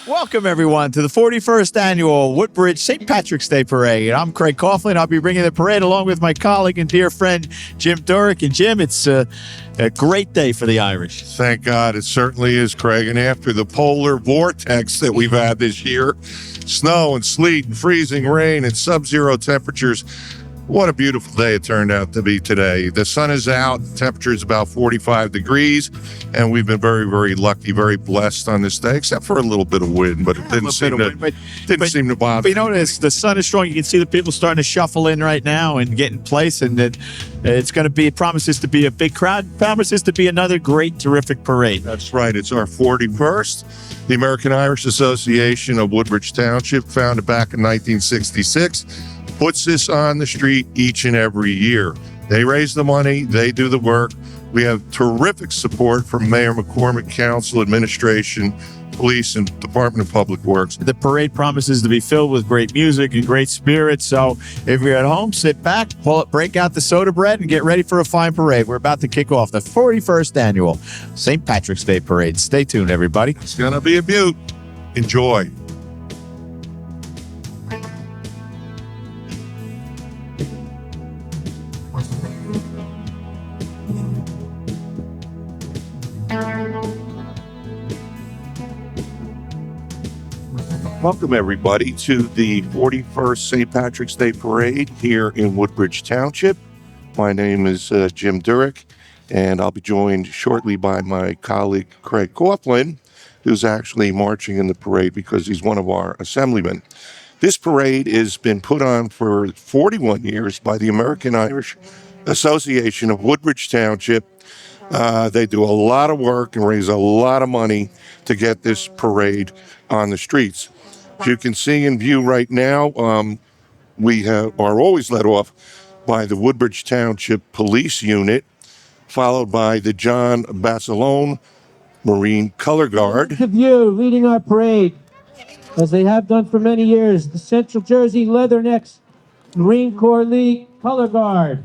Welcome, everyone, to the 41st Annual Woodbridge St. Patrick's Day Parade. I'm Craig Coughlin. I'll be bringing the parade along with my colleague and dear friend, Jim Durick. And, Jim, it's a great day for the Irish. Thank God. It certainly is, Craig. And after the polar vortex that we've had this year, snow and sleet and freezing rain and sub-zero temperatures, what a beautiful day it turned out to be today. The sun is out, the temperature is about 45 degrees, and we've been very, very lucky, very blessed on this day, except for a little bit of wind, but it didn't seem to bother. But you notice the sun is strong. You can see the people starting to shuffle in right now and get in place, and it promises to be a big crowd, promises to be another great, terrific parade. That's right. It's our 41st. The American Irish Association of Woodbridge Township, founded back in 1966, puts this on the street each and every year. They raise the money, they do the work. We have terrific support from Mayor McCormick, Council, Administration, Police, and Department of Public Works. The parade promises to be filled with great music and great spirits. So if you're at home, sit back, break out the soda bread, and get ready for a fine parade. We're about to kick off the 41st Annual St. Patrick's Day Parade. Stay tuned, everybody. It's going to be a beaut. Enjoy. Welcome, everybody, to the 41st St. Patrick's Day Parade here in Woodbridge Township. My name is Jim Durick, and I'll be joined shortly by my colleague, Craig Coughlin, who's actually marching in the parade because he's one of our assemblymen. This parade has been put on for 41 years by the American Irish Association of Woodbridge Township. They do a lot of work and raise a lot of money to get this parade on the streets. As you can see in view right now, we are always led off by the Woodbridge Township Police Unit, followed by the John Basilone Marine Color Guard. Of you leading our parade, as they have done for many years, the Central Jersey Leathernecks Marine Corps League Color Guard.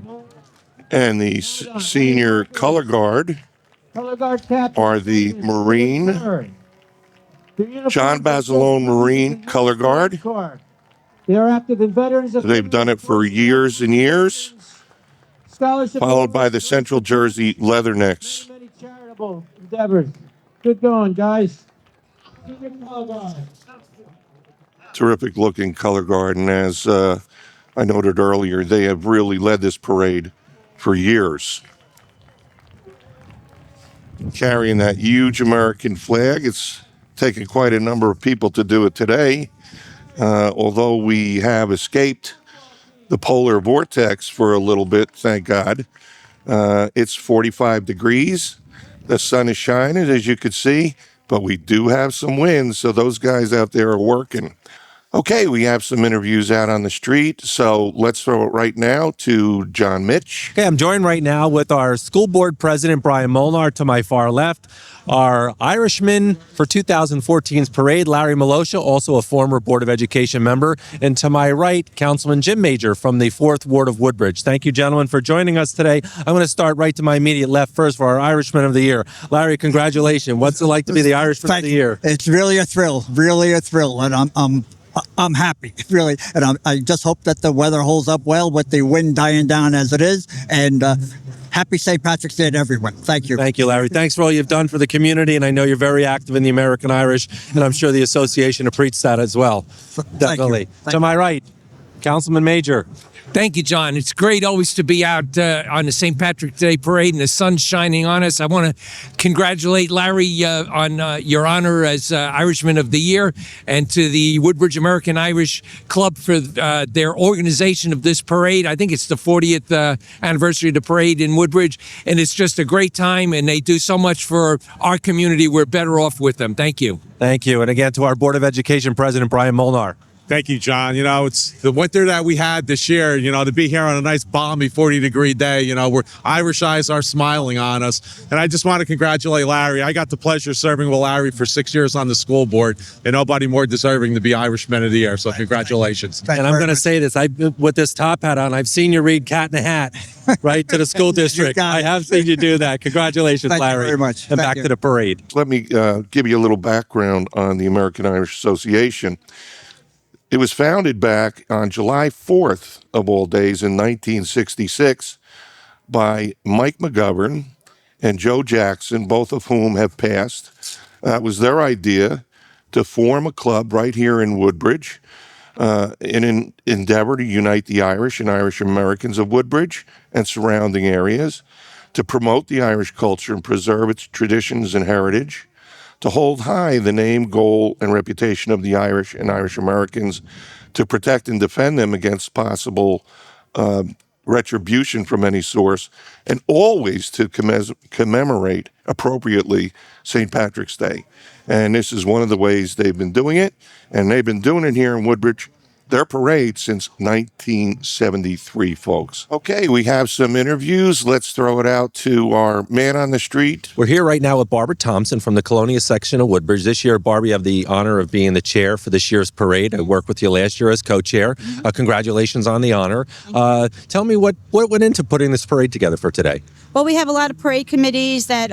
And the Senior Color Guard are the Marine John Basilone Marine Color Guard. They are active in veterans. They've done it for years and years. Followed by the Central Jersey Leathernecks. Many charitable endeavors. Good going, guys. Terrific looking color guard, and as I noted earlier, they have really led this parade for years. Carrying that huge American flag. It's taken quite a number of people to do it today. Although we have escaped the polar vortex for a little bit, thank God. It's 45 degrees. The sun is shining, as you can see, but we do have some wind, so those guys out there are working. Okay, we have some interviews out on the street, so let's throw it right now to John Mitch. Okay, I'm joined right now with our school board president, Brian Molnar, to my far left, our Irishman for 2014's parade, Larry Milosha, also a former Board of Education member, and to my right, Councilman Jim Major from the 4th Ward of Woodbridge. Thank you, gentlemen, for joining us today. I'm going to start right to my immediate left first for our Irishman of the Year. Larry, congratulations. What's it like to be the Irishman of the Year? It's really a thrill, and I'm happy, really, and I just hope that the weather holds up well with the wind dying down as it is, and happy St. Patrick's Day to everyone. Thank you. Thank you, Larry. Thanks for all you've done for the community, and I know you're very active in the American Irish, and I'm sure the association appreciates that as well. Definitely. To my right, Councilman Major. Thank you, John. It's great always to be out on the St. Patrick's Day Parade and the sun's shining on us. I want to congratulate Larry on your honor as Irishman of the Year, and to the Woodbridge American Irish Club for their organization of this parade. I think it's the 40th anniversary of the parade in Woodbridge, and it's just a great time, and they do so much for our community. We're better off with them. Thank you. Thank you. And again, to our Board of Education President, Brian Molnar. Thank you, John. You know, it's the winter that we had this year, you know, to be here on a nice balmy 40-degree day, you know, where Irish eyes are smiling on us. And I just want to congratulate Larry. I got the pleasure of serving with Larry for 6 years on the school board, and nobody more deserving to be Irishman of the Year. So congratulations. And I'm going to say this, with this top hat on, I've seen you read Cat in a Hat, right, to the school district. I have seen you do that. Congratulations, Thank you Larry. very much. And Thank back you. to the parade. Let me give you a little background on the American Irish Association. It was founded back on July 4th, of all days, in 1966 by Mike McGovern and Joe Jackson, both of whom have passed. It was their idea to form a club right here in Woodbridge in an endeavor to unite the Irish and Irish Americans of Woodbridge and surrounding areas, to promote the Irish culture and preserve its traditions and heritage, to hold high the name, goal, and reputation of the Irish and Irish Americans, to protect and defend them against possible retribution from any source, and always to commemorate appropriately St. Patrick's Day. And this is one of the ways they've been doing it, and they've been doing it here in Woodbridge, their parade, since 1973, folks. Okay, we have some interviews. Let's throw it out to our man on the street. We're here right now with Barbara Thompson from the Colonia section of Woodbridge. This year, Barbie, you have the honor of being the chair for this year's parade. I worked with you last year as co-chair. Congratulations on the honor. Tell me what went into putting this parade together for today. Well, we have a lot of parade committees that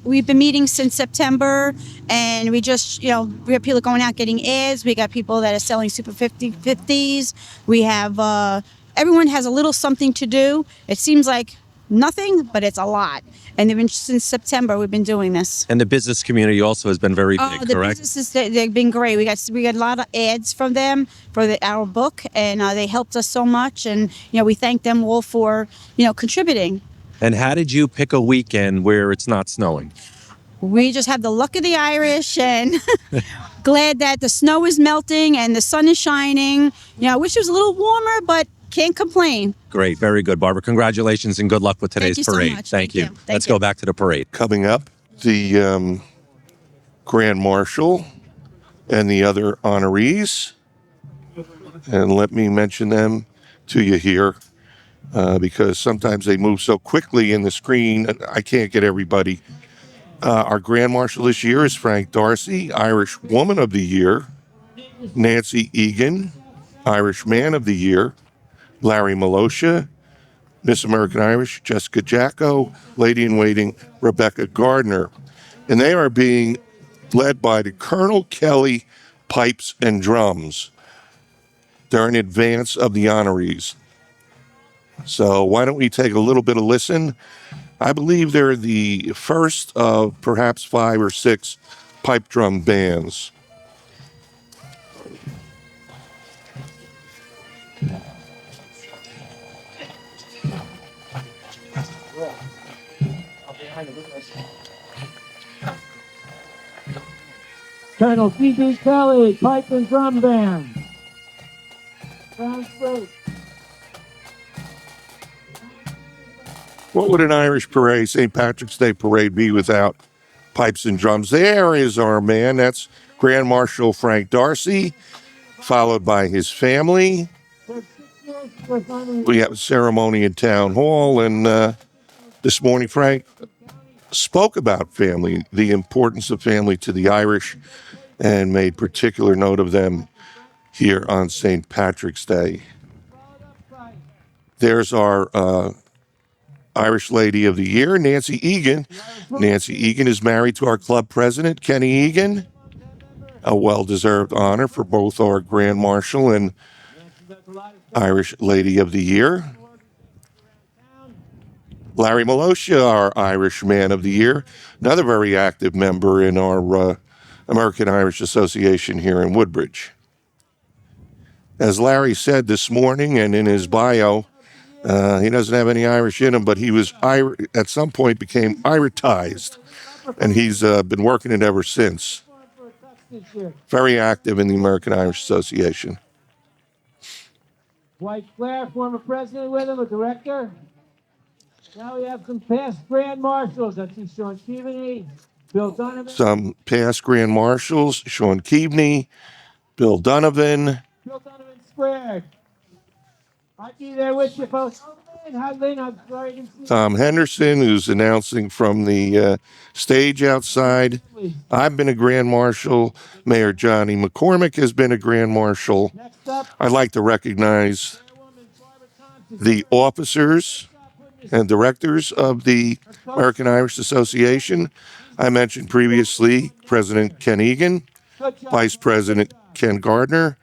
we've been meeting since September, and we just, we have people going out getting ads. We got people that are selling Super 50s. We have, everyone has a little something to do. It seems like nothing, but it's a lot. And they've been, since September, we've been doing this. And the business community also has been very big, the correct? businesses, they've been great. We got a lot of ads from them for our book, and they helped us so much. And, we thank them all for, contributing. And how did you pick a weekend where it's not snowing? We just have the luck of the Irish, and glad that the snow is melting and the sun is shining. I wish it was a little warmer, but can't complain. Great. Very good, Barbara. Congratulations and good luck with today's Thank you so parade. much. Thank you. Thank Let's you. go back to the parade. Coming up, the Grand Marshal and the other honorees. And let me mention them to you here, because sometimes they move so quickly in the screen, I can't get everybody. Our Grand Marshal this year is Frank Darcy, Irish Woman of the Year. Nancy Egan, Irish Man of the Year. Larry Malosha, Miss American Irish, Jessica Jacko, Lady in Waiting, Rebecca Gardner. And they are being led by the Colonel Kelly Pipes and Drums. They're in advance of the honorees. So why don't we take a little bit of listen? I believe they're the first of perhaps 5 or 6 pipe drum bands. Colonel C.B. Kelly, pipe and drum band. Sounds great. What would an Irish parade, St. Patrick's Day parade, be without pipes and drums? There is our man. That's Grand Marshal Frank Darcy, followed by his family. We have a ceremony in Town Hall, and this morning Frank spoke about family, the importance of family to the Irish, and made particular note of them here on St. Patrick's Day. There's our Irish Lady of the Year, Nancy Egan. Nancy Egan is married to our club president, Kenny Egan. A well-deserved honor for both our Grand Marshal and Irish Lady of the Year. Larry Malosha, our Irish Man of the Year, another very active member in our American Irish Association here in Woodbridge. As Larry said this morning and in his bio, he doesn't have any Irish in him, but he was at some point became Iritized, and he's been working it ever since. Very active in the American Irish Association. Dwight Flair, former president with him, a director. Now we have some past Grand Marshals. That's Sean Keaveney, Bill Donovan. Some past Grand Marshals, Sean Keaveney, Bill Donovan, Bill Donovan squared. I'll be there with you, folks. Oh, Lynn, hi, Lynn. I'm sorry I didn't see Tom Henderson, who's announcing from the stage outside. you. I've been a Grand Marshal. Mayor Johnny McCormick has been a Grand Marshal. Next up, I'd like to recognize Chairwoman Barbara Thompson. the officers and directors of the American Irish Association. I mentioned previously President Ken Egan, Good job. Vice President Ken Gardner,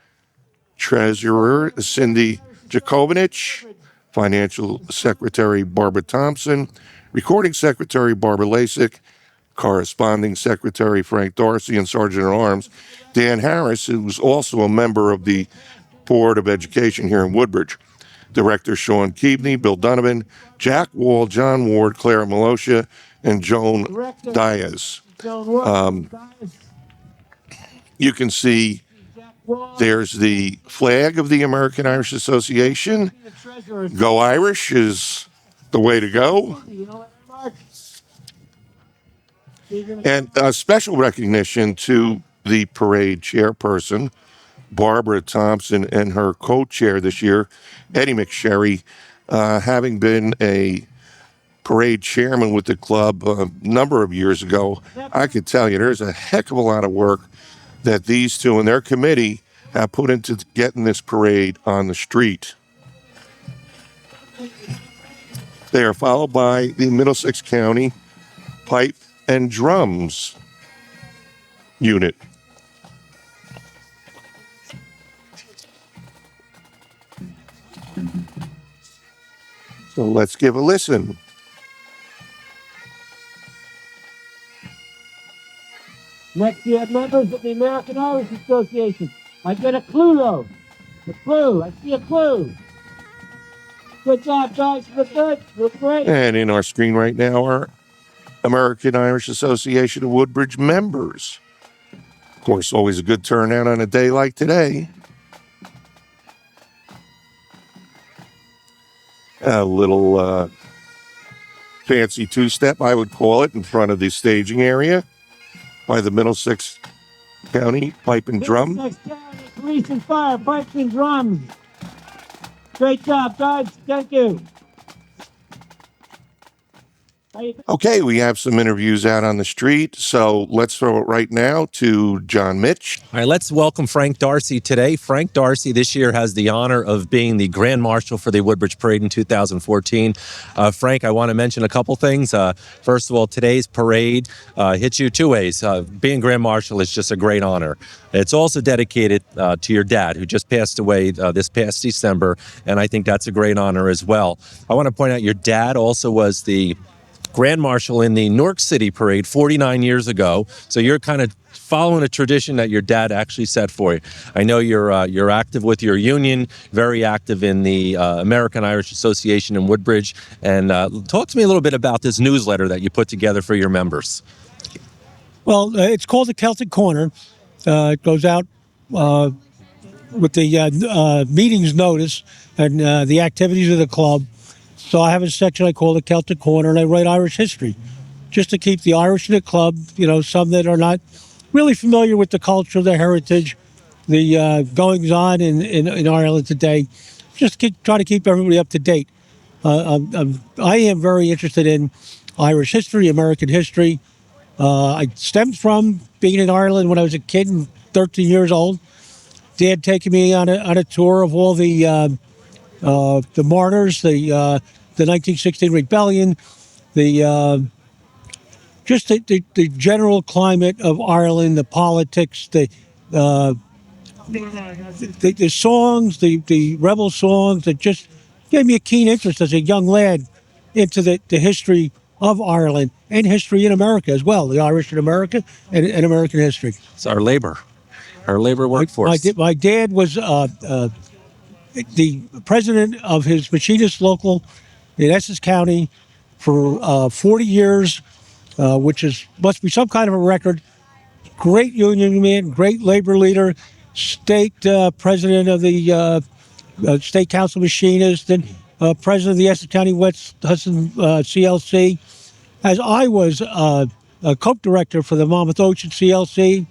Treasurer Cindy Jakovich, Financial Secretary Barbara Thompson, Recording Secretary Barbara Lasik, Corresponding Secretary Frank Darcy, and Sergeant at Arms Dan Harris, who's also a member of the Board of Education here in Woodbridge. Director Sean Keaveney, Bill Donovan, Jack Wall, John Ward, Clara Malosha, and Joan Director Diaz. Joan Ward. Diaz, You can see Jack Wall, there's the flag of the American Irish Association. the treasurer. Go Irish is the way to go. You know what, Mark? And a special recognition to the parade chairperson, Barbara Thompson, and her co-chair this year, Eddie McSherry, having been a parade chairman with the club a number of years ago. I could tell you there's a heck of a lot of work that these two and their committee have put into getting this parade on the street. They are followed by the Middlesex County Pipe and Drums unit. So let's give a listen. Next, you have members of the American Irish Association. I get a clue, though. A clue. I see a clue. Good job, guys. Look good. Look great. And in our screen right now are American Irish Association of Woodbridge members. Of course, always a good turnout on a day like today. A little fancy two-step, I would call it, in front of the staging area by the Middlesex County Pipe and Drum. Middlesex County Police and Fire, pipes and drums. Great job, guys. Thank you. Okay, we have some interviews out on the street, so let's throw it right now to John Mitch. All right, let's welcome Frank Darcy today. Frank Darcy this year has the honor of being the Grand Marshal for the Woodbridge Parade in 2014. Frank, I want to mention a couple things. First of all, today's parade hits you two ways. Being Grand Marshal is just a great honor. It's also dedicated to your dad, who just passed away this past December, and I think that's a great honor as well. I want to point out your dad also was the Grand Marshal in the Newark City Parade 49 years ago. So you're kind of following a tradition that your dad actually set for you. I know you're active with your union, very active in the American Irish Association in Woodbridge. And talk to me a little bit about this newsletter that you put together for your members. Well, it's called the Celtic Corner. It goes out with the meetings notice and the activities of the club. So I have a section I call the Celtic Corner, and I write Irish history, just to keep the Irish in the club, some that are not really familiar with the culture, the heritage, the goings-on in Ireland today, just try to keep everybody up to date. I am very interested in Irish history, American history. I stemmed from being in Ireland when I was a kid and 13 years old. Dad taking me on a tour of all the martyrs, the 1916 rebellion, the general climate of Ireland, the politics, the songs, the rebel songs that just gave me a keen interest as a young lad into the history of Ireland and history in America as well, the Irish in America and American history. It's our labor workforce. My dad was the president of his machinist local in Essex County for 40 years, which must be some kind of a record. Great union man, great labor leader, state president of the State Council Machinists, then president of the Essex County West Hudson CLC. As I was a co-director for the Monmouth Ocean CLC,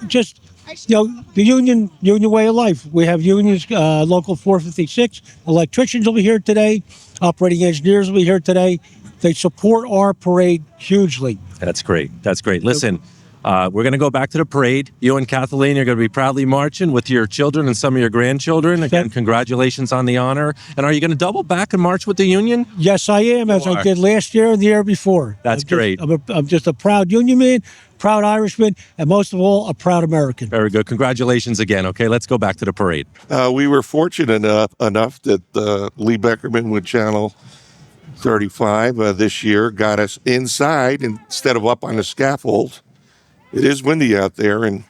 just the union way of life. We have unions, local 456. Electricians will be here today. Operating engineers will be here today. They support our parade hugely. That's great. That's great. Listen, we're going to go back to the parade. You and Kathleen are going to be proudly marching with your children and some of your grandchildren. Again, congratulations on the honor. And are you going to double back and march with the union? Yes, I am, as I did last year and the year before. That's great. I'm just a proud union man, proud Irishman, and most of all, a proud American. Very good. Congratulations again. Okay, let's go back to the parade. We were fortunate enough that Lee Beckerman with Channel 35 this year got us inside instead of up on the scaffold. It is windy out there, and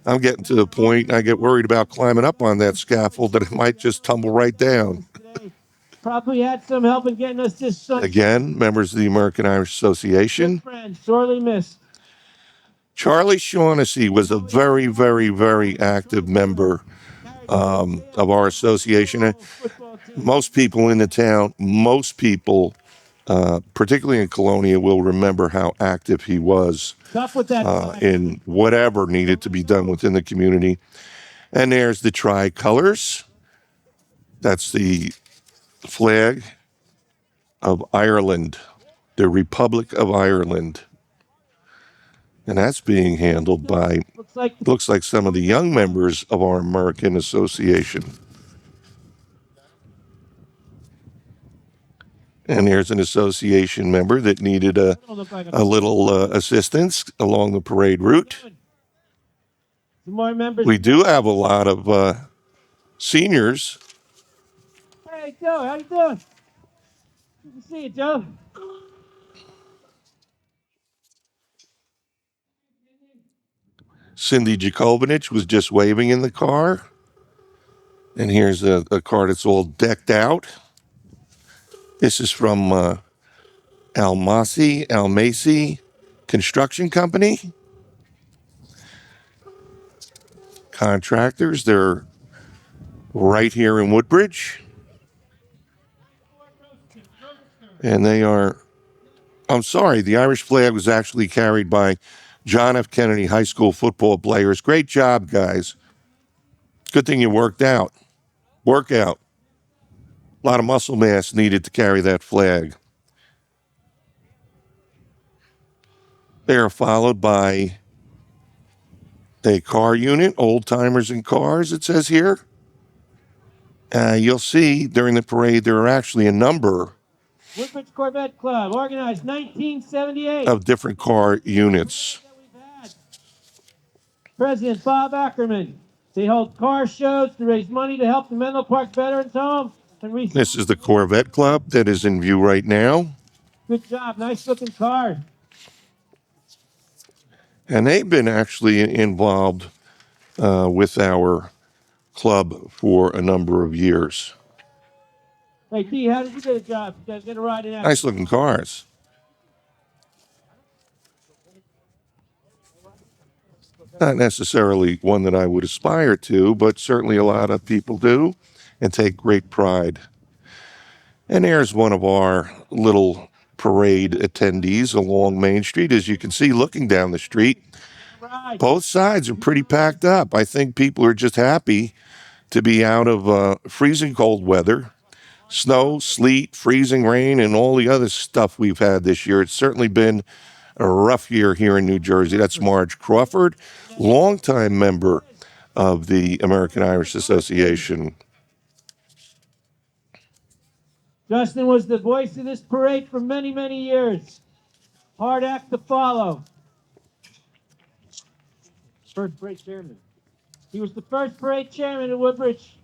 I'm getting to the point I get worried about climbing up on that scaffold that it might just tumble right down. Probably had some help in getting us this sun. Again, members of the American Irish Association. Friend, sorely missed. Charlie Shaughnessy was a very, very, very active member of our association. Most people in the town, particularly in Colonia, will remember how active he was in whatever needed to be done within the community. And there's the tricolors. That's the flag of Ireland, the Republic of Ireland. And that's being handled by, looks like some of the young members of our American Association. And there's an association member that needed a little assistance along the parade route. We do have a lot of seniors. Hey, Joe, how you doing? Good to see you, Joe. Cindy Jakovich was just waving in the car. And here's a car that's all decked out. This is from Almasi Construction Company. Contractors, they're right here in Woodbridge. And they are, I'm sorry, the Irish flag was actually carried by John F. Kennedy High School football players. Great job, guys. Good thing you worked out. Workout. A lot of muscle mass needed to carry that flag. They are followed by a car unit, old timers and cars, it says here. You'll see during the parade there are actually a number Woodbridge Corvette Club, organized 1978. Of different car units. President Bob Ackerman. They hold car shows to raise money to help the Menlo Park Veterans Home. This is the Corvette Club that is in view right now. Good job. Nice looking car. And they've been actually involved with our club for a number of years. Hey, D, how did you get a job? You guys get a ride in that? Nice looking cars. Not necessarily one that I would aspire to, but certainly a lot of people do and take great pride. And there's one of our little parade attendees along Main Street. As you can see, looking down the street, both sides are pretty packed up. I think people are just happy to be out of freezing cold weather, snow, sleet, freezing rain, and all the other stuff we've had this year. It's certainly been a rough year here in New Jersey. That's Marge Crawford, longtime member of the American Irish Association. Justin was the voice of this parade for many, many years. Hard act to follow. First parade chairman. He was the first parade chairman at Woodbridge.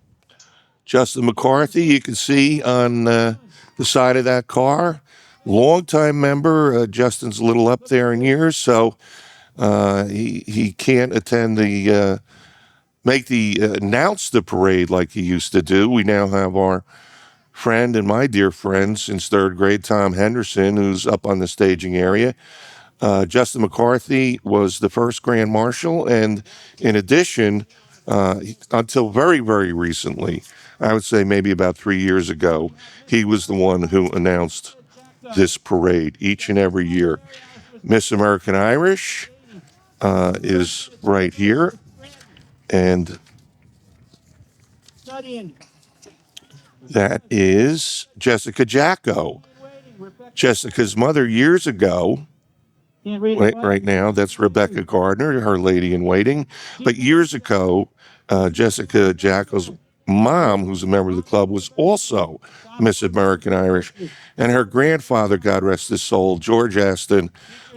Justin McCarthy, you can see on the side of that car. Longtime member. Justin's a little up there in years, so he can't attend announce the parade like he used to do. We now have our friend and my dear friend since third grade, Tom Henderson, who's up on the staging area. Justin McCarthy was the first Grand Marshal, and in addition, until very, very recently, I would say maybe about 3 years ago, he was the one who announced this parade each and every year. Miss American Irish is right here. And Studying. that is Jessica Jacko. Jessica's mother years ago, Can't read it. right now, that's Rebecca Gardner, her lady in waiting. But years ago, Jessica Jacko's mom, who's a member of the club, was also Miss American Irish. And her grandfather, God rest his soul, George Aston,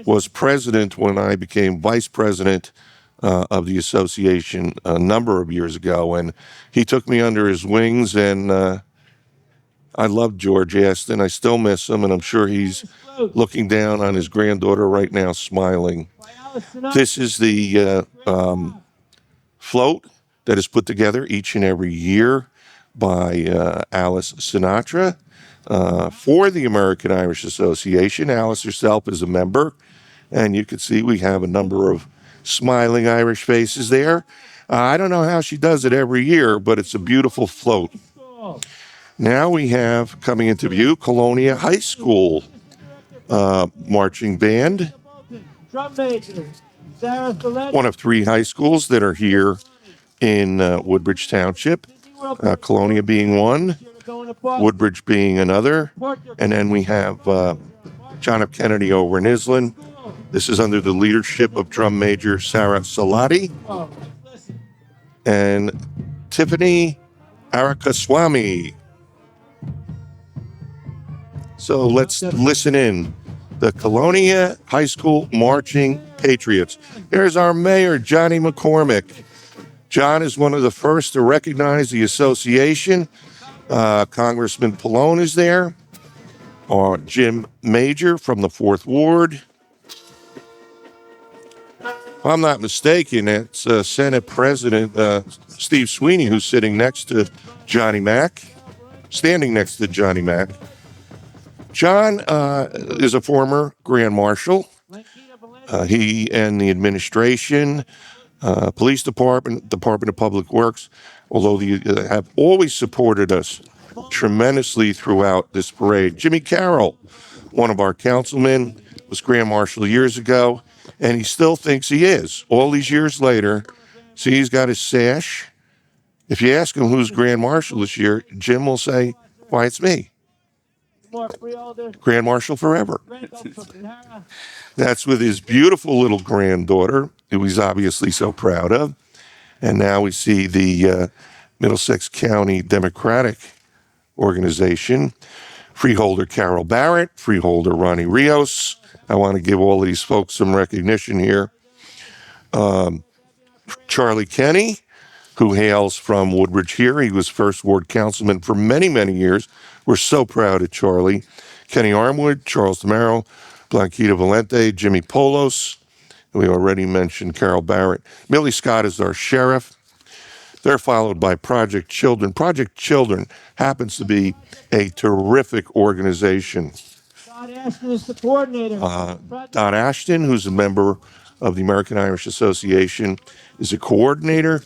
was president when I became vice president of the association a number of years ago. And he took me under his wings, and I love George Aston. I still miss him, and I'm sure he's looking down on his granddaughter right now, smiling. This is the float that is put together each and every year by Alice Sinatra for the American Irish Association. Alice herself is a member, and you can see we have a number of smiling Irish faces there. I don't know how she does it every year, but it's a beautiful float. Now we have coming into view Colonia High School marching band, Drum major. Sarah Soletti. one of 3 high schools that are here in Woodbridge Township, Colonia being one, Woodbridge being another, and then we have John F. Kennedy over in Island. This is under the leadership of drum major Sarah Salati and Tiffany Arakaswamy. So let's listen in. The Colonia High School Marching Patriots. Here's our mayor, Johnny McCormick. John is one of the first to recognize the association. Congressman Pallone is there. Jim Major from the 4th Ward. If I'm not mistaken, it's Senate President Steve Sweeney who's sitting next to Johnny Mack, standing next to Johnny Mack. John is a former Grand Marshal. He and the administration, police department, Department of Public Works, although they have always supported us tremendously throughout this parade. Jimmy Carroll, one of our councilmen, was Grand Marshal years ago, and he still thinks he is. All these years later, see, he's got his sash. If you ask him who's Grand Marshal this year, Jim will say, why, it's me. Grand Marshal forever. That's with his beautiful little granddaughter, who he's obviously so proud of. And now we see the Middlesex County Democratic Organization, freeholder Carol Barrett, freeholder Ronnie Rios. I want to give all of these folks some recognition here. Charlie Kenny, who hails from Woodbridge here. He was 1st Ward councilman for many, many years. We're so proud of Charlie. Kenny Armwood, Charles DeMaro, Blanquita Valente, Jimmy Polos. We already mentioned Carol Barrett. Millie Scott is our sheriff. They're followed by Project Children. Project Children happens to be a terrific organization. Dot Ashton is the coordinator. Dot Ashton, who's a member of the American Irish Association, is a coordinator.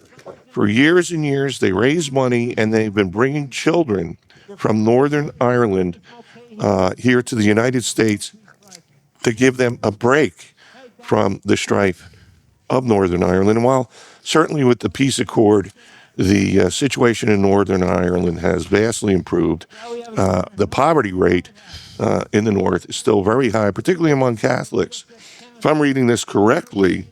For years and years, they raise money, and they've been bringing children from Northern Ireland here to the United States to give them a break from the strife of Northern Ireland. And while certainly with the peace accord, the situation in Northern Ireland has vastly improved, the poverty rate in the North is still very high, particularly among Catholics. If I'm reading this correctly,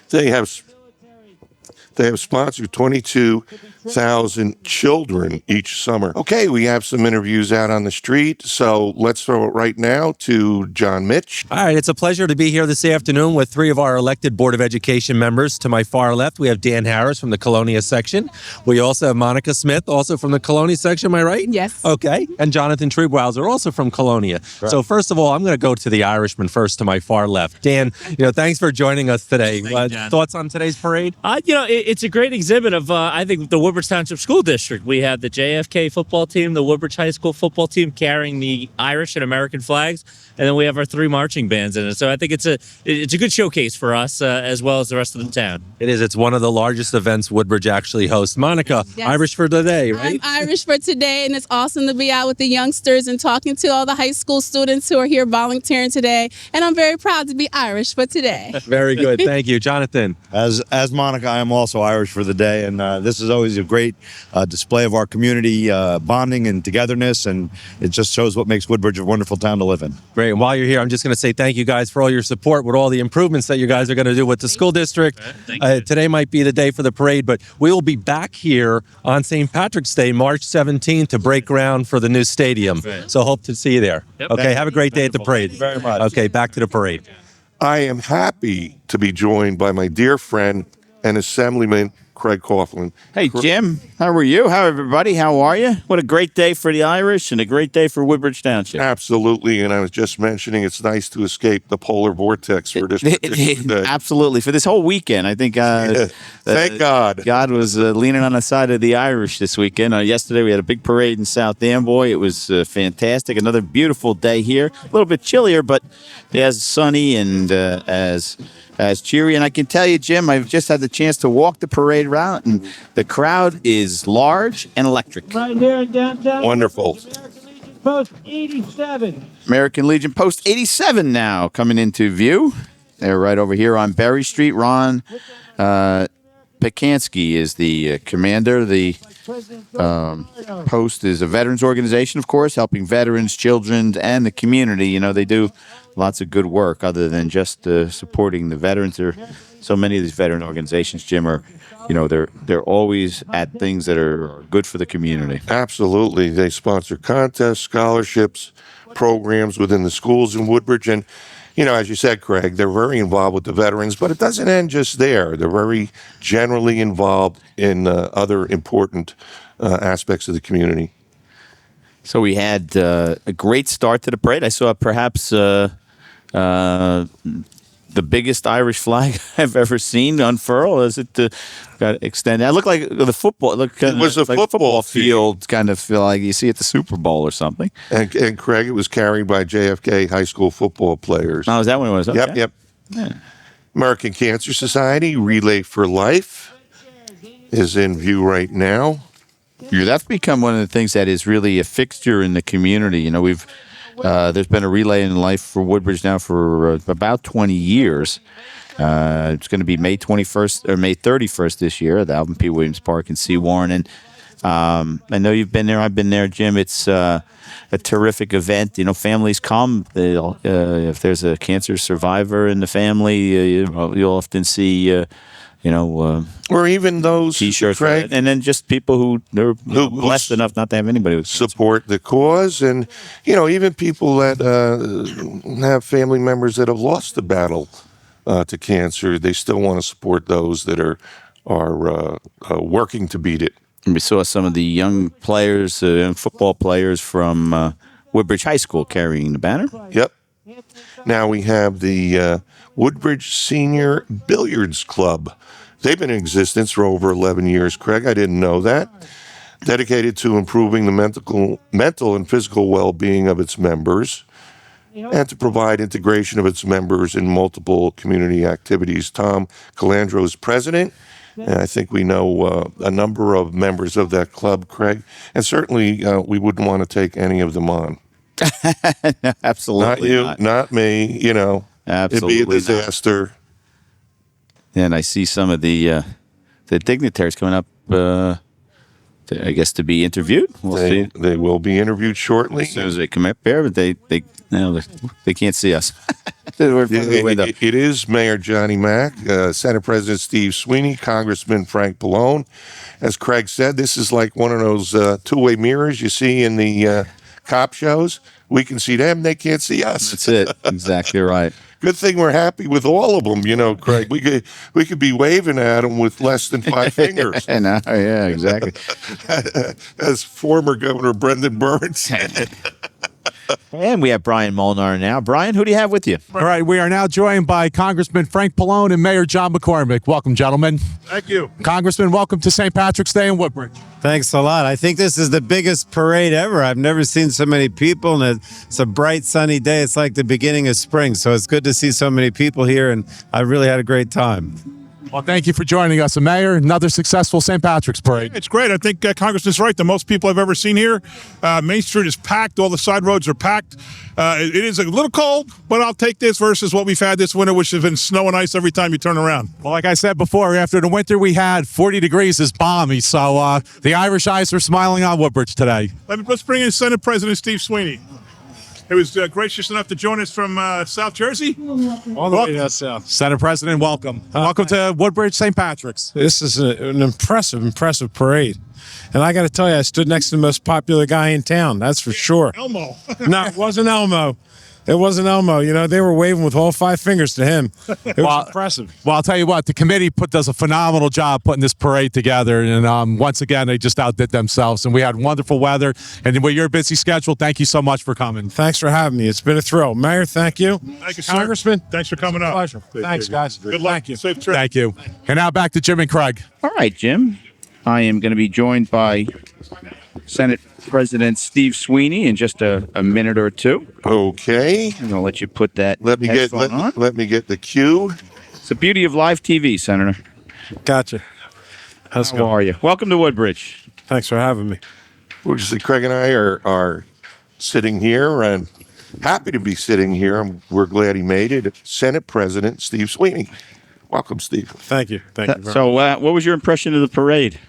they have sponsored 22,000 children each summer. Okay, we have some interviews out on the street, so let's throw it right now to John Mitch. All right, it's a pleasure to be here this afternoon with 3 of our elected Board of Education members. To my far left, we have Dan Harris from the Colonia section. We also have Monica Smith, also from the Colonia section, am I right? Yes. Okay, and Jonathan Treebwauser, also from Colonia. Right. So first of all, I'm going to go to the Irishman first to my far left. Dan, thanks for joining us today. Thoughts on today's parade? it's a great exhibit of, I think, the Woodbridge Township School District. We have the JFK football team, the Woodbridge High School football team carrying the Irish and American flags, and then we have our 3 marching bands in it. So I think it's a good showcase for us as well as the rest of the town. It is. It's one of the largest events Woodbridge actually hosts. Monica, Yes. Irish for today, right? I'm Irish for today, and it's awesome to be out with the youngsters and talking to all the high school students who are here volunteering today. And I'm very proud to be Irish for today. Very good. Thank you. Jonathan. As Monica, I am also Irish for the day, and this is always a great display of our community bonding and togetherness, and it just shows what makes Woodbridge a wonderful town to live in. Great. And while you're here, I'm just going to say thank you guys for all your support with all the improvements that you guys are going to do with the school district. Today might be the day for the parade, but we will be back here on St. Patrick's Day, March 17th, to break ground for the new stadium. So hope to see you there. Yep. Okay, have a great day at the parade. Thank you very much. Okay, back to the parade. I am happy to be joined by my dear friend and Assemblyman Craig Coughlin. Hey, Jim, how are you? How everybody? How are you? What a great day for the Irish and a great day for Woodbridge Township. Absolutely, and I was just mentioning it's nice to escape the polar vortex for this particular day. Absolutely. For this whole weekend, I think Thank God. God was leaning on the side of the Irish this weekend. Yesterday, we had a big parade in South Amboy. It was fantastic. Another beautiful day here. A little bit chillier, but as sunny and as cheery. And I can tell you, Jim, I've just had the chance to walk the parade route, and the crowd is large and electric. Right here in downtown. Wonderful. Post 87. American Legion Post 87 now coming into view. They're right over here on Berry Street. Ron Pekansky is the commander. The Post is a veterans organization, of course, helping veterans, children, and the community. You know, they do lots of good work other than just supporting the veterans. There, so many of these veteran organizations, Jim, are, you know, they're always at things that are good for the community. Absolutely. They sponsor contests, scholarships, programs within the schools in Woodbridge. And, you know, as you said, Craig, they're very involved with the veterans, but it doesn't end just there. They're very generally involved in other important aspects of the community. So we had a great start to the parade. I saw perhaps the biggest Irish flag I've ever seen unfurl as it got extended. It looked like the football. It was a like football field, kind of feel like you see at the Super Bowl or something. And Craig, it was carried by JFK high school football players. Oh, is that what it was? Okay. Yep. Yeah. American Cancer Society Relay for Life is in view right now. Yeah, that's become one of the things that is really a fixture in the community. You know, we've there's been a relay in life for Woodbridge now for about 20 years. It's going to be May 21st or May 31st this year at the Alvin P. Williams Park in Seawarren. And I know you've been there. I've been there, Jim. It's a terrific event. You know, families come. If there's a cancer survivor in the family, you'll often see or even those T-shirts, Craig, and then just people who are blessed enough not to have anybody with support the cause, and even people that have family members that have lost the battle to cancer. They still want to support those that are working to beat it. And we saw some of the young players, football players from Woodbridge High School carrying the banner. Yep. Now we have the Woodbridge Senior Billiards Club. They've been in existence for over 11 years, Craig. I didn't know that. Dedicated to improving the mental and physical well-being of its members and to provide integration of its members in multiple community activities. Tom Calandro is president, and I think we know a number of members of that club, Craig. And certainly we wouldn't want to take any of them on. No, absolutely not you, not me. Absolutely it'd be a disaster. And I see some of the dignitaries coming up, I guess, to be interviewed. We'll see. They will be interviewed shortly. As soon as they come up here, but they can't see us. It is Mayor Johnny Mack, Senate President Steve Sweeney, Congressman Frank Pallone. As Craig said, this is like one of those two-way mirrors you see in the cop shows. We can see them, they can't see us. That's it. Exactly right. Good thing we're happy with all of them, Craig. We could be waving at them with less than 5 fingers. Yeah, exactly. As former Governor Brendan Burns said. And we have Brian Molnar now. Brian, who do you have with you? All right, we are now joined by Congressman Frank Pallone and Mayor John McCormick. Welcome, gentlemen. Thank you. Congressman, welcome to St. Patrick's Day in Woodbridge. Thanks a lot. I think this is the biggest parade ever. I've never seen so many people, and it's a bright, sunny day. It's like the beginning of spring, so it's good to see so many people here, and I really had a great time. Well, thank you for joining us. And Mayor, another successful St. Patrick's Parade. It's great. I think Congressman's right. The most people I've ever seen here. Main Street is packed. All the side roads are packed. It is a little cold, but I'll take this versus what we've had this winter, which has been snow and ice every time you turn around. Well, like I said before, after the winter we had, 40 degrees is balmy. So the Irish eyes are smiling on Woodbridge today. Let's bring in Senate President Steve Sweeney. He was gracious enough to join us from South Jersey. All the way down south. Senate President, welcome. Welcome to Woodbridge, St. Patrick's. This is an impressive parade. And I got to tell you, I stood next to the most popular guy in town. That's for sure. Elmo. No, it wasn't Elmo. It wasn't Elmo. You know, they were waving with all 5 fingers to him. It was impressive. Well, I'll tell you what, the committee does a phenomenal job putting this parade together. And once again, they just outdid themselves. And we had wonderful weather. And with your busy schedule, thank you so much for coming. Thanks for having me. It's been a thrill. Mayor, thank you. Thank you, sir. Congressman. Thanks for coming up. Pleasure. Thanks, guys. Good luck. Thank you. Safe trip. Thank you. And now back to Jim and Craig. All right, Jim. I am going to be joined by Senate President Steve Sweeney in just a minute or two. Okay. I'm going to let you put that Let me get the cue. It's the beauty of live TV, Senator. Gotcha. How are you? Welcome to Woodbridge. Thanks for having me. Craig and I are sitting here and happy to be sitting here. We're glad he made it. Senate President Steve Sweeney. Welcome, Steve. Thank you. Thank you very So, much. what was your impression of the parade?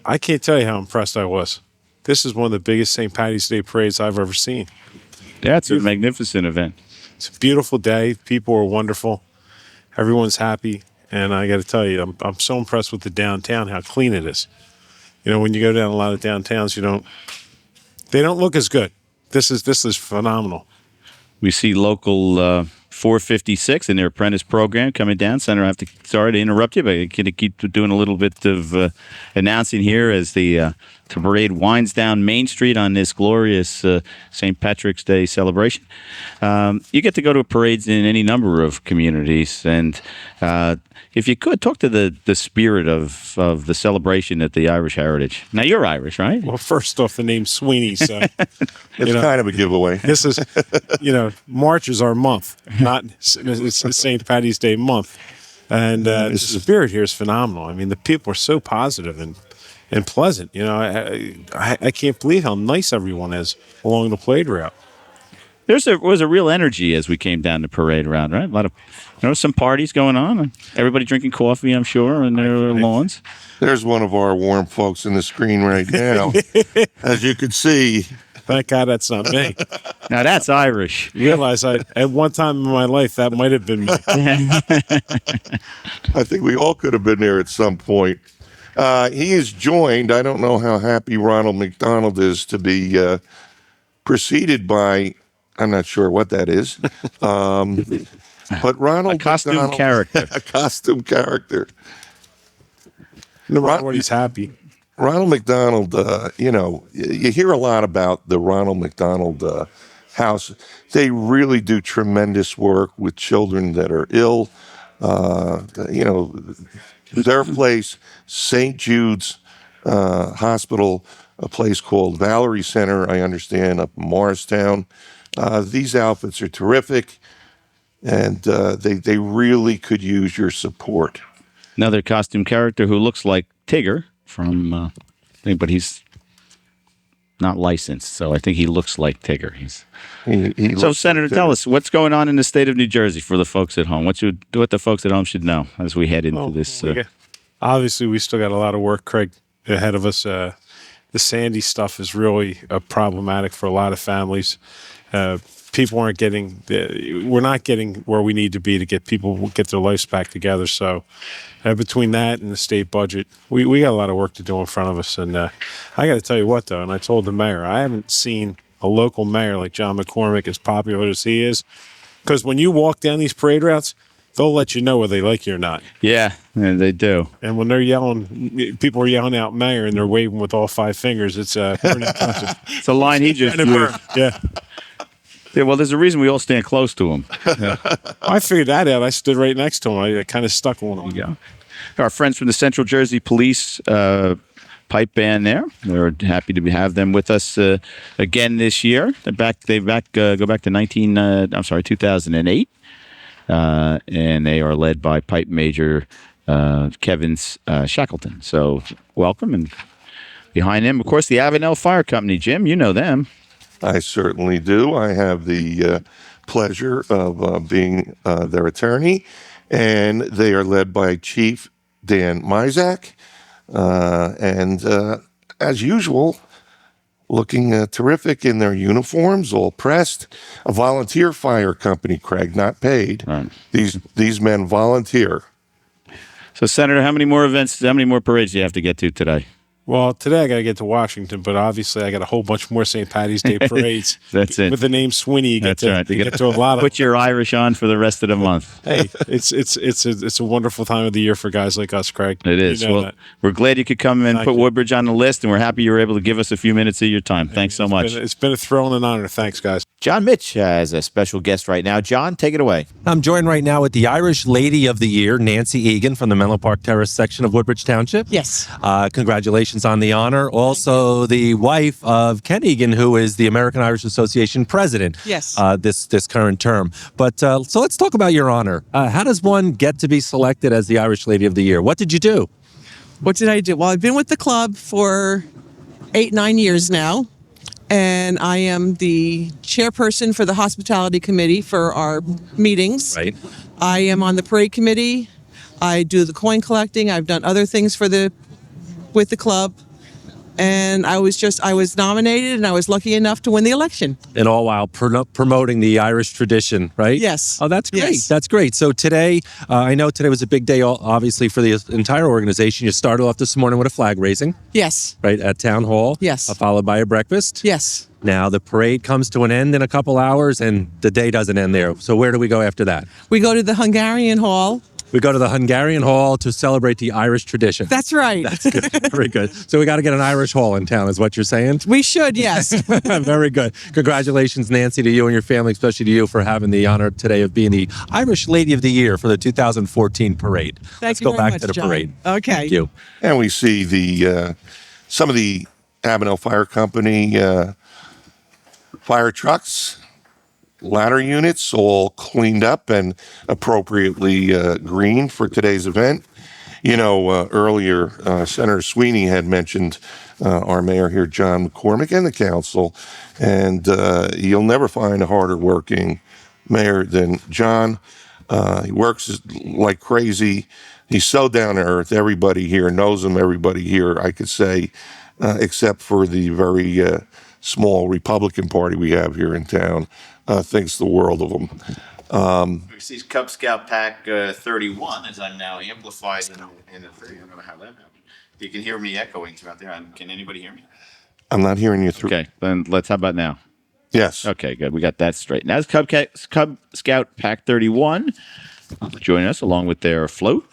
I can't tell you how impressed I was. This is one of the biggest St. Patty's Day parades I've ever seen. That's a magnificent event. It's a beautiful day. People are wonderful. Everyone's happy. And I got to tell you, I'm so impressed with the downtown, how clean it is. You know, when you go down a lot of downtowns, they don't look as good. This is phenomenal. We see local 456 in their apprentice program coming down. Senator, I have to sorry to interrupt you, but I'm going to keep doing a little bit of announcing here as the parade winds down Main Street on this glorious St. Patrick's Day celebration. You get to go to parades in any number of communities, and if you could, talk to the spirit of the celebration at the Irish Heritage. Now, you're Irish, right? Well, first off, the name Sweeney, so It's kind of a giveaway. this is, March is our month, not it's St. Patty's Day month, and the spirit here is phenomenal. I mean, the people are so positive and pleasant. I can't believe how nice everyone is along the parade route. Was a real energy as we came down the parade route, right? A lot of, some parties going on. Everybody drinking coffee, I'm sure, on their lawns. There's one of our warm folks in the screen right now. As you can see. Thank God that's not me. Now that's Irish. You realize at one time in my life that might have been me. I think we all could have been there at some point. He is joined, I don't know how happy Ronald McDonald is to be preceded by, I'm not sure what that is, but Ronald a costume McDonald, character. A costume character. No matter what, he's happy. Ronald McDonald, you hear a lot about the Ronald McDonald House. They really do tremendous work with children that are ill. Their place, St. Jude's Hospital, a place called Valerie Center, I understand, up in Morristown. These outfits are terrific, and they really could use your support. Another costume character who looks like Tigger from, but he's not licensed, so I think he looks like Tigger. So, Senator, tell us what's going on in the state of New Jersey for the folks at home. What the folks at home should know as we head into this. Obviously, we still got a lot of work, Craig, ahead of us. The Sandy stuff is really problematic for a lot of families. People aren't getting, we're not getting where we need to be to get people get their lives back together. So between that and the state budget, we got a lot of work to do in front of us. And I got to tell you what, though, and I told the mayor, I haven't seen a local mayor like John McCormick, as popular as he is, because when you walk down these parade routes, they'll let you know whether they like you or not. Yeah, they do. And when they're yelling, people are yelling out mayor and they're waving with all 5 fingers. It's pretty impressive. It's a line he just used. Yeah. Yeah, well, there's a reason we all stand close to him. I figured that out. I stood right next to him. I kind of stuck on him. Yeah. Our friends from the Central Jersey Police pipe band there. We're happy to have them with us again this year. They're back. Go back to 2008, and they are led by Pipe Major Kevin Shackleton. So welcome, and behind them, of course, the Avenel Fire Company. Jim, you know them. I certainly do. I have the pleasure of being their attorney, and they are led by Chief Dan Mizak. And as usual, looking terrific in their uniforms, all pressed. A volunteer fire company, Craig, not paid. Right. These men volunteer. So, Senator, how many more parades do you have to get to today? Well, today I got to get to Washington, but obviously I got a whole bunch more St. Patty's Day parades. That's it. With the name Sweeney, you get That's to, right. you get to a lot of. Put your Irish on for the rest of the month. Hey, it's a wonderful time of the year for guys like us, Craig. It is. You know Well, that. we're glad you could come and Thank put you. Woodbridge on the list, and we're happy you were able to give us a few minutes of your time. Thanks so much. It's been a thrill and an honor. Thanks, guys. John Mitch has a special guest right now. John, take it away. I'm joined right now with the Irish Lady of the Year, Nancy Egan from the Menlo Park Terrace section of Woodbridge Township. Yes. Congratulations on the honor. Also, the wife of Ken Egan, who is the American Irish Association president. Yes. This current term. But so let's talk about your honor. How does one get to be selected as the Irish Lady of the Year? What did you do? What did I do? Well, I've been with the club for 8-9 years now, and I am the chairperson for the hospitality committee for our meetings. Right. I am on the parade committee. I do the coin collecting. I've done other things with the club. And I was nominated, and I was lucky enough to win the election. And all while promoting the Irish tradition, right? Yes. Oh, that's great. Yes. That's great. So today, I know today was a big day, obviously, for the entire organization. You started off this morning with a flag raising, Yes. right, at Town Hall. Yes. Followed by a breakfast. Yes. Now, the parade comes to an end in a couple hours, and the day doesn't end there. So where do we go after that? We go to the Hungarian Hall. We go to the Hungarian Hall to celebrate the Irish tradition. That's right. That's good. Very good. So we got to get an Irish hall in town, is what you're saying? We should, yes. Very good. Congratulations, Nancy, to you and your family, especially to you for having the honor today of being the Irish Lady of the Year for the 2014 parade. Let's you go very back much, to the John. parade. Okay. Thank you. And we see the some of the Avenel Fire Company fire trucks, ladder units, all cleaned up and appropriately green for today's event. You know, earlier Senator Sweeney had mentioned our mayor here, John McCormick, and the council, and you'll never find a harder working mayor than John. He works like crazy. He's so down to earth. Everybody here knows him. Everybody here, I could say, except for the very small Republican Party we have here in town, thinks the world of him. We see Cub Scout Pack 31 as I'm now amplified in the 30. I don't know how that happened. You can hear me echoing throughout there. Can anybody hear me? I'm not hearing you through. Okay, then how about now? Yes. Okay, good. We got that straight. Now it's Cub Scout Pack 31 joining us along with their float.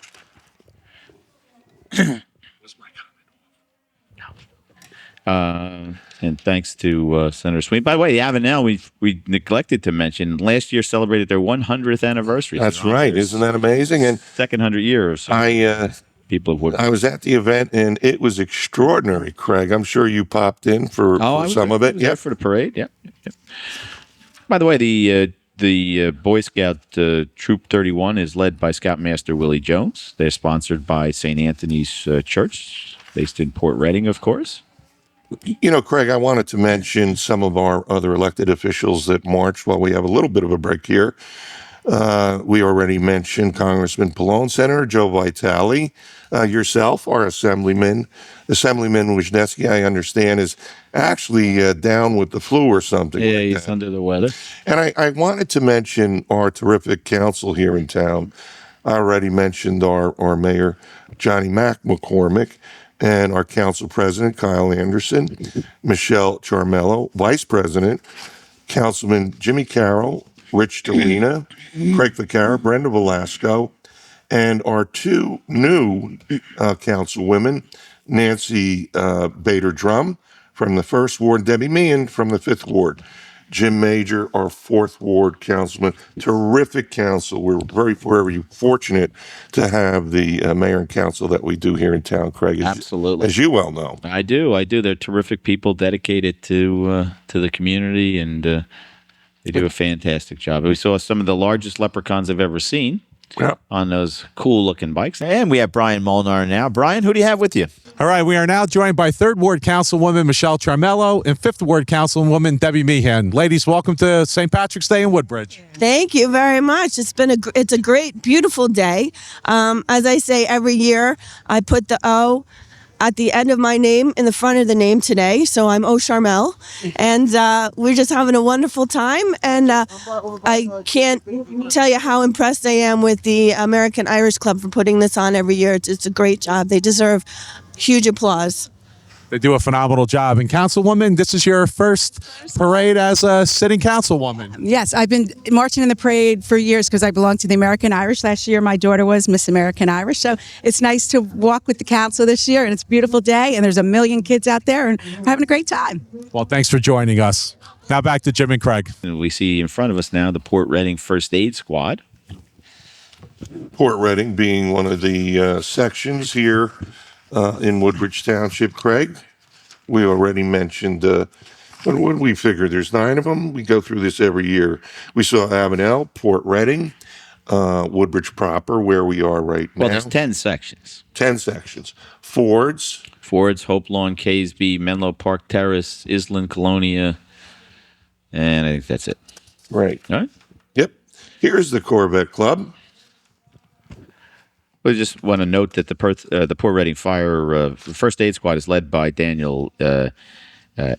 And thanks to Senator Sweeney. By the way, the Avenel, we neglected to mention, last year celebrated their 100th anniversary. That's right. Isn't that amazing? And second 100 years. People of Woodbridge. I was at the event, and it was extraordinary, Craig. I'm sure you popped in for some of it. Yeah, for the parade. Yep. By the way, the Boy Scout Troop 31 is led by Scoutmaster Willie Jones. They're sponsored by St. Anthony's Church, based in Port Reading, of course. You know, Craig, I wanted to mention some of our other elected officials that marched while we have a little bit of a break here. We already mentioned Congressman Pallone, Senator Joe Vitale, yourself, our Assemblyman Wisniewski, I understand, is actually down with the flu or something. Yeah, like he's that. under the weather. And I wanted to mention our terrific council here in town. I already mentioned our mayor, Johnny Mac McCormick, and our council president, Kyle Anderson, Michelle Charmello, vice president, Councilman Jimmy Carroll, Rich Delina, Craig Vacara, Brenda Velasco, and our two new councilwomen, Nancy Bader Drum from the 1st Ward, Debbie Meehan from the 5th Ward. Jim Major, our 4th Ward councilman. Terrific council. We're very fortunate to have the mayor and council that we do here in town, Craig. Absolutely. As you well know. I do. They're terrific people dedicated to the community, and they do a fantastic job. We saw some of the largest leprechauns I've ever seen on those cool-looking bikes. And we have Brian Molnar now. Brian, who do you have with you? All right, we are now joined by 3rd Ward Councilwoman Michelle Tramello and 5th Ward Councilwoman Debbie Meehan. Ladies, welcome to St. Patrick's Day in Woodbridge. Thank you very much. It's a great, beautiful day. As I say every year, I put the O at the end of my name in the front of the name today, so I'm O Charmel, and we're just having a wonderful time. And I can't tell you how impressed I am with the American Irish Club for putting this on every year. It's a great job. They deserve huge applause. They do a phenomenal job. And Councilwoman, this is your first parade as a sitting councilwoman. Yes, I've been marching in the parade for years because I belong to the American Irish. Last year, my daughter was Miss American Irish. So it's nice to walk with the council this year, and it's a beautiful day, and there's a million kids out there, and we're having a great time. Well, thanks for joining us. Now back to Jim and Craig. We see in front of us now the Port Reading First Aid Squad. Port Reading being one of the sections here in Woodbridge Township, Craig. We already mentioned, what did we figure? There's 9 of them. We go through this every year. We saw Avenel, Port Reading, Woodbridge proper, where we are right now. Well, there's 10 sections. 10 sections. Fords, Hope Lawn, Caseby, Menlo Park Terrace, Island, Colonia, and I think that's it. Right. All right. Yep. Here's the Corvette Club. We just want to note that the Port Reading Fire First Aid Squad is led by Daniel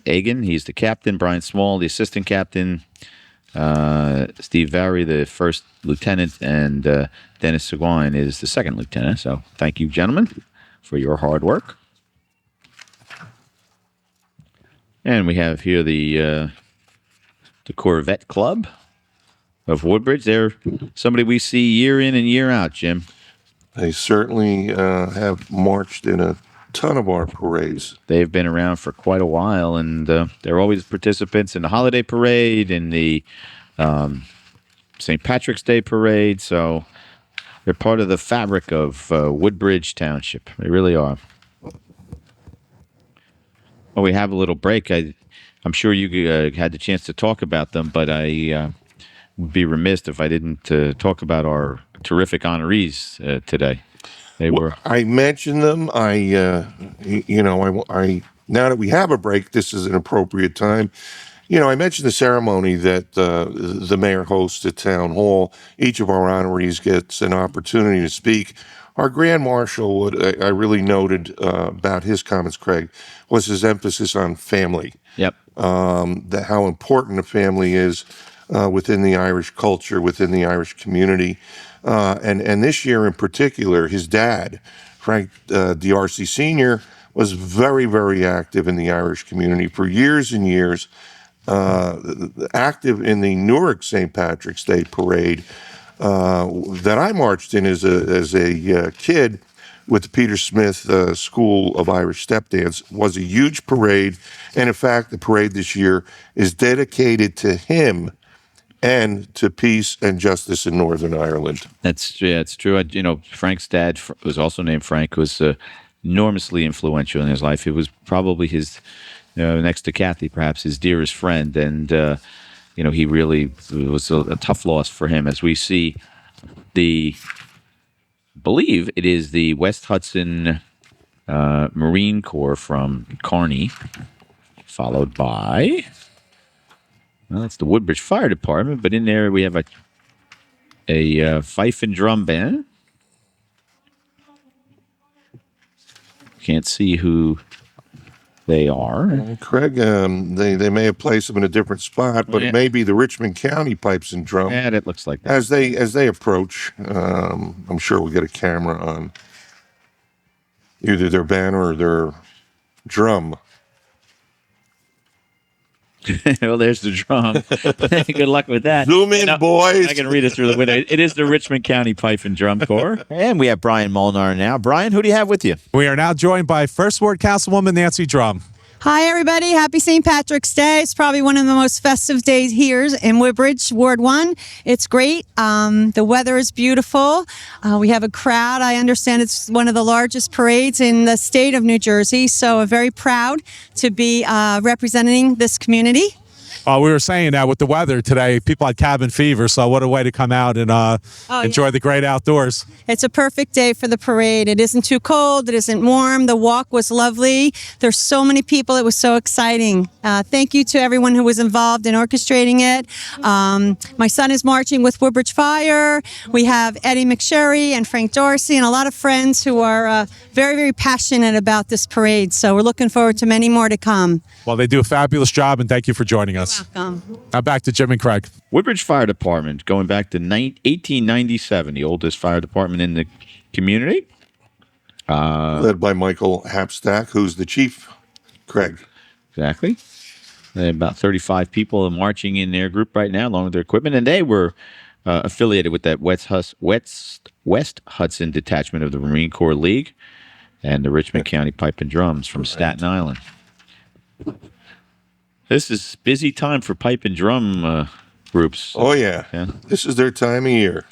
Agan. He's the captain. Brian Small, the assistant captain. Steve Vary, the first lieutenant, and Dennis Seguin is the second lieutenant. So thank you, gentlemen, for your hard work. And we have here the Corvette Club of Woodbridge. They're somebody we see year in and year out, Jim. They certainly have marched in a ton of our parades. They've been around for quite a while, and they're always participants in the holiday parade, in the St. Patrick's Day parade. So they're part of the fabric of Woodbridge Township. They really are. Well, we have a little break. I'm sure you had the chance to talk about them, but I would be remiss if I didn't talk about our terrific honorees today. They were. I mentioned them. I now that we have a break, this is an appropriate time. I mentioned the ceremony that the mayor hosts at Town Hall. Each of our honorees gets an opportunity to speak. Our Grand Marshal, what I really noted about his comments, Craig, was his emphasis on family. Yep. How important a family is within the Irish culture, within the Irish community. And this year in particular, his dad, Frank D'Arcy Sr., was very, very active in the Irish community for years and years, active in the Newark St. Patrick's Day parade that I marched in as a kid with the Peter Smith School of Irish Step Dance. Was a huge parade, and in fact, the parade this year is dedicated to him and to peace and justice in Northern Ireland. It's true. Frank's dad was also named Frank, was enormously influential in his life. It was probably his, next to Kathy, perhaps his dearest friend. And, he really was a tough loss for him, as we see believe it is the West Hudson Marine Corps from Kearney, followed by... Well, that's the Woodbridge Fire Department, but in there we have a fife and drum band. Can't see who they are. Craig, they may have placed them in a different spot, but it may be the Richmond County Pipes and Drum. Yeah, it looks like that. As they approach, I'm sure we'll get a camera on either their banner or their drum. Well, there's the drum. Good luck with that. Zoom in, boys. I can read it through the window. It is the Richmond County Pipe and Drum Corps. And we have Brian Molnar now. Brian, who do you have with you? We are now joined by 1st Ward Councilwoman Nancy Drum. Hi, everybody. Happy St. Patrick's Day. It's probably one of the most festive days here in Woodbridge, Ward 1. It's great. The weather is beautiful. We have a crowd. I understand it's one of the largest parades in the state of New Jersey, so I'm very proud to be representing this community. We were saying that with the weather today, people had cabin fever, so what a way to come out and enjoy the great outdoors. It's a perfect day for the parade. It isn't too cold. It isn't warm. The walk was lovely. There's so many people. It was so exciting. Thank you to everyone who was involved in orchestrating it. My son is marching with Woodbridge Fire. We have Eddie McSherry and Frank Dorsey and a lot of friends who are very, very passionate about this parade. So we're looking forward to many more to come. Well, they do a fabulous job, and thank you for joining us. Welcome. Now back to Jim and Craig. Woodbridge Fire Department, going back to 1897, the oldest fire department in the community. Led by Michael Hapstack, who's the chief. Craig. Exactly. About 35 people are marching in their group right now, along with their equipment, and they were affiliated with that West Hudson detachment of the Marine Corps League and the Richmond County Pipe and Drums from Staten Island. This is busy time for pipe and drum groups. Oh, yeah. This is their time of year.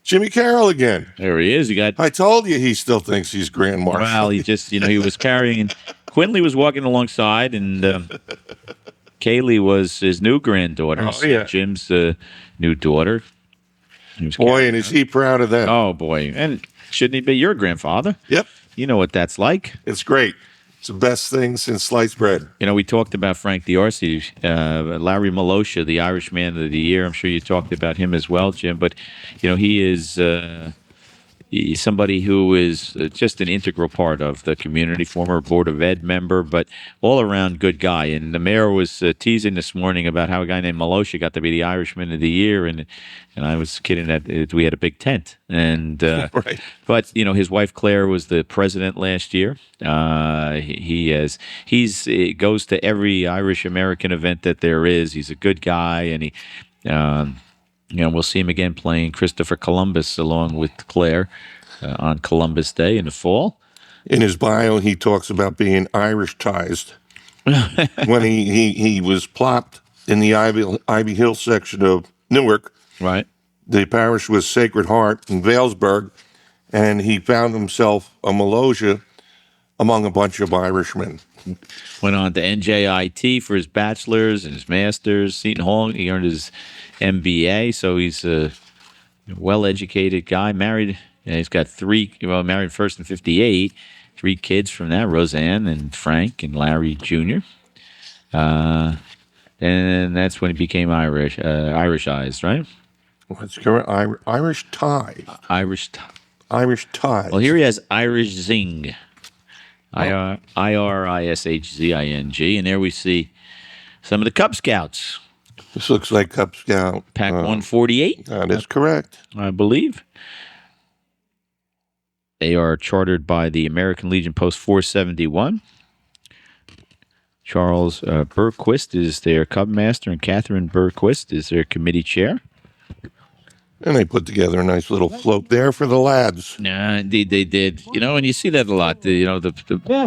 Jimmy Carroll again. There he is. I told you he still thinks he's Grand Marshal. Well, he just, he was carrying. Quinley was walking alongside, and Kaylee was his new granddaughter. Oh, yeah. Jim's new daughter. Boy, and is he proud of that. Oh, boy. And shouldn't he be your grandfather? Yep. You know what that's like. It's great. It's the best thing since sliced bread. We talked about Frank D'Arcy, Larry Malosha, the Irish Man of the Year. I'm sure you talked about him as well, Jim. But, he is he's somebody who is just an integral part of the community, former Board of Ed member, but all-around good guy. And the mayor was teasing this morning about how a guy named Malosha got to be the Irishman of the Year, and I was kidding that we had a big tent. And right. But his wife Claire was the president last year. He goes to every Irish American event that there is. He's a good guy, and he. We'll see him again playing Christopher Columbus along with Claire on Columbus Day in the fall. In his bio, he talks about being Irish-tized. When he was plopped in the Ivy Hill section of Newark, right? The parish was Sacred Heart in Vailsburg, and he found himself a Malosha among a bunch of Irishmen. Went on to NJIT for his bachelor's and his master's. Seton Hall, he earned his MBA, so he's a well-educated guy. Married, he's got married first in 1958. 3 kids from that, Roseanne and Frank and Larry Jr. And that's when he became Irishized, right? That's correct. Irish tie. Irish tie. Well, here he has Irish Zing. IRISHZING. And there we see some of the Cub Scouts. This looks like Cub Scout. Pack 148. That is correct. I believe. They are chartered by the American Legion Post 471. Charles Berquist is their Cub Master, and Catherine Berquist is their committee chair. And they put together a nice little float there for the lads. Yeah, indeed they did. And you see that a lot. The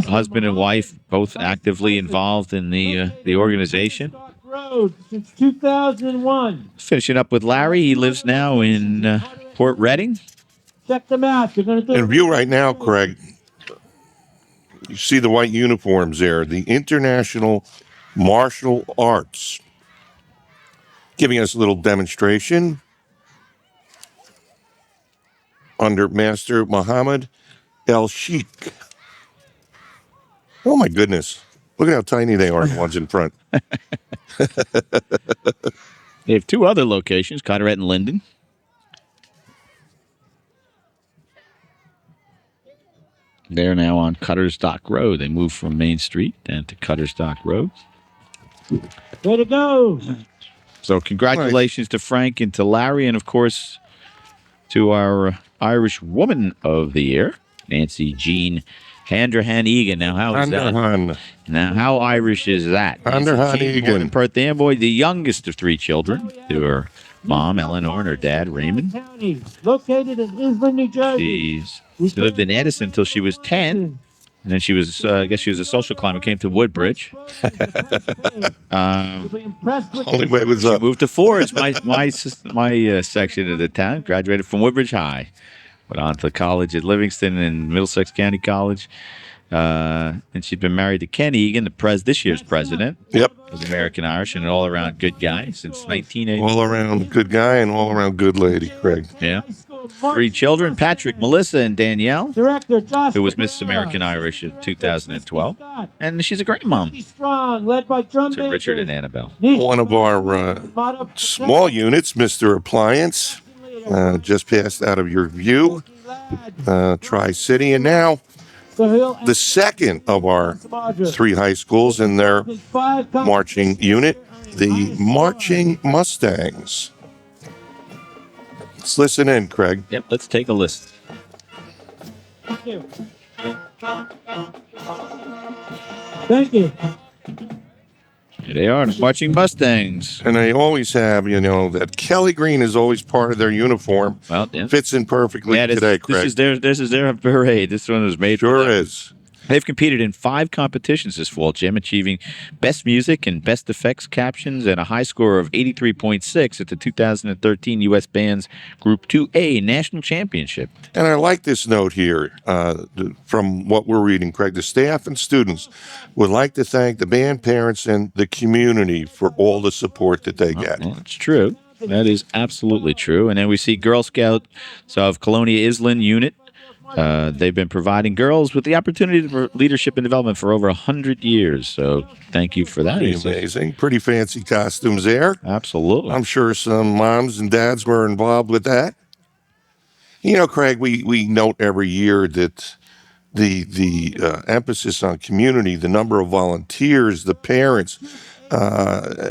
husband and wife both actively involved in the organization. Road since 2001. Finishing up with Larry. He lives now in Port Reading. Check them out. You're going to In view right now, Craig, you see the white uniforms there. The International Martial Arts. Giving us a little demonstration under Master Muhammad El Sheikh. Oh, my goodness. Look at how tiny they are, the ones in front. They have 2 other locations, Carteret and Linden. They're now on Cutter's Dock Road. They moved from Main Street down to Cutter's Dock Road. Way to go. So congratulations to Frank and to Larry, and, of course, to our Irish Woman of the Year, Nancy Jean Handerhan Egan. Now, how is that? Now, how Irish is that? Handerhan Egan. Born in Perth Amboy, the youngest of 3 children, to her mom, Eleanor, and her dad, Raymond. County, located in Island, New Jersey. She lived in Edison until she was 10. And then she was, I guess she was a social climber, came to Woodbridge. Only way was She up. moved to Forge, my section of the town. Graduated from Woodbridge High. Went on to college at Livingston and Middlesex County College. And she's been married to Ken Egan, this year's president. Yep. Of the American Irish and an all-around good guy since 1980. All around good guy and all around good lady, Craig. Yeah. 3 children, Patrick, Melissa, and Danielle, Director Josh who was Miss American Irish in 2012. And she's a great mom Strong, led by drum to Richard and Annabelle. One of our small units, Mr. Appliance, just passed out of your view, Tri-City, and now the second of our 3 high schools in their marching unit, the Marching Mustangs. Let's listen in, Craig. Yep, let's take a listen. Thank you. Thank you. Here they are, the Marching Mustangs. And they always have, that Kelly green is always part of their uniform. Well, yeah. Fits in perfectly today, Craig. This is their parade. This one was made. Sure is. They've competed in 5 competitions this fall, Jim, achieving Best Music and Best Effects Captions and a high score of 83.6 at the 2013 U.S. Bands Group 2A National Championship. And I like this note here from what we're reading, Craig. The staff and students would like to thank the band parents and the community for all the support that they get. Well, it's true. That is absolutely true. And then we see Girl Scouts of Colonia Island Unit. They've been providing girls with the opportunity for leadership and development for over 100 years. So thank you for that. Pretty amazing. Pretty fancy costumes there. Absolutely. I'm sure some moms and dads were involved with that. Craig, we note every year that the emphasis on community, the number of volunteers, the parents,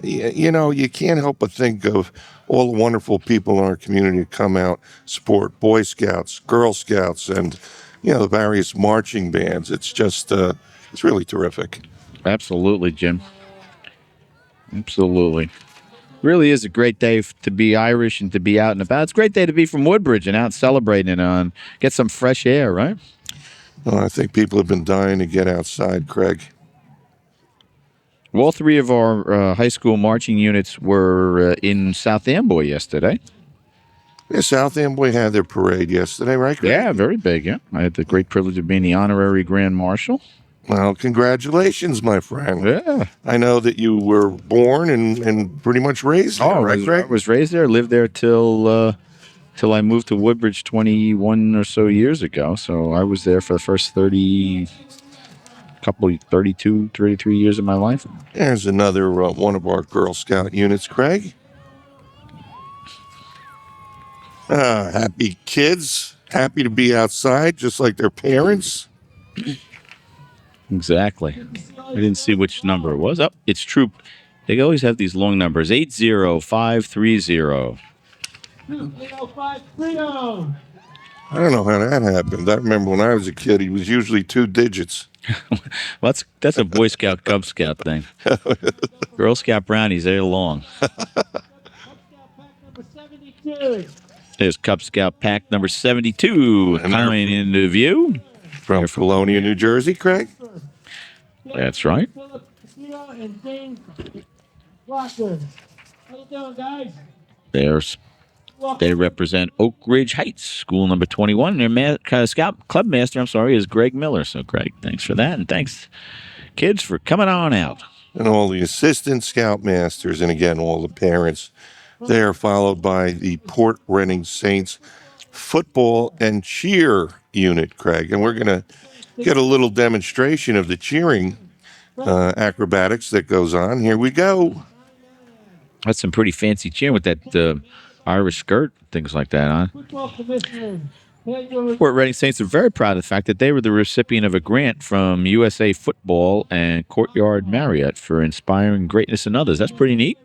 you can't help but think of all the wonderful people in our community who come out, support Boy Scouts, Girl Scouts, and, the various marching bands. It's just, it's really terrific. Absolutely, Jim. Absolutely. Really is a great day to be Irish and to be out and about. It's a great day to be from Woodbridge and out celebrating and get some fresh air, right? Well, I think people have been dying to get outside, Craig. All 3 of our high school marching units were in South Amboy yesterday. Yeah, South Amboy had their parade yesterday, right, Craig? Yeah, very big, yeah. I had the great privilege of being the honorary Grand Marshal. Well, congratulations, my friend. Yeah. I know that you were born and pretty much raised there, right, Craig? I was raised there, lived there till I moved to Woodbridge 21 or so years ago. So I was there for the first 32, 33 years of my life. There's another one of our Girl Scout units, Craig. Happy kids, happy to be outside, just like their parents. Exactly. I didn't see which number it was. Oh, it's troop. They always have these long numbers. 80530. 80530. I don't know how that happened. I remember when I was a kid, he was usually 2 digits. Well, that's a Boy Scout, Cub Scout thing. Girl Scout brownies, they're long. There's Cub Scout pack number 72 coming into view. From Colonia, New Jersey, Craig? That's right. They represent Oak Ridge Heights, school number 21. Their Scout Club Master, is Greg Miller. So, Greg, thanks for that. And thanks, kids, for coming on out. And all the assistant Scoutmasters, and again, all the parents. They are followed by the Port Reading Saints football and cheer unit, Craig. And we're going to get a little demonstration of the cheering acrobatics that goes on. Here we go. That's some pretty fancy cheering with that Irish skirt, things like that on. Port Reading Saints are very proud of the fact that they were the recipient of a grant from USA Football and Courtyard Marriott for inspiring greatness in others. That's pretty neat.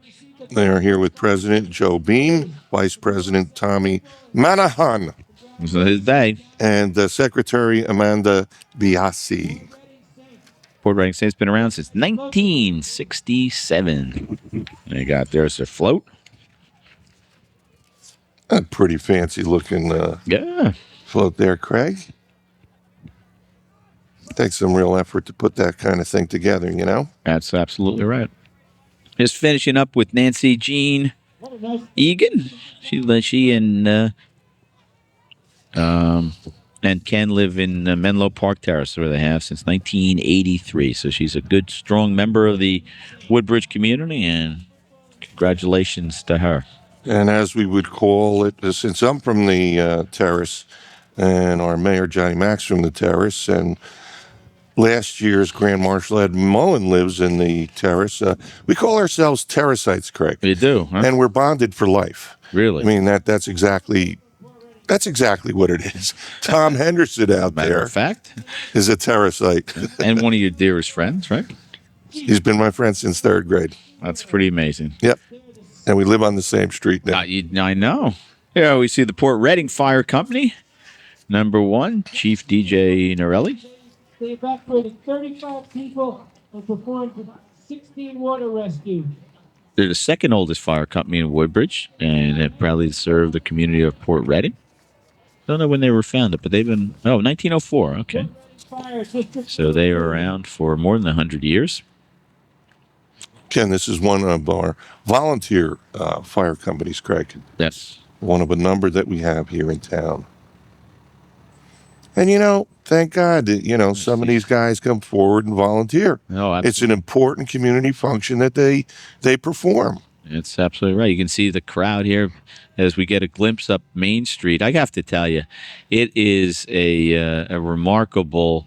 They are here with President Joe Beam, Vice President Tommy Manahan. So his day. And Secretary Amanda Biasi. Port Reading Saints been around since 1967. There's their float. A pretty fancy looking float there, Craig. takes some real effort to put that kind of thing together, you know? That's absolutely right. Just finishing up with Nancy Jean Egan. She and Ken live in Menlo Park Terrace, where they have since 1983. So she's a good, strong member of the Woodbridge community, and congratulations to her. And as we would call it, since I'm from the terrace, and our mayor, Johnny Max, from the terrace, and last year's Grand Marshal Ed Mullen lives in the terrace, we call ourselves Terraceites, Craig. You do, huh? And we're bonded for life. Really? I mean, that's exactly what it is. Tom Henderson out Matter there of fact, is a Terracite. and one of your dearest friends, right? He's been my friend since 3rd grade. That's pretty amazing. Yep. And we live on the same street now. I know. Here we see the Port Reading Fire Company. Number 1, Chief DJ Norelli. They evacuated 35 people and performed 16 water rescues. They're the second oldest fire company in Woodbridge, and have proudly served the community of Port Reading. Don't know when they were founded, but they've been 1904. Okay, so they are around for more than 100 years. Ken, this is one of our volunteer fire companies, Craig. Yes. One of a number that we have here in town. And, thank God that, some of these guys come forward and volunteer. Oh, absolutely. It's an important community function that they perform. It's absolutely right. You can see the crowd here as we get a glimpse up Main Street. I have to tell you, it is a remarkable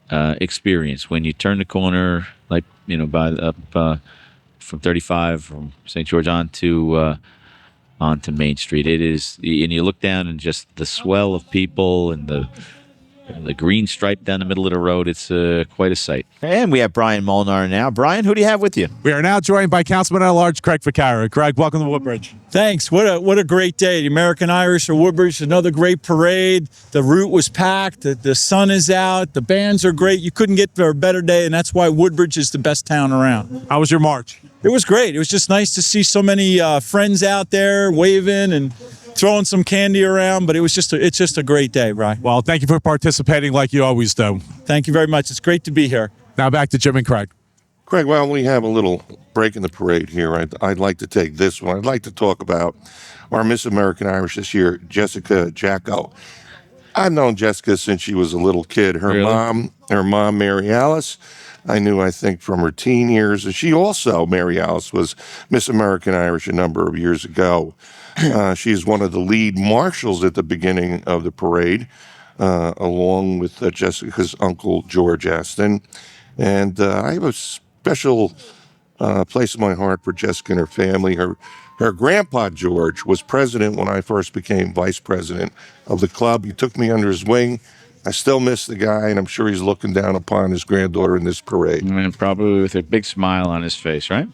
experience when you turn the corner, like, from 35 from St. George onto Main Street. It is, and you look down and just the swell of people and the green stripe down the middle of the road. It's quite a sight. And we have Brian Molnar now. Brian, who do you have with you? We are now joined by Councilman at Large Craig Ficarra. Craig, welcome to Woodbridge. Thanks. What a great day. The American Irish of Woodbridge, another great parade. The route was packed. The sun is out. The bands are great. You couldn't get for a better day, and that's why Woodbridge is the best town around. How was your march? It was great. It was just nice to see so many friends out there waving and throwing some candy around, but it's just a great day, Brian. Well, thank you for participating like you always do. Thank you very much. It's great to be here. Now back to Jim and Craig. Craig, while we have a little break in the parade here, I'd like to take this one. I'd like to talk about our Miss American Irish this year, Jessica Jacko. I've known Jessica since she was a little kid. Her mom, Mary Alice, I think from her teen years. And she also, Mary Alice, was Miss American Irish a number of years ago. She's one of the lead marshals at the beginning of the parade, along with Jessica's uncle, George Aston. And I have a special place in my heart for Jessica and her family. Her grandpa, George, was president when I first became vice president of the club. He took me under his wing. I still miss the guy, and I'm sure he's looking down upon his granddaughter in this parade. And probably with a big smile on his face, right?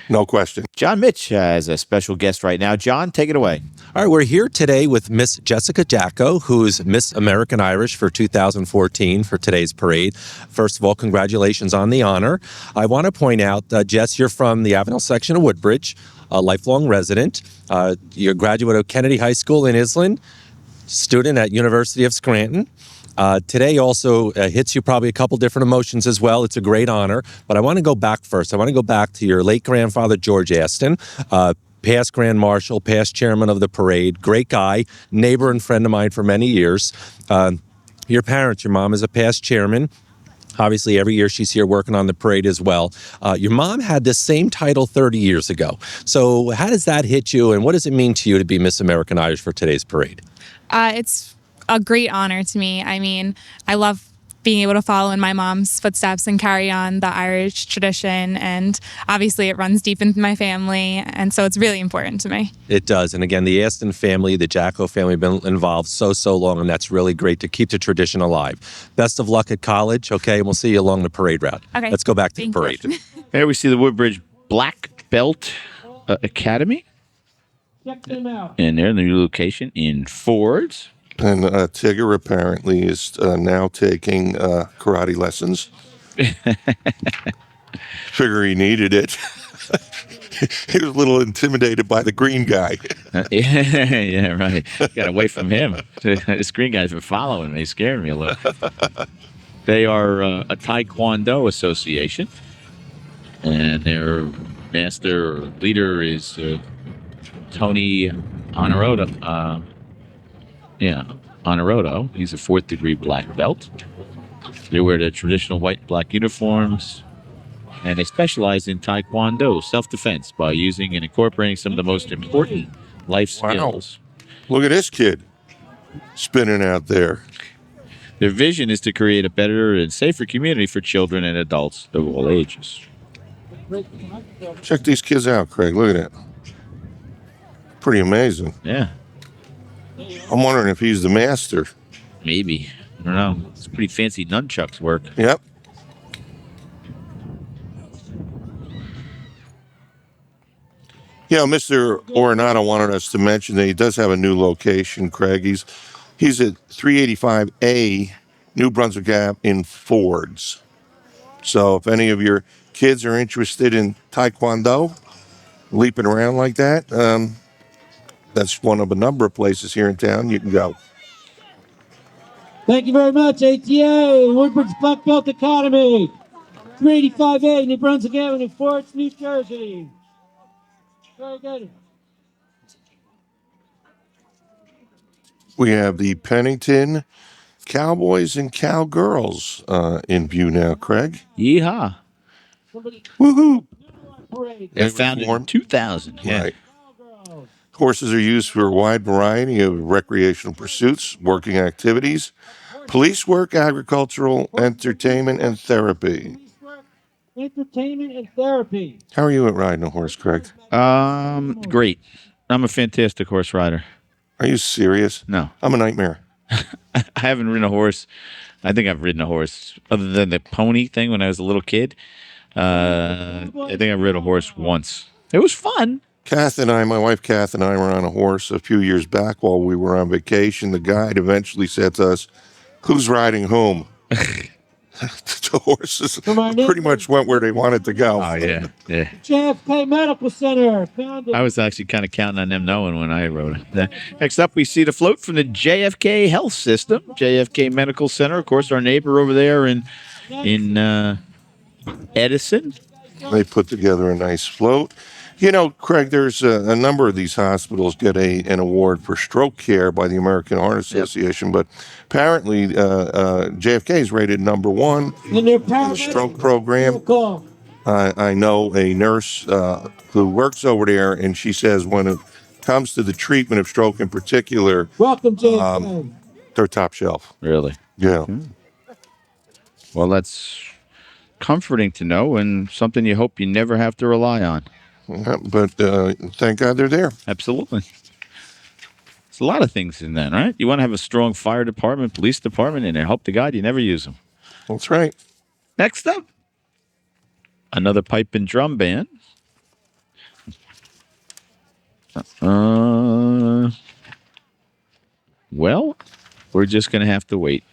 No question. John Mitch has a special guest right now. John, take it away. All right, we're here today with Miss Jessica Jacko, who's Miss American Irish for 2014 for today's parade. First of all, congratulations on the honor. I want to point out, Jess, you're from the Avenel section of Woodbridge, a lifelong resident. You're a graduate of Kennedy High School in Island, student at University of Scranton. Today also hits you probably a couple different emotions as well. It's a great honor, but I want to go back first. I want to go back to your late grandfather, George Aston, past Grand Marshal, past chairman of the parade, great guy, neighbor and friend of mine for many years. Your parents, your mom is a past chairman. Obviously, every year she's here working on the parade as well. Your mom had this same title 30 years ago. So how does that hit you, and what does it mean to you to be Miss American Irish for today's parade? It's a great honor to me. I mean, I love being able to follow in my mom's footsteps and carry on the Irish tradition. And obviously it runs deep into my family. And so it's really important to me. It does. And again, the Aston family, the Jacko family have been involved so long. And that's really great to keep the tradition alive. Best of luck at college. Okay. And we'll see you along the parade route. Okay. Let's go back to the parade. Here we see the Woodbridge Black Belt Academy. Check them out. And they're in the new location in Fords. And Tigger apparently is now taking karate lessons. Figure he needed it. He was a little intimidated by the green guy. Yeah, right. Got away from him. This green guy's been following me. He scared me a little. They are a Taekwondo association, and their master leader is Tony Honorado. Honorado. He's a 4th degree black belt. They wear the traditional white and black uniforms, and they specialize in Taekwondo self-defense by using and incorporating some of the most important life skills. Look at this kid spinning out there. Their vision is to create a better and safer community for children and adults of all ages. Check these kids out, Craig. Look at that. Pretty amazing. Yeah. I'm wondering if he's the master. Maybe. I don't know. It's pretty fancy nunchucks work. Yep. Yeah, Mr. Ornato wanted us to mention that he does have a new location, Craig. He's at 385A New Brunswick Ave in Fords. So if any of your kids are interested in Taekwondo, leaping around like that, that's one of a number of places here in town you can go. Thank you very much, ATA, Woodbridge Black Belt Academy, 385A, New Brunswick Avenue, Fords, New Jersey. Very good. We have the Pennington Cowboys and Cowgirls in view now, Craig. Yeehaw. Woohoo. They're founded in 2000. Yeah. Right. Horses are used for a wide variety of recreational pursuits, working activities, police work, agricultural, entertainment, and therapy. Entertainment and therapy. How are you at riding a horse, Craig? Great. I'm a fantastic horse rider. Are you serious? No. I'm a nightmare. I haven't ridden a horse. I think I've ridden a horse other than the pony thing when I was a little kid. I think I rode a horse once. It was fun. My wife Kath and I were on a horse a few years back while we were on vacation. The guide eventually said to us, "Who's riding whom?" The horses pretty much went where they wanted to go. Oh, yeah. Yeah. JFK Medical Center. Founded. I was actually kind of counting on them knowing when I rode it. Next up, we see the float from the JFK Health System, JFK Medical Center. Of course, our neighbor over there in Edison. They put together a nice float. You know, Craig, there's a number of these hospitals get an award for stroke care by the American Heart Association, but apparently JFK is rated number 1 in the stroke program. I know a nurse who works over there, and she says when it comes to the treatment of stroke in particular, welcome, JFK. They're top shelf. Really? Yeah. Well, that's comforting to know and something you hope you never have to rely on. Yeah, but thank God they're there. Absolutely. There's a lot of things in that, right? You want to have a strong fire department, police department, and I hope to God you never use them. That's right. Next up, another pipe and drum band. Well, we're just going to have to wait.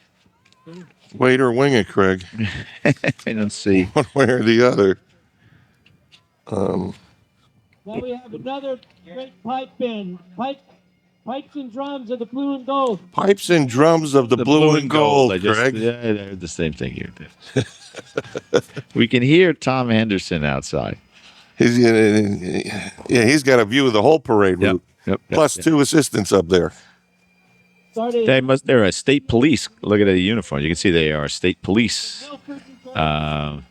Wait or wing it, Craig. Let's see. One way or the other. Now we have another great pipe band. Pipes and drums of the blue and gold. Pipes and drums of the blue and gold, Craig. Yeah, I heard the same thing here. We can hear Tom Henderson outside. He's got a view of the whole parade route. Plus 2 assistants up there. They're a state police. Look at the uniform. You can see they are a state police pipe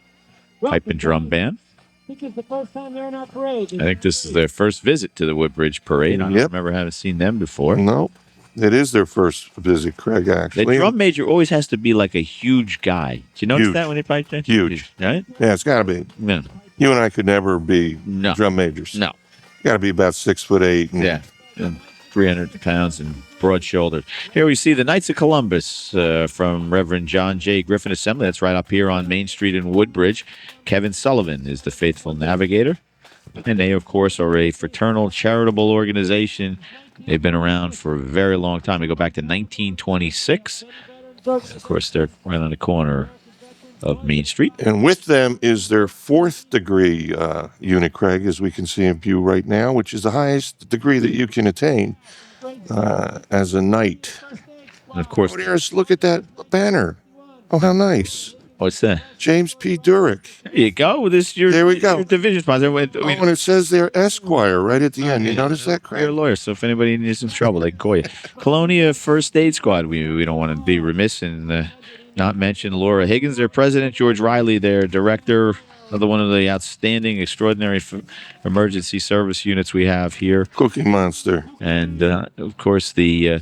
and drum band. I think it's the first time they're in our parade. I think this is their first visit to the Woodbridge Parade. I don't remember having seen them before. Nope. It is their first visit, Craig, actually. The drum major always has to be like a huge guy. Do you notice that when they pipe that? Huge. Right? Yeah, it's got to be. Yeah. You and I could never be drum majors. No. Got to be about 6'8". Yeah. 300 pounds and broad shouldered. Here we see the Knights of Columbus from Reverend John J. Griffin Assembly. That's right up here on Main Street in Woodbridge. Kevin Sullivan is the faithful navigator. And they, of course, are a fraternal charitable organization. They've been around for a very long time. They go back to 1926. Of course, they're right on the corner of Main Street. And with them is their 4th degree unit, Craig, as we can see in view right now, which is the highest degree that you can attain as a knight. And of course, look at that banner. Oh, how nice. What's that? James P. Durick. There you go. There we go. Your division sponsor. Oh, and it says there Esquire right at the end. You notice that, Craig? You're a lawyer, so if anybody needs some trouble, they can call you. Colonia First Aid Squad. We don't want to be remiss and not mention Laura Higgins, their president, George Riley, their director, another one of the outstanding, extraordinary emergency service units we have here. Cookie Monster. And, of course, the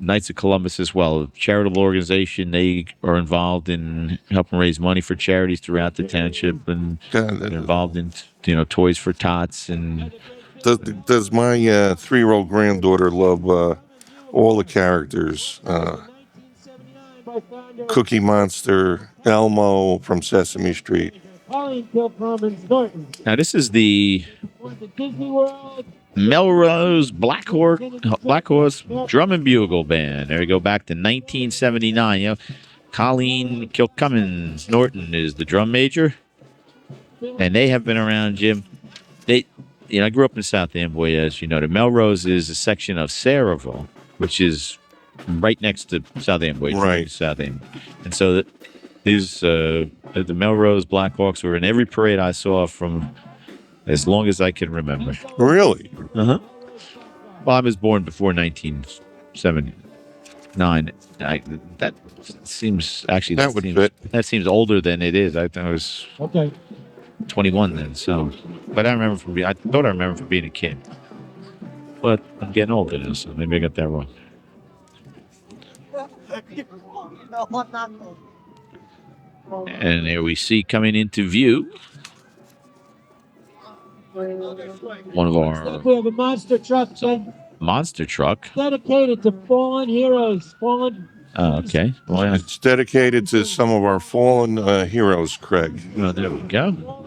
Knights of Columbus as well, a charitable organization. They are involved in helping raise money for charities throughout the township, and they're involved in Toys for Tots. And does my 3-year-old granddaughter love all the characters? Cookie Monster, Elmo from Sesame Street. Now this is the Melrose Black Horse Drum and Bugle Band. There we go, back to 1979. Colleen Kilcummins Norton is the drum major, and they have been around, Jim. I grew up in South Amboy, as you know. The Melrose is a section of Saraville, which is right next to South Amboy, right? South Amboy, and so the Melrose Blackhawks were in every parade I saw from as long as I can remember. Really? Uh-huh. Well, I was born before 1979. That seems actually that seems older than it is. I was 21 then. So, but I thought I remember from being a kid. But I'm getting older now, so maybe I got that wrong. And there we see coming into view one of our We have a monster truck monster truck. dedicated to fallen heroes. Okay. Well, it's dedicated to some of our fallen heroes, Craig. Well, there we go.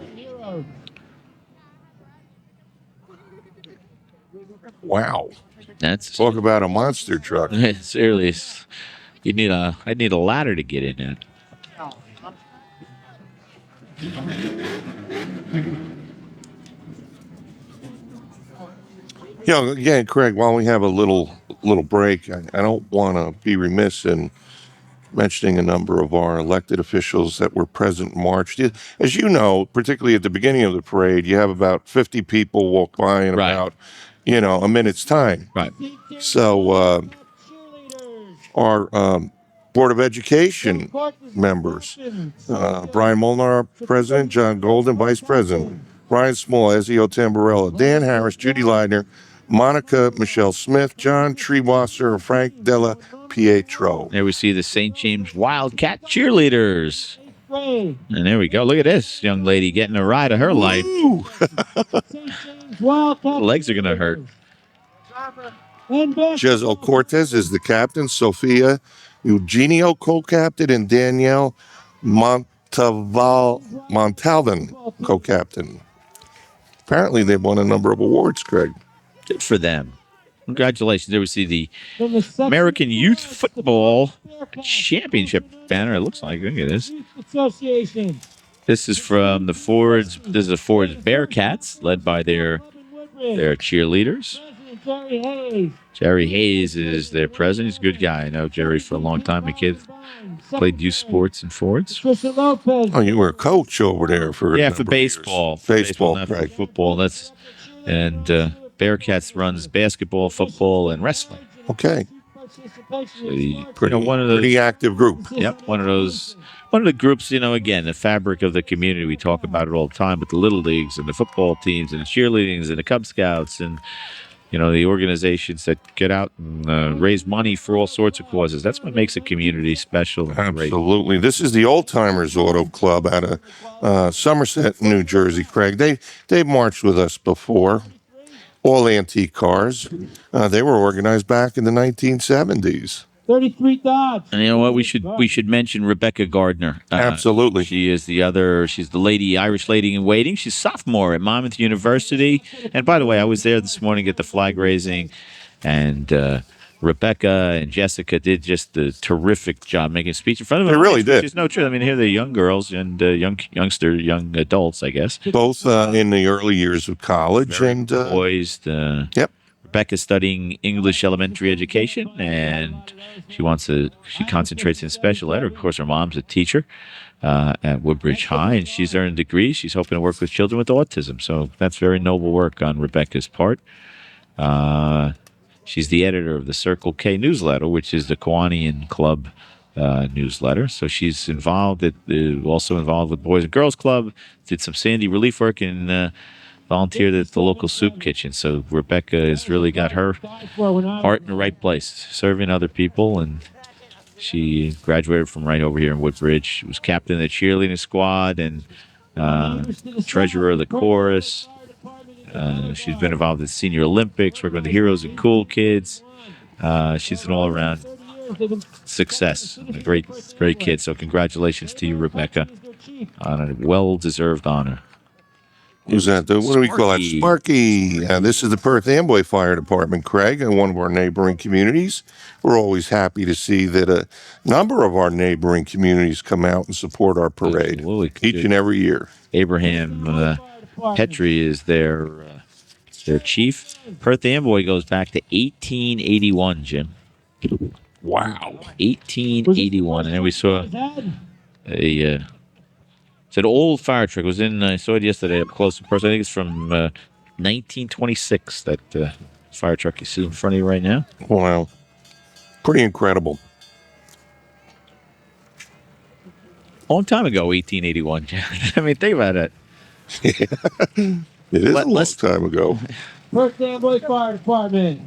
Wow. Talk about a monster truck. Seriously, I need a ladder to get in there. Again, Craig, while we have a little break, I don't want to be remiss in mentioning a number of our elected officials that were present in March. As you know, particularly at the beginning of the parade, you have about 50 people walk by in about, a minute's time. Right. So our Board of Education members, Brian Molnar, President, John Golden, Vice President, Brian Small, Ezio Tamburello, Dan Harris, Judy Leidner, Monica Michelle Smith, John Treewasser, and Frank Della Pietro. There we see the St. James Wildcat cheerleaders. And there we go. Look at this young lady getting a ride of her life. Legs are going to hurt. Jezel Cortez is the captain, Sophia Eugenio co-captain, and Danielle Montalvan co-captain. Apparently they've won a number of awards, Craig. Good for them. Congratulations. There we see the American Youth Football Championship banner. It looks like. Look at this. Association. This is from the Fords. This is the Fords Bearcats, led by their cheerleaders. Jerry Hayes. Jerry Hayes is their president. He's a good guy. I know Jerry for a long time. A kid played youth sports in Fords. Oh, you were a coach over there for baseball. Baseball, not right. for football. Bearcats runs basketball, football, and wrestling. Okay. So pretty active group. Yep, one of the groups, again, the fabric of the community. We talk about it all the time, but the little leagues and the football teams and the cheerleadings and the Cub Scouts and, the organizations that get out and raise money for all sorts of causes. That's what makes a community special. Absolutely. This is the Old Timers Auto Club out of Somerset, New Jersey, Craig. They've marched with us before. All antique cars. They were organized back in the 1970s. 33 Dodge. And you know what? We should mention Rebecca Gardner. Absolutely. She's the Irish lady in waiting. She's sophomore at Monmouth University. And by the way, I was there this morning at the flag raising, and Rebecca and Jessica did just a terrific job making a speech in front of them. They really did. Which is no truth. I mean, here they're young girls and young adults, I guess. Both in the early years of college. Very poised. Yep. Rebecca's studying English elementary education, and she concentrates in special ed. Of course, her mom's a teacher at Woodbridge High, and she's earned a degree. She's hoping to work with children with autism. So that's very noble work on Rebecca's part. She's the editor of the Circle K newsletter, which is the Kiwanian Club newsletter. So she's also involved with Boys and Girls Club, did some Sandy relief work, and volunteered at the local soup kitchen. So Rebecca has really got her heart in the right place, serving other people. And she graduated from right over here in Woodbridge. She was captain of the cheerleading squad and treasurer of the chorus. She's been involved in Senior Olympics, working with the Heroes and Cool Kids. She's an all-around success, a great kid. So congratulations to you, Rebecca, on a well-deserved honor. Who's that? What do we call it? Sparky. This is the Perth Amboy Fire Department, Craig, and one of our neighboring communities. We're always happy to see that a number of our neighboring communities come out and support our parade each and every year. Abraham Petrie is their chief. Perth Amboy goes back to 1881, Jim. Wow. 1881. And then we saw it's an old fire truck. I saw it yesterday up close in person. I think it's from 1926, that fire truck you see in front of you right now. Wow. Pretty incredible. Long time ago, 1881. I mean, think about it. It is a long time ago. Perth Amboy Fire Department.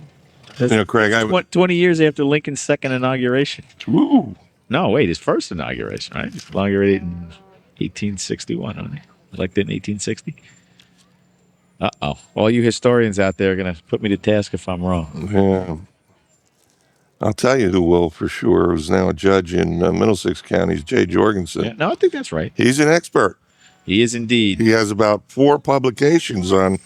Craig, 20 years after Lincoln's second inauguration. Ooh. No, wait, his first inauguration, right? He inaugurated in 1861, wasn't he? Elected in 1860. Uh-oh. All you historians out there are going to put me to task if I'm wrong. Yeah. I'll tell you who will for sure, who's now a judge in Middlesex County, is Jay Jorgensen. Yeah, no, I think that's right. He's an expert. He is indeed. He has about 4 publications on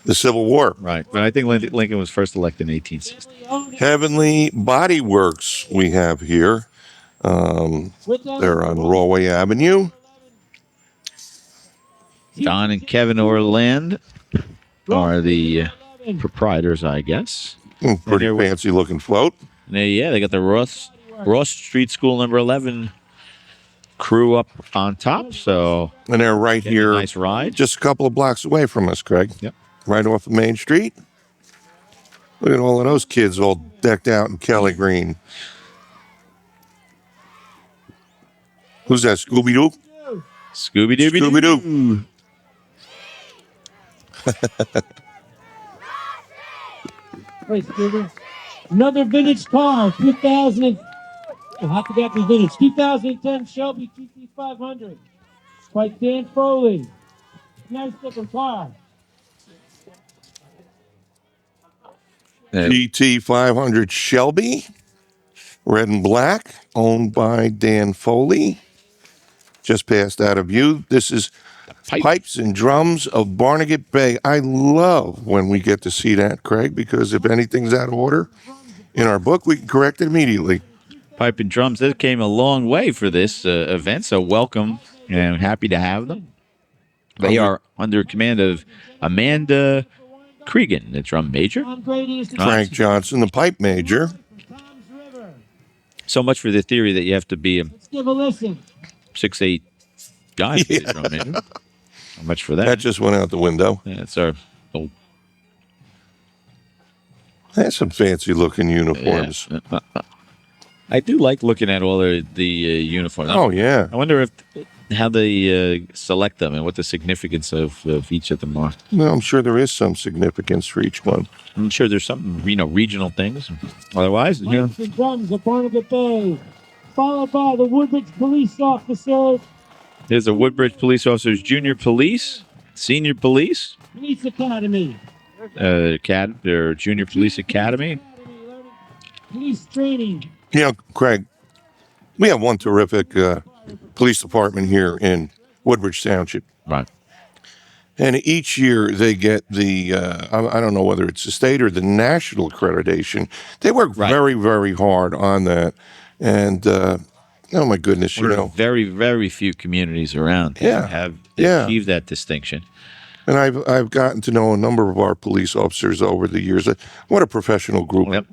the Civil War. Right. But I think Lincoln was first elected in 1860. Heavenly Body Works we have here. They're on Rawway Avenue. Don and Kevin Orland are the proprietors, I guess. Pretty fancy looking float. They got the Ross Street School number 11 crew up on top. So, and they're right here. Nice ride. Just a couple of blocks away from us, Craig. Yep. Right off of Main Street. Look at all of those kids all decked out in Kelly green. Who's that? Scooby-Doo? Scooby-Doo. Scooby-Doo. Wait, Scooby. Another vintage car, 2000. You'll have to get the vintage. 2010 Shelby GT500 by Dan Foley. Nice looking car. GT500 Shelby, red and black, owned by Dan Foley. Just passed out of view. This is Pipes and Drums of Barnegat Bay. I love when we get to see that, Craig, because if anything's out of order in our book, we can correct it immediately. Pipe and Drums, they came a long way for this event, so welcome and happy to have them. They are under command of Amanda Cregan, the drum major. Frank Johnson, the pipe major. So much for the theory that you have to be a Give a listen. 6'8" guy to be a drum major. How much for that? That just went out the window. Yeah, it's our old. That's some fancy looking uniforms. Yeah. I do like looking at all the uniforms. Oh, yeah. I wonder how they select them and what the significance of each of them are. No, I'm sure there is some significance for each one. I'm sure there's something, regional things. Otherwise, Pipes and Drums of Barnegat Bay, followed by the Woodbridge Police Officers. There's the Woodbridge Police Officers, Junior Police, Senior Police. Police Academy. Their Junior Police Academy. Police Training. You know, Craig, we have one terrific police department here in Woodbridge Township. Right. And each year they get the, I don't know whether it's the state or the national accreditation. They work very, very hard on that. And, oh my goodness, Very, very few communities around have achieved that distinction. And I've gotten to know a number of our police officers over the years. What a professional group. Yep.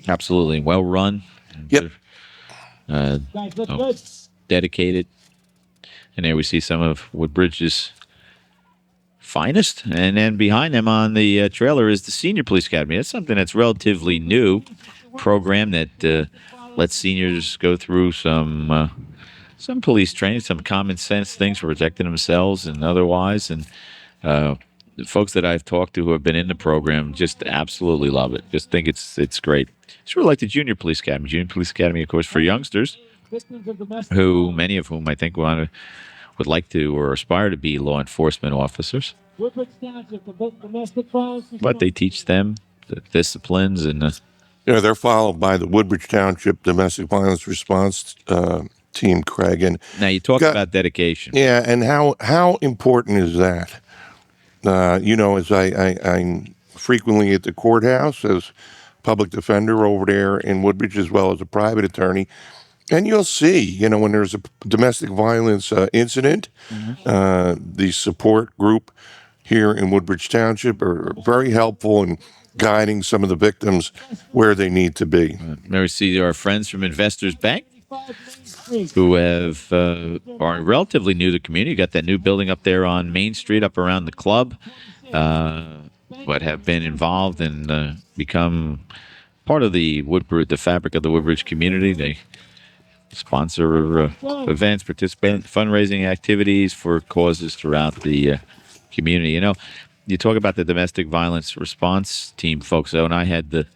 Absolutely. Well run. Yep. Dedicated. And there we see some of Woodbridge's finest. And then behind them on the trailer is the Senior Police Academy. That's something that's relatively new program that lets seniors go through some police training, some common sense things for protecting themselves and otherwise. And the folks that I've talked to who have been in the program just absolutely love it. Just think it's great. Sort of like the Junior Police Academy. Junior Police Academy, of course, for youngsters, who many of whom I think would like to or aspire to be law enforcement officers. But they teach them the disciplines and they're followed by the Woodbridge Township Domestic Violence Response Team, Craig. And now you talk about dedication. Yeah, and how important is that? As I'm frequently at the courthouse as public defender over there in Woodbridge, as well as a private attorney. And you'll see, when there's a domestic violence incident, the support group here in Woodbridge Township are very helpful in guiding some of the victims where they need to be. There we see our friends from Investors Bank who are relatively new to the community. Got that new building up there on Main Street, up around the club, but have been involved and become part of the fabric of the Woodbridge community. They sponsor events, participate in fundraising activities for causes throughout the community. You talk about the domestic violence response team folks, and I had the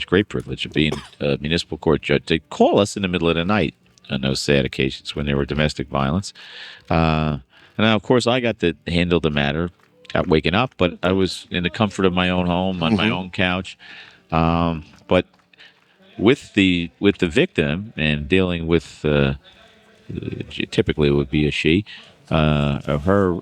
great privilege of being a municipal court judge. They call us in the middle of the night on those sad occasions when there were domestic violence. And now, of course, I got to handle the matter, got waken up, but I was in the comfort of my own home, on my own couch. But with the victim and dealing with, typically it would be a she, her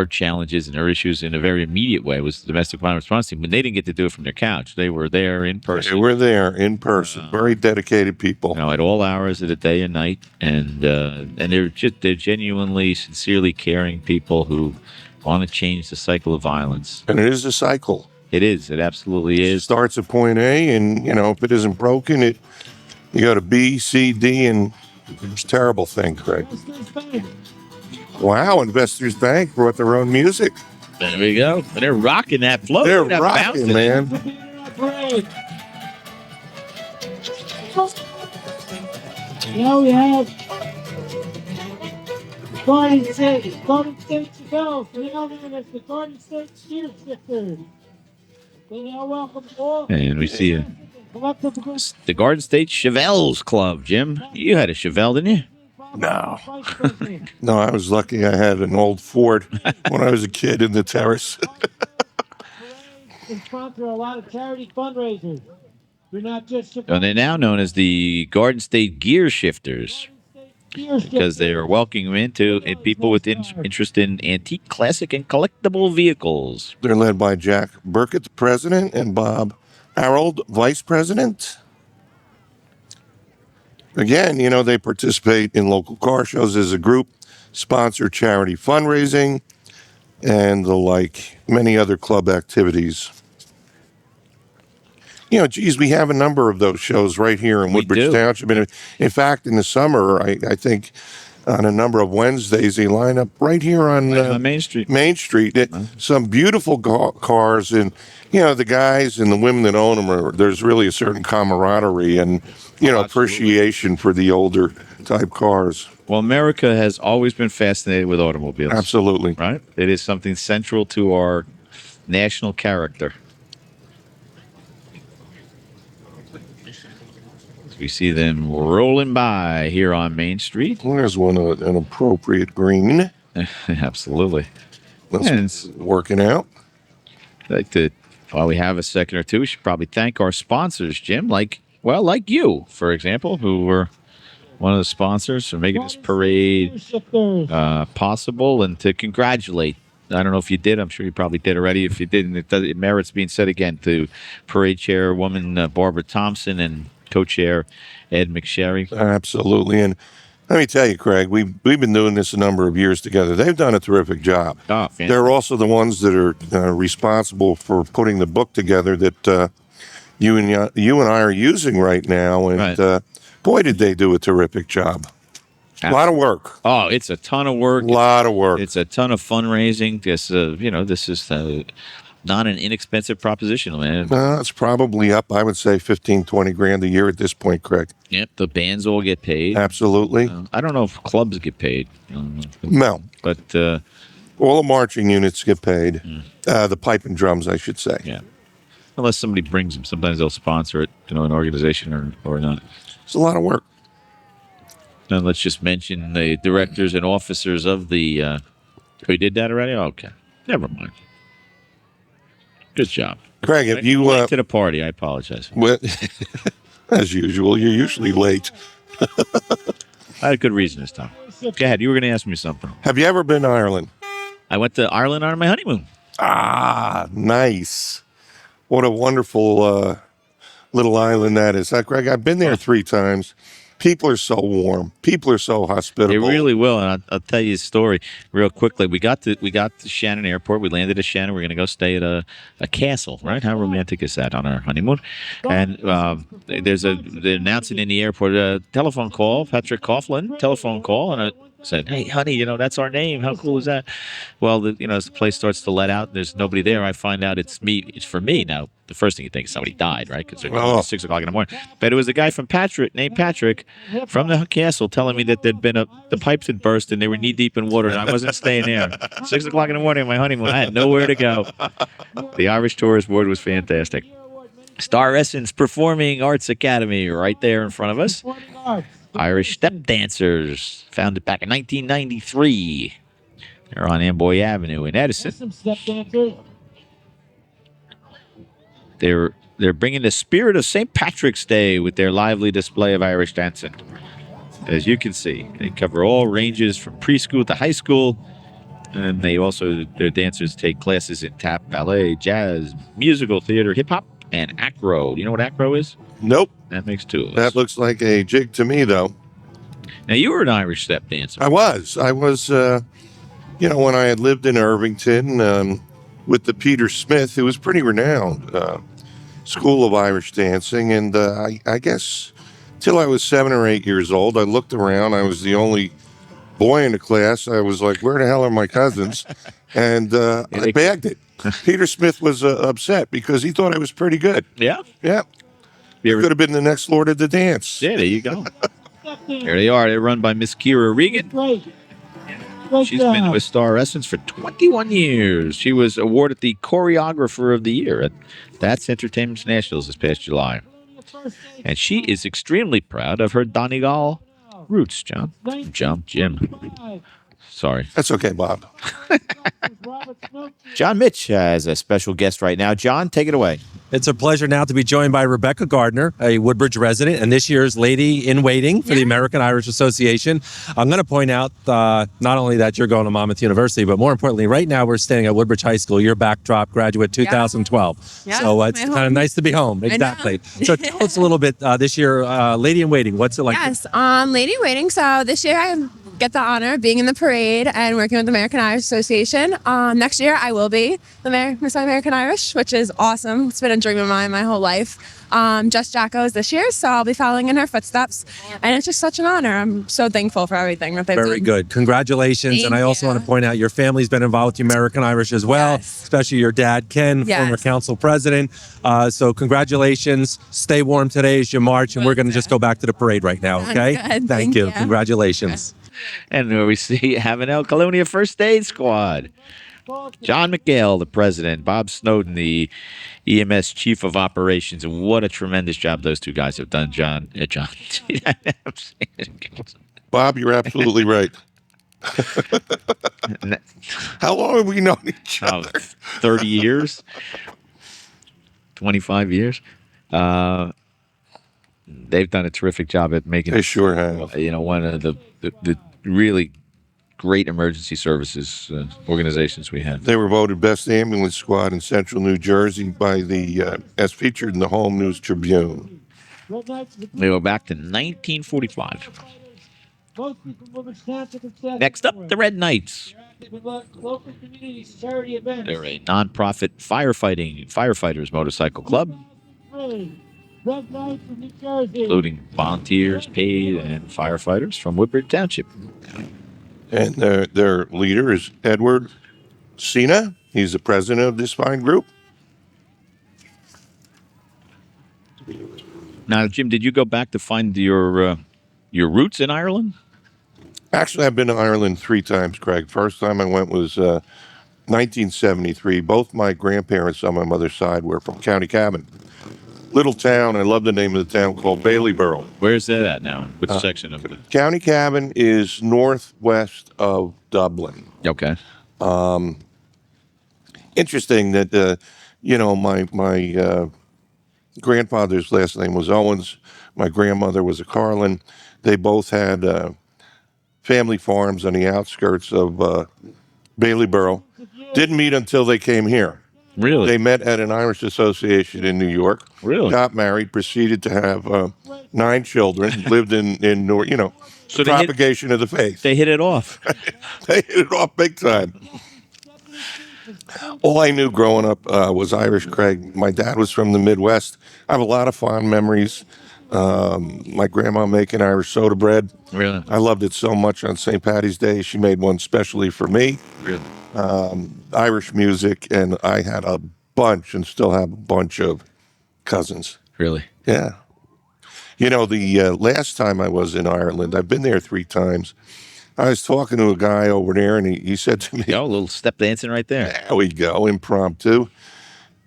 challenges and her issues in a very immediate way was the domestic violence response team. But they didn't get to do it from their couch. They were there in person. They were there in person. Very dedicated people. At all hours of the day and night, and they're genuinely, sincerely caring people who want to change the cycle of violence. And it is a cycle. It is. It absolutely is. It starts at point A, and if it isn't broken, you go to B, C, D, and it's a terrible thing, Craig. Wow, Investors Bank brought their own music. There we go. And they're rocking that flow. They're rocking, man. Now we have Garden State Chevelles, now known as the Garden State Steer Shifters. They now welcome all. And we see the Garden State Chevelles Club. Jim, you had a Chevelle, didn't you? No. No, I was lucky I had an old Ford when I was a kid in the terrace. And sponsor a lot of charity fundraisers. You're not just And they're now known as the Garden State Gear Shifters because they are welcoming people with interest in antique, classic, and collectible vehicles. They're led by Jack Burkett, the president, and Bob Harold, vice president. Again, they participate in local car shows as a group, sponsor charity fundraising, and the like, many other club activities. We have a number of those shows right here in Woodbridge Township. And in fact, in the summer, I think on a number of Wednesdays, they line up right here on Main Street. Some beautiful cars, and the guys and the women that own them there's really a certain camaraderie and appreciation for the older type cars. Well, America has always been fascinated with automobiles. Absolutely. Right? It is something central to our national character. We see them rolling by here on Main Street. There's one, an appropriate green. Absolutely. That's working out. While we have a second or two, we should probably thank our sponsors, Jim, like you, for example, who were one of the sponsors for making this parade possible, and to congratulate. I don't know if you did. I'm sure you probably did already. If you didn't, it merits being said again to parade chairwoman Barbara Thompson and co-chair Ed McSherry. Absolutely. And Let me tell you, Craig, we've been doing this a number of years together. They've done a terrific job. Oh, fantastic. They're also the ones that are responsible for putting the book together that you and I are using right now. And boy, did they do a terrific job. A lot of work. Oh, it's a ton of work. A lot of work. It's a ton of fundraising. This, this is not an inexpensive proposition, man. It's probably up, I would say, 15, 20 grand a year at this point, Craig. Yep, the bands all get paid. Absolutely. I don't know if clubs get paid. No. But all the marching units get paid. The pipe and drums, I should say. Yeah. Unless somebody brings them. Sometimes they'll sponsor it, an organization or not. It's a lot of work. And let's just mention the directors and officers of the... we did that already? Okay. Never mind. Good job. Craig, have you... late to the party. I apologize. Well, as usual, you're usually late. I had a good reason this time. Go ahead. You were going to ask me something. Have you ever been to Ireland? I went to Ireland on my honeymoon. Ah, nice. What a wonderful little island that is. Craig, I've been there 3 times. People are so warm. People are so hospitable. They really will, and I'll tell you a story real quickly. We got to Shannon Airport. We landed at Shannon. We're going to go stay at a castle, right? How romantic is that on our honeymoon? And they're announcing in the airport a telephone call, Patrick Coughlin, telephone call, and I said, "Hey, honey, that's our name. How cool is that?" Well, as the place starts to let out, there's nobody there. I find out it's me. It's for me now. The first thing you think is somebody died, right? Because it's 6 o'clock in the morning. But it was a guy named Patrick, from the castle, telling me that the pipes had burst and they were knee deep in water, and I wasn't staying there. 6 o'clock in the morning on my honeymoon, I had nowhere to go. The Irish Tourist Board was fantastic. Star Essence Performing Arts Academy, right there in front of us. Irish Step Dancers, founded back in 1993. They're on Amboy Avenue in Edison. They're bringing the spirit of St. Patrick's Day with their lively display of Irish dancing. As you can see, they cover all ranges from preschool to high school, and their dancers take classes in tap, ballet, jazz, musical theater, hip hop, and acro. Do you know what acro is? Nope. That makes 2 of us. That looks like a jig to me, though. Now, you were an Irish step dancer. I was, when I had lived in Irvington with the Peter Smith, who was pretty renowned school of Irish dancing. And I guess till I was 7 or 8 years old, I looked around. I was the only boy in the class. I was like, where the hell are my cousins? And I bagged it. Peter Smith was upset because he thought I was pretty good. Yeah? Yeah. You could have been the next Lord of the Dance. Yeah, there you go. There they are. They're run by Miss Kira Regan. She's been with Star Essence for 21 years. She was awarded the Choreographer of the Year at That's Entertainment Nationals this past July. And she is extremely proud of her Donegal roots, John. Jim. Sorry. That's okay, Bob. John Mitch has a special guest right now. John, take it away. It's a pleasure now to be joined by Rebecca Gardner, a Woodbridge resident, and this year's Lady in Waiting for the American Irish Association. I'm going to point out not only that you're going to Monmouth University, but more importantly, right now we're staying at Woodbridge High School. Your backdrop graduate 2012. Yeah, so it's kind of nice to be home. Exactly. So tell us a little bit this year, Lady in Waiting. What's it like? Yes, Lady in Waiting. So this year I get the honor of being in the parade and working with the American Irish Association. Next year I will be the Miss American Irish, which is awesome. It's been a dream of mine my whole life. Jess Jacko's this year, so I'll be following in her footsteps. And it's just such an honor. I'm so thankful for everything that they've done. Very good. Congratulations. Thank and I also want to point out your family's been involved with the American Irish as well, especially your dad, Ken, former council president. So congratulations. Stay warm today as you march, and we're going to just go back to the parade right now, okay? Good. Thank you. Congratulations. And where we see Avenel Colonia First Aid Squad. John McGill, the president. Bob Snowden, the EMS chief of operations. And what a tremendous job those two guys have done, John. Bob, you're absolutely right. How long have we known each other? 30 years. 25 years. They've done a terrific job at making. They sure have. One of the really great emergency services organizations we have. They were voted best ambulance squad in Central New Jersey by as featured in the Home News Tribune. They go back to 1945. Mostly from Woodbridge Township and South Next up, Shore. the Red Knights. With local communities, charity events. They're a nonprofit firefighters motorcycle club, 2003, Red Knights of New Jersey. including volunteers, paid, and firefighters from Woodbridge Township. And their leader is Edward Sina. He's the president of this fine group. Now, Jim, did you go back to find your roots in Ireland? Actually, I've been to Ireland 3 times, Craig. First time I went was 1973. Both my grandparents on my mother's side were from County Cavan. Little town. I love the name of the town, called Baileyborough. Where's that at now? Which section of it? County Cavan is northwest of Dublin. Okay. Interesting that my grandfather's last name was Owens. My grandmother was a Carlin. They both had family farms on the outskirts of Baileyborough. Didn't meet until they came here. Really? They met at an Irish association in New York. Really? Got married, proceeded to have 9 children, lived in North, So they propagation of the faith. They hit it off. They hit it off big time. All I knew growing up was Irish, Craig. My dad was from the Midwest. I have a lot of fond memories. My grandma making Irish soda bread. Really? I loved it so much on St. Patty's Day. She made one specially for me. Really? Irish music, and I had a bunch and still have a bunch of cousins. Really? Yeah. The last time I was in Ireland, I've been there 3 times. I was talking to a guy over there, and he said to me, a little step dancing right there. There we go, impromptu.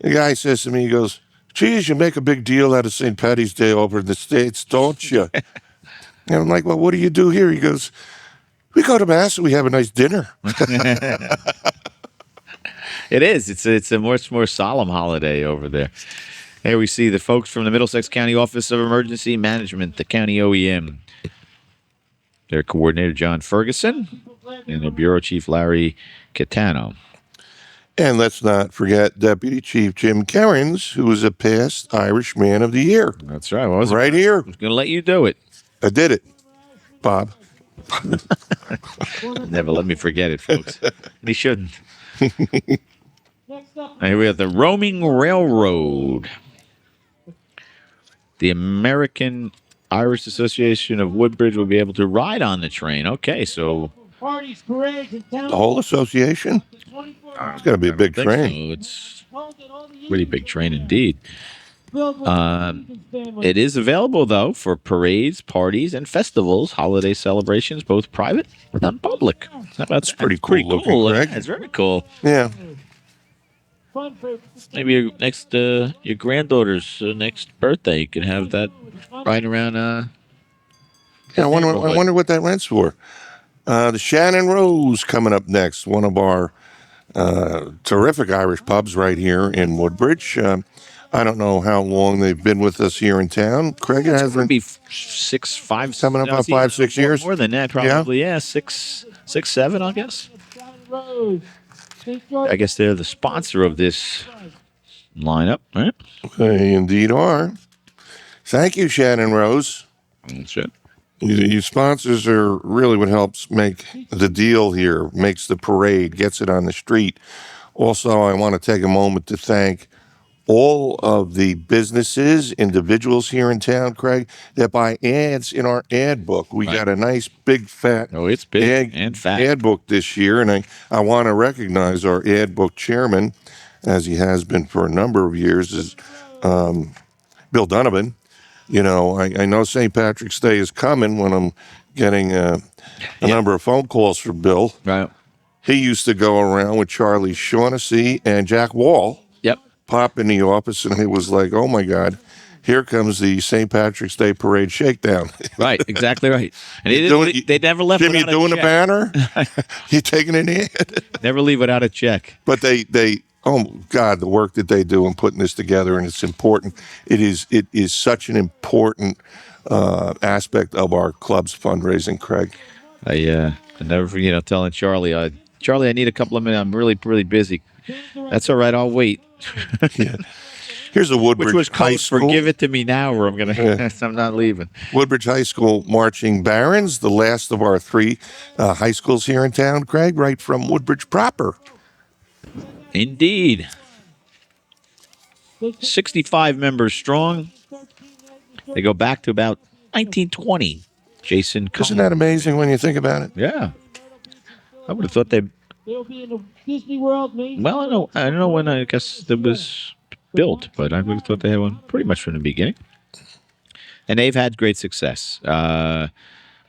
The guy says to me, he goes, geez, you make a big deal out of St. Patty's Day over in the States, don't you? And I'm like, well, what do you do here? He goes, we go to Mass and we have a nice dinner. It is. It's a much more solemn holiday over there. Here we see the folks from the Middlesex County Office of Emergency Management, the county OEM. Their coordinator, John Ferguson, and their bureau chief, Larry Catano. And let's not forget Deputy Chief Jim Kerrins, who was a past Irish Man of the Year. That's right. Well, right here. I was going to let you do it. I did it, Bob. Never let me forget it, folks. And he shouldn't. Here we have the Roaming Railroad. The American Irish Association of Woodbridge will be able to ride on the train. Okay, so Parties, parades, and town. The whole association? It's got to be a big train. It's a really big train indeed. It is available, though, for parades, parties, and festivals, holiday celebrations, both private and public. That's pretty cool looking, Greg. It's very cool. Yeah. Maybe your granddaughter's next birthday, you could have that right around. Yeah, I wonder what that rent's for. The Shannon Rose coming up next, one of our terrific Irish pubs right here in Woodbridge. I don't know how long they've been with us here in town. Craig, it has be 5 coming up on 5, 6 years. More than that, probably. Yeah, 6, 7, I guess. I guess they're the sponsor of this lineup, right? They indeed are. Thank you, Shannon Rose. That's it. You sponsors are really what helps make the deal here, makes the parade, gets it on the street. Also, I want to take a moment to thank all of the businesses, individuals here in town, Craig, that buy ads in our ad book. We got a nice big fat it's big and fat ad book this year, and I want to recognize our ad book chairman, as he has been for a number of years, is Bill Donovan. You know, I know St. Patrick's Day is coming when I'm getting a number of phone calls from Bill. Right. He used to go around with Charlie Shaughnessy and Jack Wall. Yep. Pop in the office, and it was like, oh, my God, here comes the St. Patrick's Day Parade shakedown. Right, exactly right. And they never left Jim, you without doing a the check. banner? You taking an ad? Never leave without a check. But they oh God, the work that they do in putting this together, and it's important. It is such an important aspect of our club's fundraising, Craig. I never forget, telling Charlie, Charlie, I need a couple of minutes. I'm really, really busy. That's all right. I'll wait. Yeah. Here's a Woodbridge Which was High code for School. give it to me now, or I'm not leaving. Woodbridge High School marching barons, the last of our three high schools here in town, Craig, right from Woodbridge proper. Indeed. 65 members strong. They go back to about 1920. Jason Cohn. Isn't that amazing when you think about it? Yeah. I would have thought they. They'll be in the Disney World main. Well, I don't know when I guess it was built, but I would have thought they had one pretty much from the beginning. And they've had great success.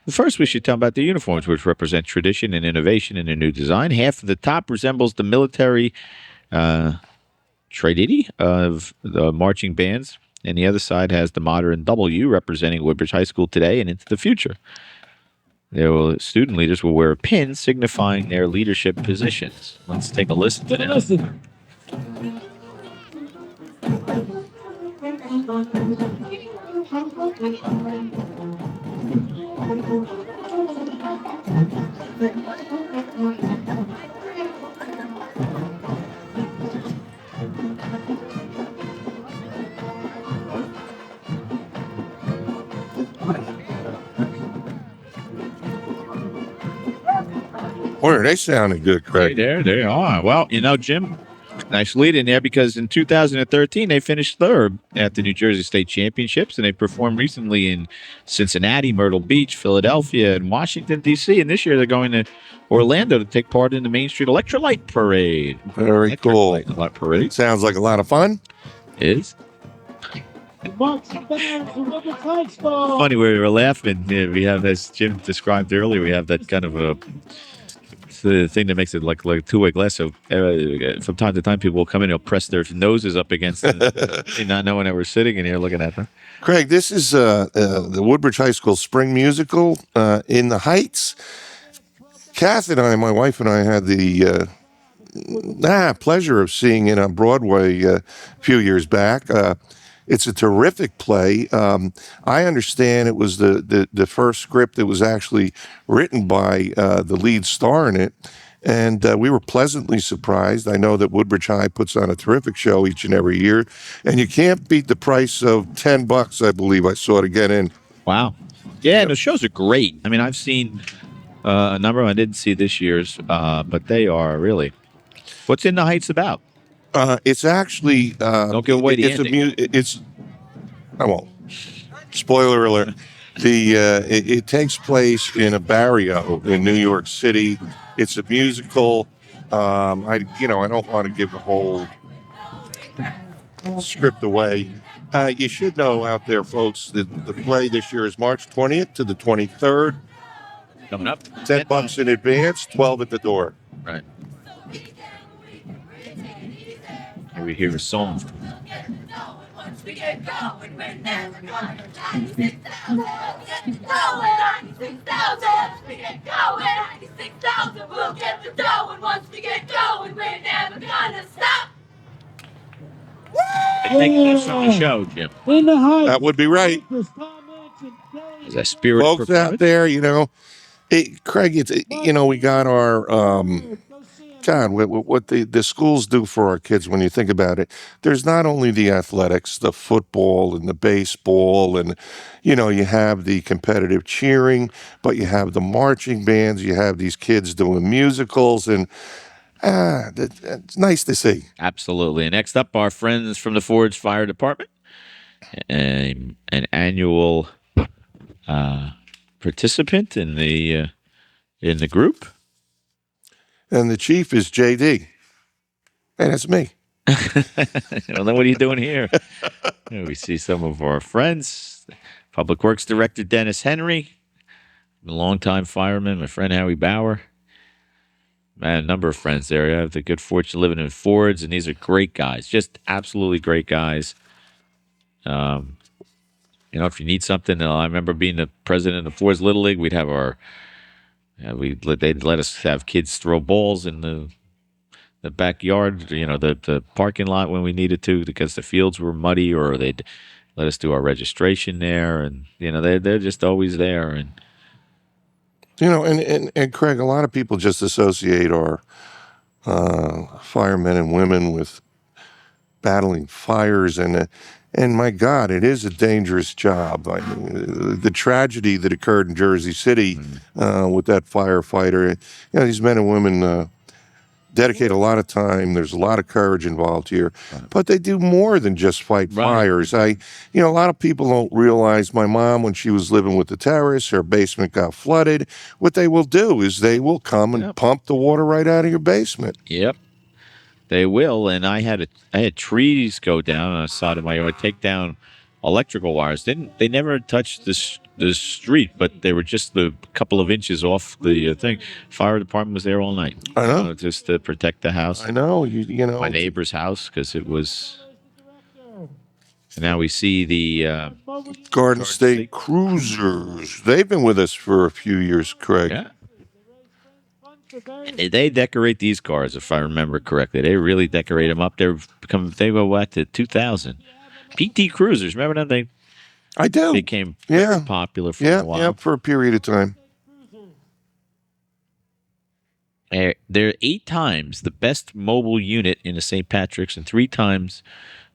First, we should tell about the uniforms, which represent tradition and innovation in a new design. Half of the top resembles the military tradition of the marching bands, and the other side has the modern W representing Woodbridge High School today and into the future. Student leaders will wear a pin signifying their leadership positions. Let's take a listen to them. Boy, they sounded good, Craig. There they are. Well, Jim, nice lead in there because in 2013 they finished third at the New Jersey State Championships, and they performed recently in Cincinnati, Myrtle Beach, Philadelphia, and Washington, D.C. And this year they're going to Orlando to take part in the Main Street Electrolyte Parade. Very cool. Electrolyte Parade. Sounds like a lot of fun. Is. Marching bands from Woodbridge High School. Funny, we were laughing. Yeah, we have, as Jim described earlier, we have that kind of a the thing that makes it like a two-way glass. So from time to time, people will come in and press their noses up against it, not knowing that we're sitting in here looking at them. Craig, this is the Woodbridge High School Spring Musical in the Heights. Kath and I, my wife and I, had the pleasure of seeing it on Broadway a few years back. It's a terrific play. I understand it was the first script that was actually written by the lead star in it, and we were pleasantly surprised. I know that Woodbridge High puts on a terrific show each and every year, and you can't beat the price of $10, I believe I saw, to get in. Wow. Yeah, the shows are great. I mean, I've seen a number of them. I didn't see this year's, but they are really. What's In the Heights about? It's actually don't give away the ending. I won't. Spoiler alert. It takes place in a barrio in New York City. It's a musical. I don't want to give the whole script away. You should know out there, folks, that the play this year is March 20th to the 23rd. Coming up. $10 in advance, 12 at the door. Right. Here we hear a song. Once we get going, we're never gonna 96,000. We'll get going, 96,000. Once we get going, 96,000. We'll get the dough, and once we get going, we're never gonna stop. I think that's from the show, Jim. In the Heights. That would be right. Is that spirit? Folks out there, Craig, we got our, God, what the schools do for our kids when you think about it. There's not only the athletics, the football and the baseball, and, you have the competitive cheering, but you have the marching bands, you have these kids doing musicals, and it's nice to see. Absolutely. And next up, our friends from the Forge Fire Department, an annual participant in the group. And the chief is JD. And it's me. Well, then what are you doing here? We see some of our friends. Public Works Director Dennis Henry, a longtime fireman, my friend Howie Bauer. Man, a number of friends there. I have the good fortune of living in Fords, and these are great guys, just absolutely great guys. If you need something, I remember being the president of Fords Little League. We'd have they'd let us have kids throw balls in the backyard, the parking lot when we needed to, because the fields were muddy, or they'd let us do our registration there, and they're just always there. And and Craig, a lot of people just associate our firemen and women with battling fires, and my God, it is a dangerous job. I mean, the tragedy that occurred in Jersey City with that firefighter, these men and women dedicate a lot of time. There's a lot of courage involved here, but they do more than just fight fires. A lot of people don't realize my mom, when she was living with the terrorists, her basement got flooded. What they will do is they will come and pump the water right out of your basement. Yep. They will, and I had trees go down on the side of my yard, take down electrical wires. They never touched the street, but they were just a couple of inches off the thing. Fire department was there all night. I know, just to protect the house. I know, you know, my neighbor's house, because it was. And now we see the Garden State Cruisers. They've been with us for a few years, Craig. Yeah. They decorate these cars, if I remember correctly. They really decorate them up. They go back to 2000. PT Cruisers, remember that? I do. Became very popular for a while. Yeah, for a period of time. They're 8 times the best mobile unit in a St. Patrick's and 3 times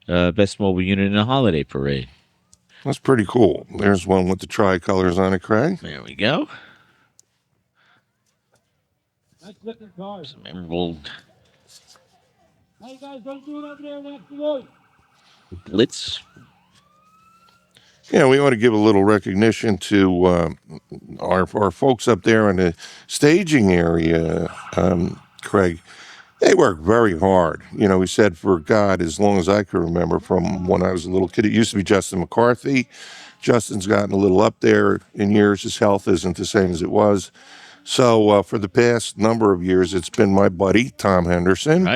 best mobile unit in a holiday parade. That's pretty cool. There's one with the tricolors on it, Craig. There we go. Nice looking cars. Some memorable Hey guys, don't do it over there next to you. Blitz. Yeah, we ought to give a little recognition to our folks up there in the staging area, Craig. They work very hard. We said, for God, as long as I can remember, from when I was a little kid. It used to be Justin McCarthy. Justin's gotten a little up there in years. His health isn't the same as it was. So for the past number of years, it's been my buddy, Tom Henderson,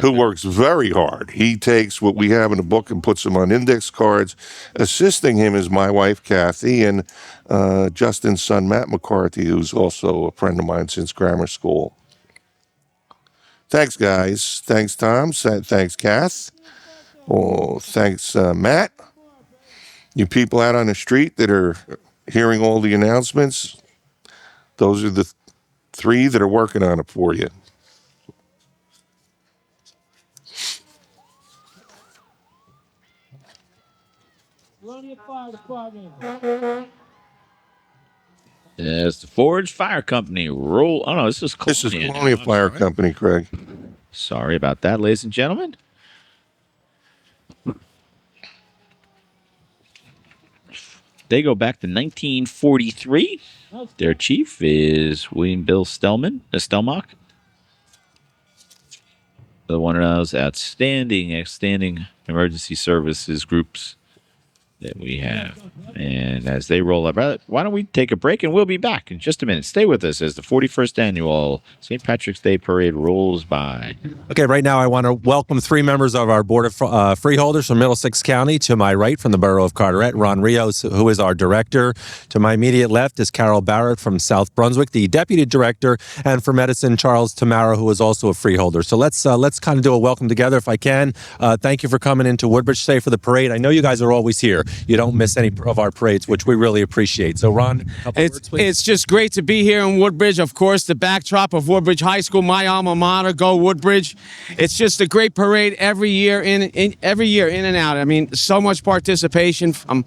who works very hard. He takes what we have in the book and puts them on index cards. Assisting him is my wife, Kathy, and Justin's son, Matt McCarthy, who's also a friend of mine since grammar school. Thanks, guys. Thanks, Tom. Thanks, Kath. Oh, thanks, Matt. You people out on the street that are hearing all the announcements, those are the 3 that are working on it for you. Fire Department. There's the Forge Fire Company. Roll. Oh, no, this is Colonia. This is Colonia Fire Company, Craig. Sorry about that, ladies and gentlemen. They go back to 1943. Their chief is William Bill Stelmach. One of those outstanding emergency services groups that we have. And as they roll up, why don't we take a break, and we'll be back in just a minute. Stay with us as the 41st annual St. Patrick's Day Parade rolls by. Okay, right now I want to welcome 3 members of our Board of Freeholders from Middlesex County. To my right, from the Borough of Carteret, Ron Rios, who is our director. To my immediate left is Carol Barrett from South Brunswick, the deputy director. And for medicine, Charles Tamara, who is also a freeholder. So let's kind of do a welcome together if I can. Thank you for coming into Woodbridge today for the parade. I know you guys are always here. You don't miss any of our parades, which we really appreciate. So, Ron, it's just great to be here in Woodbridge. Of course, the backdrop of Woodbridge High School, my alma mater, go Woodbridge. It's just a great parade every year, in and out. I mean, so much participation from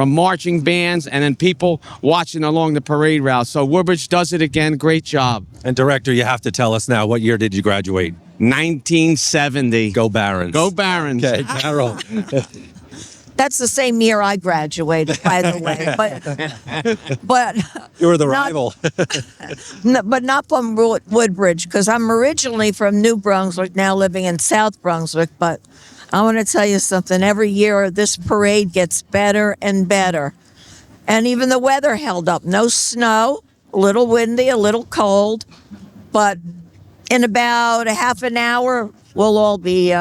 marching bands and then people watching along the parade route. So Woodbridge does it again. Great job. And Director, you have to tell us now, what year did you graduate? 1970. Go Barons. Go Barons. Okay, Carol. That's the same year I graduated, by the way. But you were the rival. But not from Woodbridge, because I'm originally from New Brunswick, now living in South Brunswick. But I want to tell you something. Every year, this parade gets better and better. And even the weather held up. No snow, a little windy, a little cold. But in about a half an hour, we'll all be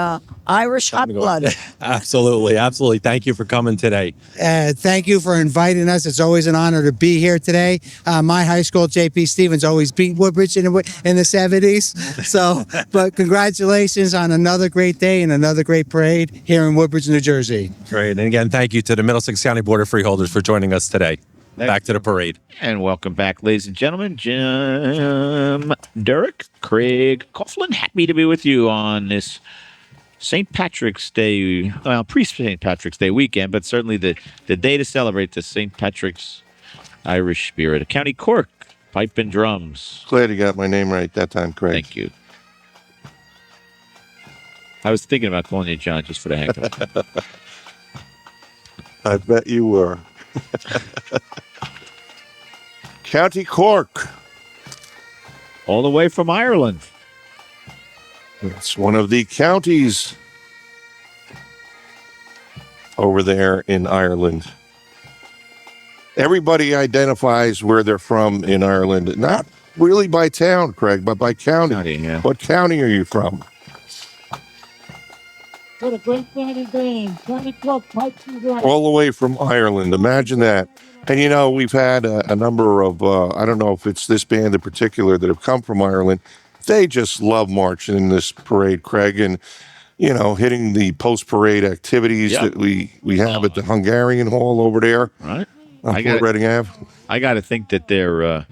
Irish hot blood. Absolutely. Thank you for coming today. Thank you for inviting us. It's always an honor to be here today. My high school, J.P. Stevens, always beat Woodbridge in the 70s. So, but congratulations on another great day and another great parade here in Woodbridge, New Jersey. Great. And again, thank you to the Middlesex County Board of Freeholders for joining us today. Back to the parade. And welcome back, ladies and gentlemen. Jim Durek, Craig Coughlin, happy to be with you on this St. Patrick's Day, well, pre-St. Patrick's Day weekend, but certainly the day to celebrate the St. Patrick's Irish spirit. County Cork, pipe and drums. Glad you got my name right that time, Craig. Thank you. I was thinking about calling you John just for the heck of it. I bet you were. County Cork. All the way from Ireland. It's one of the counties over there in Ireland. Everybody identifies where they're from in Ireland. Not really by town, Craig, but by county. Yeah. What county are you from? What a great sounding band. County Cork Pipes and Drums. All the way from Ireland. Imagine that. And, you know, we've had a number of, I don't know if it's this band in particular that have come from Ireland. They just love marching in this parade, Craig, and, you know, hitting the post-parade activities that we have at the Hungarian Hall over there. Right. On Fort Reading Ave. I got to think that they're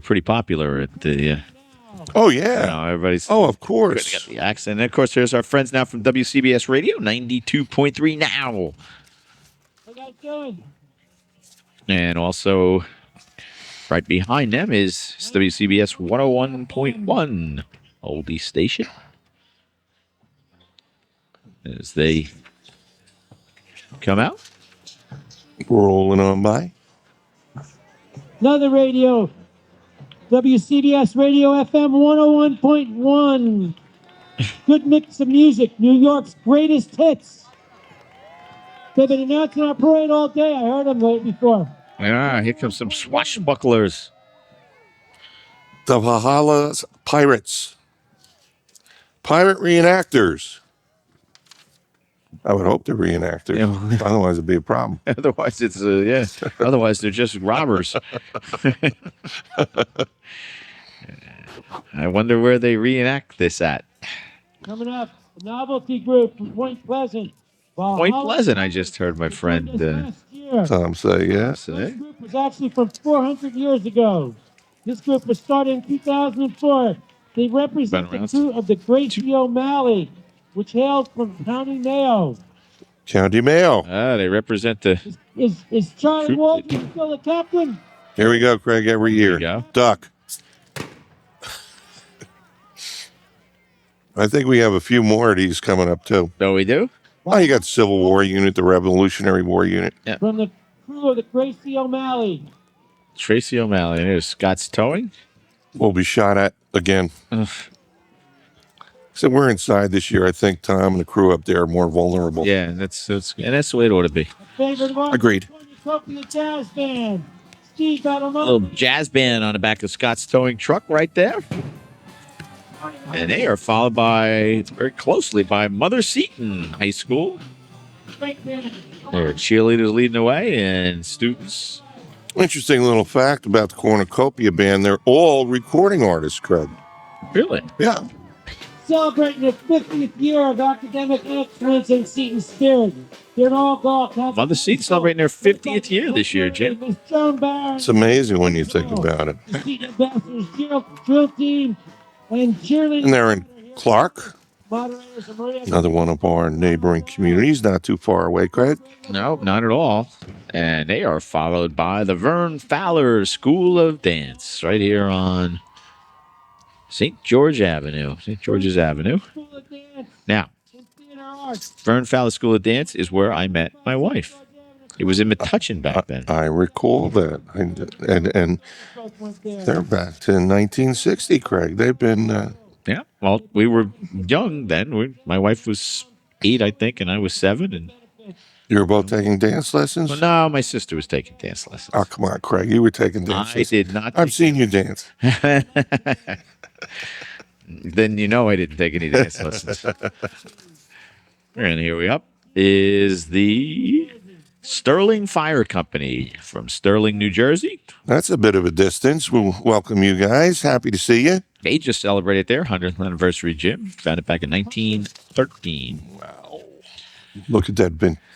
pretty popular at the. Oh, yeah. You know, everybody's. Oh, of course. Got the accent. And, of course, there's our friends now from WCBS Radio, 92.3 now. How you guys doing? And also, right behind them is WCBS 101.1, oldie station. As they come out. Rolling on by. Another radio. WCBS Radio FM 101.1. Good mix of music. New York's greatest hits. They've been announcing our parade all day. I heard them before. Yeah, here comes some swashbucklers. The Valhalla's Pirates. Pirate reenactors. I would hope they're reenactors. Yeah. Otherwise, it'd be a problem. Otherwise, it's Otherwise, they're just robbers. I wonder where they reenact this at. Coming up, a novelty group from Point Pleasant. Point Pleasant. I just heard my friend Tom say, yeah. This group was actually from 400 years ago. This group was started in 2004. They represent the crew of the Great O'Malley, which hailed from County Mayo. County Mayo. They represent the. Is Charlie Walton still the captain? Here we go, Craig, every year. Duck. I think we have a few more of these coming up, too. Oh, we do? Oh, you got Civil War Unit, the Revolutionary War Unit. Yeah. From the crew of the Tracy O'Malley. Tracy O'Malley. And here's Scott's Towing. Will be shot at again. So we're inside this year. I think Tom and the crew up there are more vulnerable. Yeah, and that's the way it ought to be. Favorite one. Agreed. The jazz band. Steve A little jazz band on the back of Scott's Towing truck right there. And they are followed by, very closely, by Mother Seton High School. Their cheerleaders leading the way, and students. Interesting little fact about the Cornucopia Band. They're all recording artists, Craig. Really? Yeah. Celebrating the 50th year of academic excellence and Seton spirit. They're all golf. Mother Seton celebrating their 50th year this year, Jim. Miss Joan Barron. It's amazing when you think about it. The Seton Ambassadors drill team and cheerleading. And they're in Clark, Moderators and Maria. another one of our neighboring communities, not too far away, Craig. No, not at all. And they are followed by the Vern Fowler School of Dance right here on St. George's Avenue. Now, Vern Fowler School of Dance is where I met my wife. It was in Metuchen back then. I recall that. And they're back to 1960, Craig. They've been... Yeah, well, we were young then. My wife was 8, I think, and I was 7. And you were both taking dance lessons? Well, no, my sister was taking dance lessons. Oh, come on, Craig. You were taking dance lessons. I did not. I've seen you dance. Then you know I didn't take any dance lessons. And here we up is the Sterling Fire Company from Sterling, New Jersey. That's a bit of a distance. We'll welcome you guys. Happy to see you. They just celebrated their 100th anniversary, Jim. Founded back in 1913. Wow. Look at that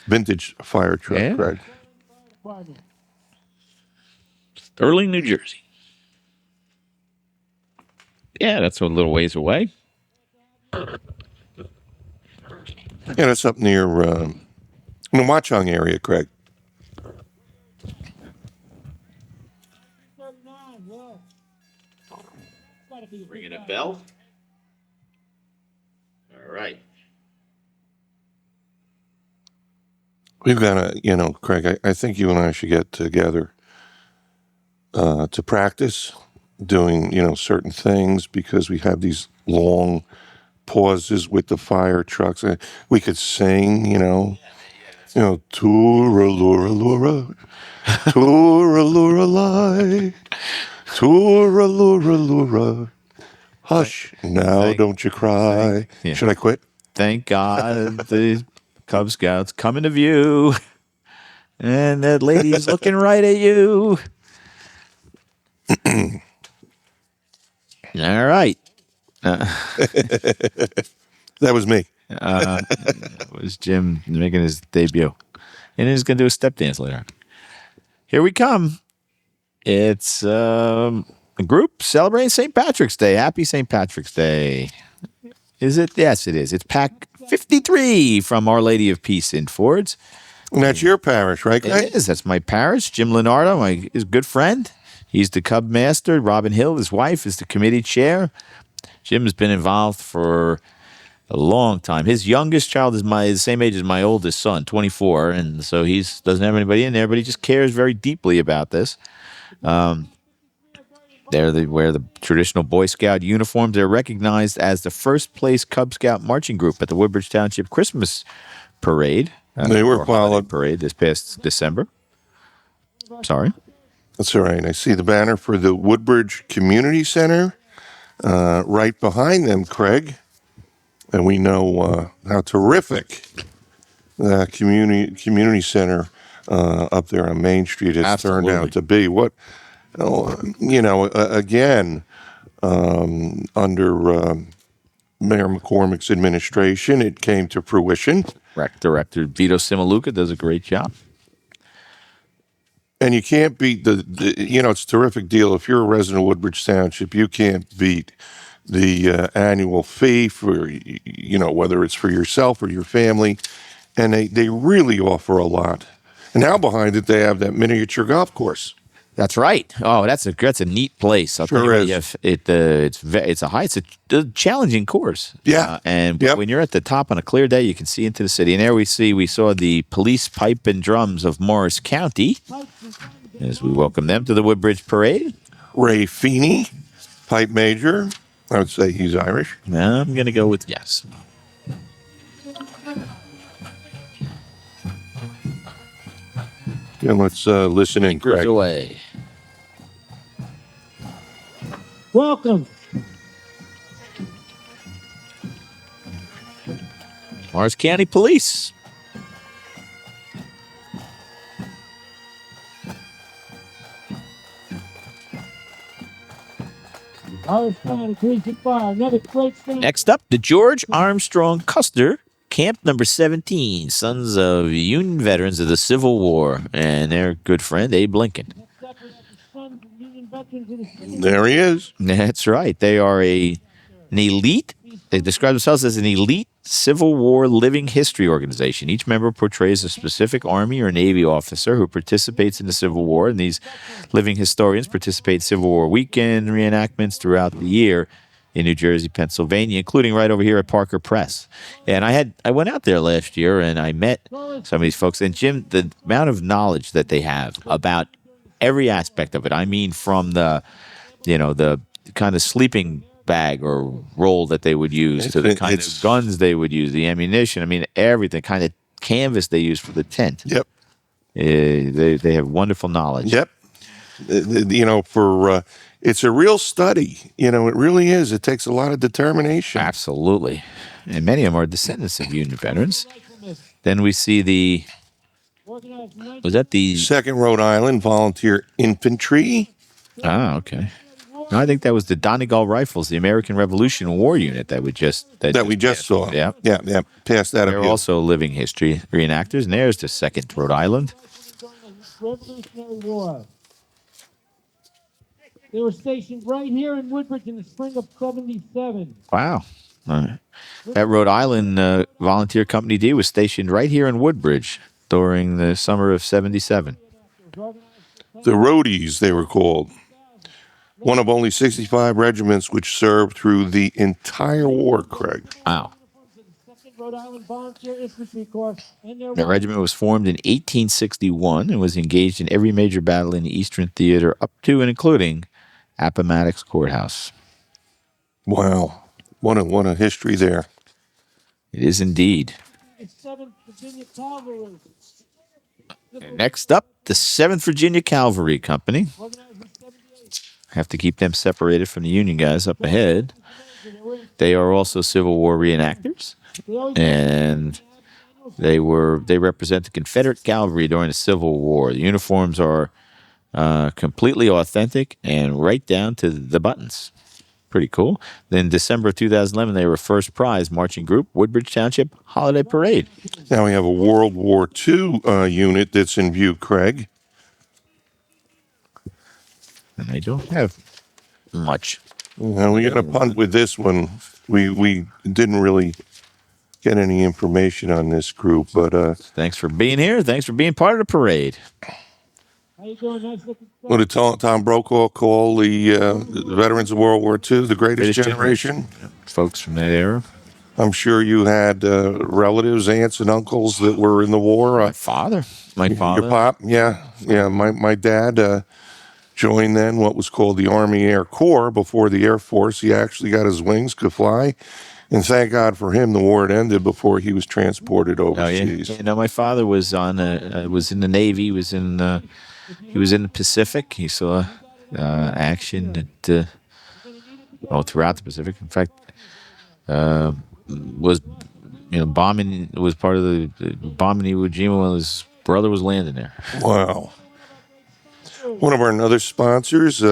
vintage fire truck, Craig. Sterling, New Jersey. Yeah, that's a little ways away. Yeah, that's up near in the Watchung area, Craig. Ringing a bell. All right. We've got to, Craig, I think you and I should get together to practice doing, certain things because we have these long pauses with the fire trucks. We could sing, Toora-lura-lura, Toora-lura-lie, Toora-lura-lura. Hush, now don't you cry. Yeah. Should I quit? Thank God the Cub Scouts coming to view. And that lady is looking right at you. All right. That was me. That was Jim making his debut. And he's going to do a step dance later. Here we come. It's a group celebrating St. Patrick's Day. Happy St. Patrick's Day. Is it? Yes, it is. It's Pack 53 from Our Lady of Peace in Fords. And that's your parish, right, Craig? It is. That's my parish. Jim Leonardo, his good friend. He's the Cub Master. Robin Hill, his wife, is the committee chair. Jim's been involved for a long time. His youngest child is the same age as my oldest son, 24, and so he doesn't have anybody in there, but he just cares very deeply about this. They wear the traditional Boy Scout uniforms. They're recognized as the first place Cub Scout marching group at the Woodbridge Township Christmas Parade. They were followed. Parade this past December. Sorry. That's all right. I see the banner for the Woodbridge Community Center right behind them, Craig. And we know how terrific the community center up there on Main Street has turned out to be. What, again, under Mayor McCormick's administration, it came to fruition. Rec Director Vito Simaluca does a great job. And you can't beat it's a terrific deal. If you're a resident of Woodbridge Township, you can't beat the annual fee for, whether it's for yourself or your family. And they really offer a lot. And now behind it, they have that miniature golf course. That's right. Oh, that's a neat place. Sure is. It's a challenging course. Yeah. When you're at the top on a clear day, you can see into the city. And there we saw the police pipe and drums of Morris County as we welcome them to the Woodbridge Parade. Ray Feeney, pipe major. I would say he's Irish. I'm going to go with yes. And let's listen in, Craig. Away. Welcome. Morris County Police. Next up, the George Armstrong Custer, Camp number 17, Sons of Union Veterans of the Civil War, and their good friend, Abe Lincoln. There he is. That's right. They are an elite, they describe themselves as an elite Civil War living history organization. Each member portrays a specific Army or Navy officer who participates in the Civil War, and these living historians participate in Civil War weekend reenactments throughout the year in New Jersey, Pennsylvania, including right over here at Parker Press. And I went out there last year and I met some of these folks. And Jim, the amount of knowledge that they have about every aspect of it. I mean, from the kind of sleeping bag or roll that they would use to the kind of guns they would use, the ammunition. I mean, everything, kind of canvas they use for the tent. Yep. They have wonderful knowledge. Yep. It's a real study. It really is. It takes a lot of determination. Absolutely. And many of them are descendants of Union veterans. Then we see was that the 2nd Rhode Island Volunteer Infantry? Ah, okay. No, I think that was the Donegal Rifles, the American Revolution War Unit that we just saw. Yeah. Pass that up. They're also living history reenactors, and there's the 2nd Rhode Island. Revolutionary War. They were stationed right here in Woodbridge in the spring of '77. Wow. That Rhode Island Volunteer Company D was stationed right here in Woodbridge during the summer of '77. The Roadies, they were called. One of only 65 regiments which served through the entire war, Craig. Wow. Rhode Island Volunteer Infantry Corps and their The regiment was formed in 1861 and was engaged in every major battle in the Eastern Theater up to and including Appomattox Courthouse. Wow. What a history there. It is indeed. 7th Virginia Cavalry. Next up, the 7th Virginia Cavalry Company. Have to keep them separated from the Union guys up ahead. They are also Civil War reenactors, and they represent the Confederate cavalry during the Civil War. The uniforms are completely authentic and right down to the buttons. Pretty cool. Then December of 2011, they were first prize marching group, Woodbridge Township Holiday Parade. Now we have a World War II unit that's in view, Craig. And they don't have much. Well, we got to punt with this one. We didn't really get any information on this group, but thanks for being here. Thanks for being part of the parade. How you doing? Nice looking. What did Tom Brokaw call the veterans of World War II, the greatest generation? Folks from that era. I'm sure you had relatives, aunts, and uncles that were in the war. My father. Your pop, yeah. My dad joined then what was called the Army Air Corps before the Air Force. He actually got his wings, could fly. And thank God for him, the war had ended before he was transported overseas. Oh, yeah. No, my father was was in the Navy. He was in the Pacific. He saw action throughout the Pacific. In fact, was bombing. Was part of the bombing Iwo Jima when his brother was landing there. Wow. One of our other sponsors,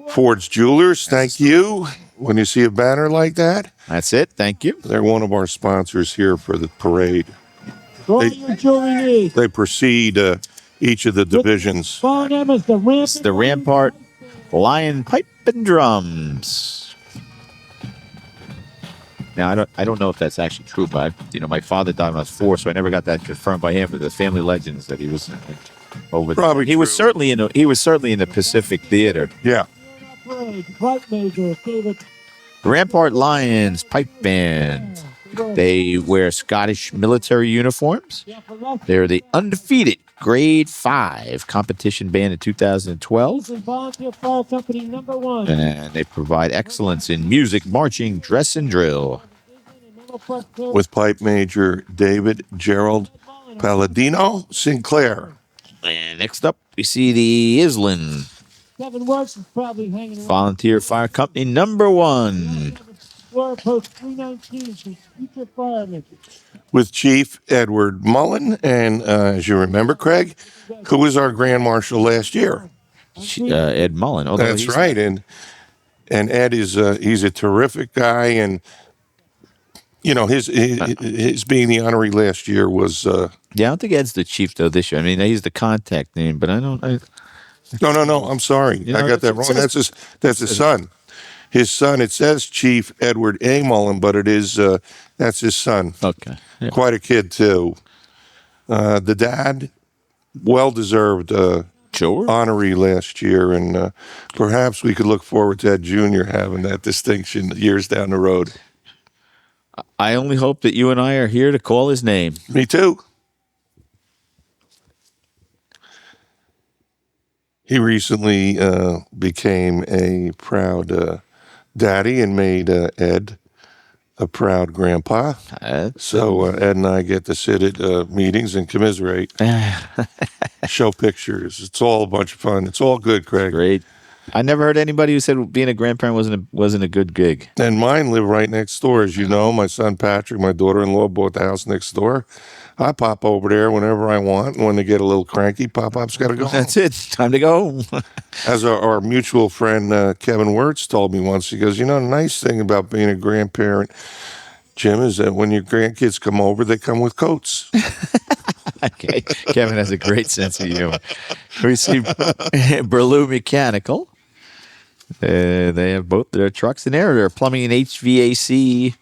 Ford's Jewelers. Thank you. When you see a banner like that, that's it. Thank you. They're one of our sponsors here for the parade. They precede each of the divisions. The Rampart Lion Pipe and Drums. Now I don't know if that's actually true, but my father died when I was 4, so I never got that confirmed by him. But the family legends that he was over. Probably he was certainly in the Pacific Theater. Yeah. Rampart Lions Pipe Band. They wear Scottish military uniforms. They're the undefeated Grade 5 competition band in 2012. Volunteer Fire Company #1. And they provide excellence in music, marching, dress, and drill. With Pipe Major David Gerald Palladino Sinclair. And next up, we see the Island 7 Works is probably hanging around. Volunteer Fire Company #1. Floor Post 319 for future firemen. With Chief Edward Mullen, and as you remember, Craig, who was our Grand Marshal last year? Ed Mullen. That's right, and Ed is he's a terrific guy, and his being the honoree last year was. Yeah, I don't think Ed's the chief though this year. I mean, he's the contact name, but I don't. No. I'm sorry, I got that wrong. That's his son. His son. It says Chief Edward A. Mullen, but it is that's his son. Okay, yeah. Quite a kid too. The dad, well deserved honoree last year, and perhaps we could look forward to Ed Jr. having that distinction years down the road. I only hope that you and I are here to call his name. Me too. He recently became a proud daddy and made Ed a proud grandpa. So Ed and I get to sit at meetings and commiserate, show pictures. It's all a bunch of fun. It's all good, Craig. Great. I never heard anybody who said being a grandparent wasn't a good gig. And mine live right next door, as you know. My son Patrick, my daughter-in-law bought the house next door. I pop over there whenever I want. And when they get a little cranky, Pop-Pop's got to go home. That's it. Time to go home. As our mutual friend Kevin Wirtz told me once, he goes, the nice thing about being a grandparent, Jim, is that when your grandkids come over, they come with coats. Okay. Kevin has a great sense of humor. We see Berlou Mechanical. They have both their trucks in there. They're plumbing and HVAC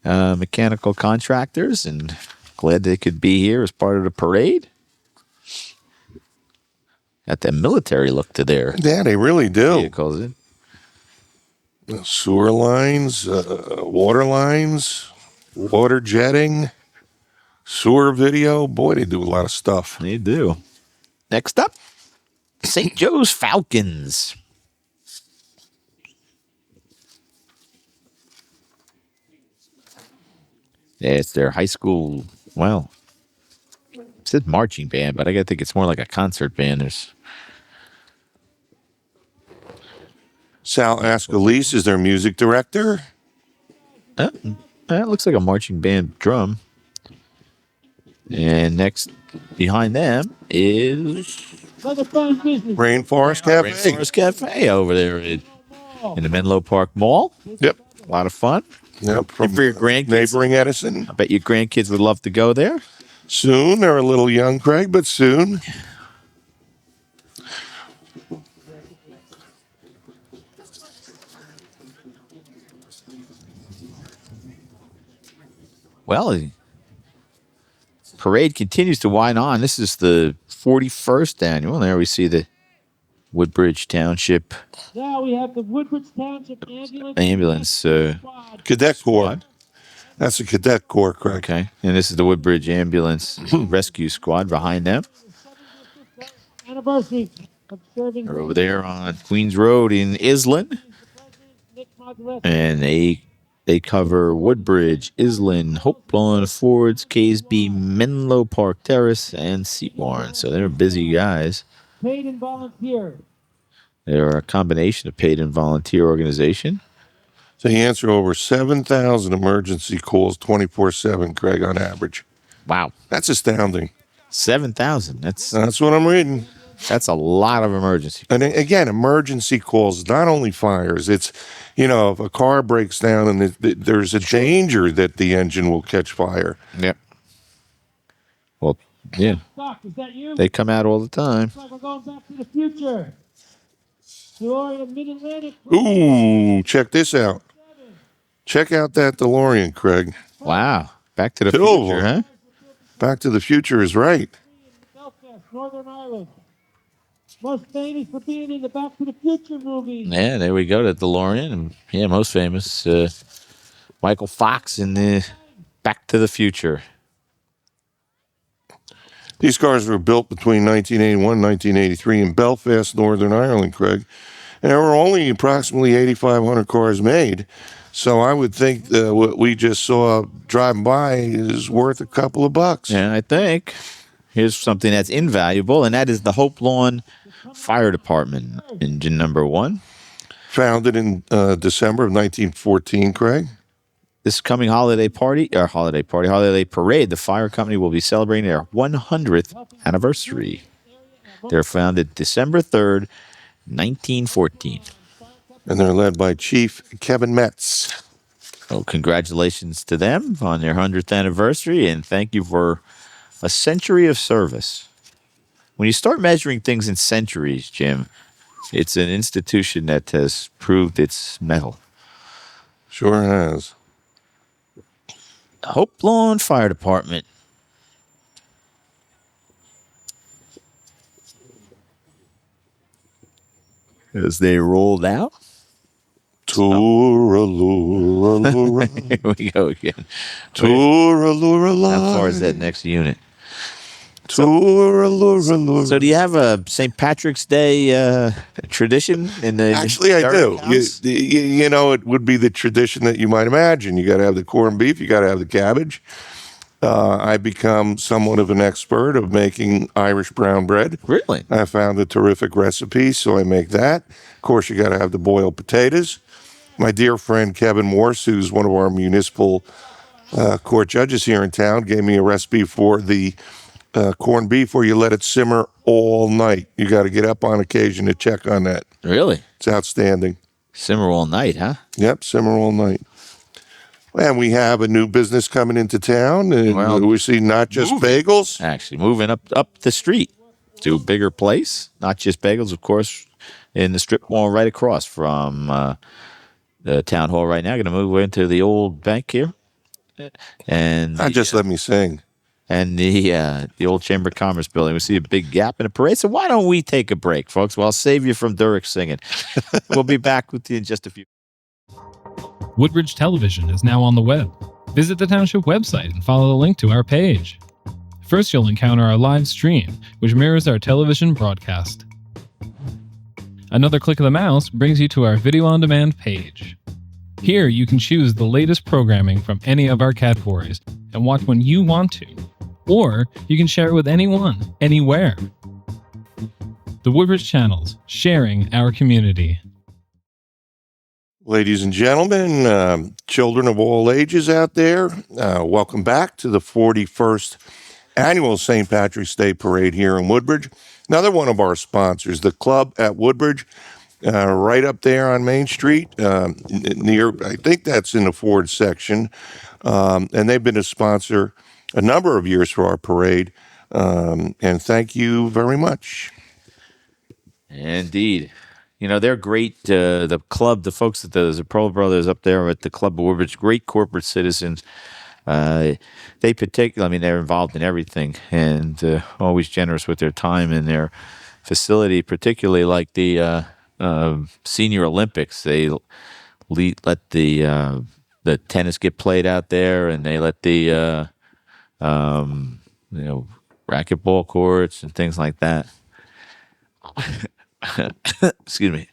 mechanical contractors, and glad they could be here as part of the parade. Got that military look to their Yeah, they really do. vehicles. Sewer lines, water lines, water jetting, sewer video. Boy, they do a lot of stuff. They do. Next up, St. Joe's Falcons. Yeah, it's their high school, well, it said marching band, but I gotta think it's more like a concert band. There's Sal Ascalise is their music director. That looks like a marching band drum. And next behind them is Rainforest Cafe. Rainforest Cafe over there in the Menlo Park Mall. Yep. A lot of fun. Yep. From for your grandkids. neighboring Edison. I bet your grandkids would love to go there. Soon. They're a little young, Craig, but soon. Well, the parade continues to wind on. This is the 41st annual. There we see the Woodbridge Township Now we have the Woodbridge Township ambulance Cadet Corps. That's a Cadet Corps, Craig. Okay. And this is the Woodbridge Ambulance Rescue Squad behind them. Anniversary of serving. They're over there on Queens Road in Island. And they cover Woodbridge, Island, Hope Lawn, Fords, Caseby, Menlo Park Terrace, and Seawarren. So they're busy guys. Paid and volunteer. They're a combination of paid and volunteer organization. They answer over 7,000 emergency calls 24/7, Craig, on average. Wow. That's astounding. 7,000. That's what I'm reading. That's a lot of emergency. And again, emergency calls, not only fires. It's, if a car breaks down and there's a danger that the engine will catch fire. Yep. Well, yeah. Doc, is that you? They come out all the time. Looks like we're going back to the future. DeLorean Mid-Atlantic. Ooh, check this out. Check out that DeLorean, Craig. Wow. Back to the Two of future, them. huh? Back to the future is right. Belfast, Northern Ireland. Most famous for being in the Back to the Future movies. Yeah, there we go, the DeLorean. And yeah, most famous, Michael Fox in the Back to the Future. These cars were built between 1981 and 1983 in Belfast, Northern Ireland, Craig. And there were only approximately 8,500 cars made. So I would think what we just saw driving by is worth a couple of bucks. Yeah, I think. Here's something that's invaluable, and that is the Hope Lawn Fire Department, engine number 1. Founded in December of 1914, Craig. This coming holiday parade, the fire company will be celebrating their 100th anniversary. They're founded December 3rd, 1914. And they're led by Chief Kevin Metz. Well, congratulations to them on their 100th anniversary, and thank you for a century of service. When you start measuring things in centuries, Jim, it's an institution that has proved its mettle. Sure has. Hope Lawn Fire Department. As they rolled out. Tour-a-lure-a-lure. Here we go again. Tour-a-lure-a-lure. How far is that next unit? Tour-a-lure-a-lure. So do you have a St. Patrick's Day tradition in the? Actually, I do. It would be the tradition that you might imagine. You got to have the corned beef. You got to have the cabbage. I become somewhat of an expert of making Irish brown bread. Really? I found a terrific recipe, so I make that. Of course, you got to have the boiled potatoes. My dear friend Kevin Morse, who's one of our municipal court judges here in town, gave me a recipe for the corned beef where you let it simmer all night. You got to get up on occasion to check on that. Really? It's outstanding. Simmer all night, huh? Yep, simmer all night. And we have a new business coming into town, and we see not just bagels. Actually, moving up the street to a bigger place. Not just bagels, of course. in the strip mall right across from the town hall right now. Going to move into the old bank here. And Just let me sing. And the old Chamber of Commerce building. We see a big gap in the parade. So why don't we take a break, folks? Well, I'll save you from Durek singing. We'll be back with you in just a few. Woodbridge Television is now on the web. Visit the township website and follow the link to our page. First, you'll encounter our live stream, which mirrors our television broadcast. Another click of the mouse brings you to our video on demand page. Here, you can choose the latest programming from any of our categories and watch when you want to. Or you can share it with anyone, anywhere. The Woodbridge Channels, sharing our community. Ladies and gentlemen, children of all ages out there, welcome back to the 41st Annual St. Patrick's Day Parade here in Woodbridge. Another one of our sponsors, the club at Woodbridge, right up there on Main Street, near, I think that's in the Ford section. And they've been a sponsor a number of years for our parade. And thank you very much. Indeed. You know, they're great. The club, the folks at the Zapro brothers up there at the Club of Woodbridge, great corporate citizens. They they're involved in everything and always generous with their time and their facility, particularly like the Senior Olympics. They let the tennis get played out there, and they let the racquetball courts and things like that. Excuse me.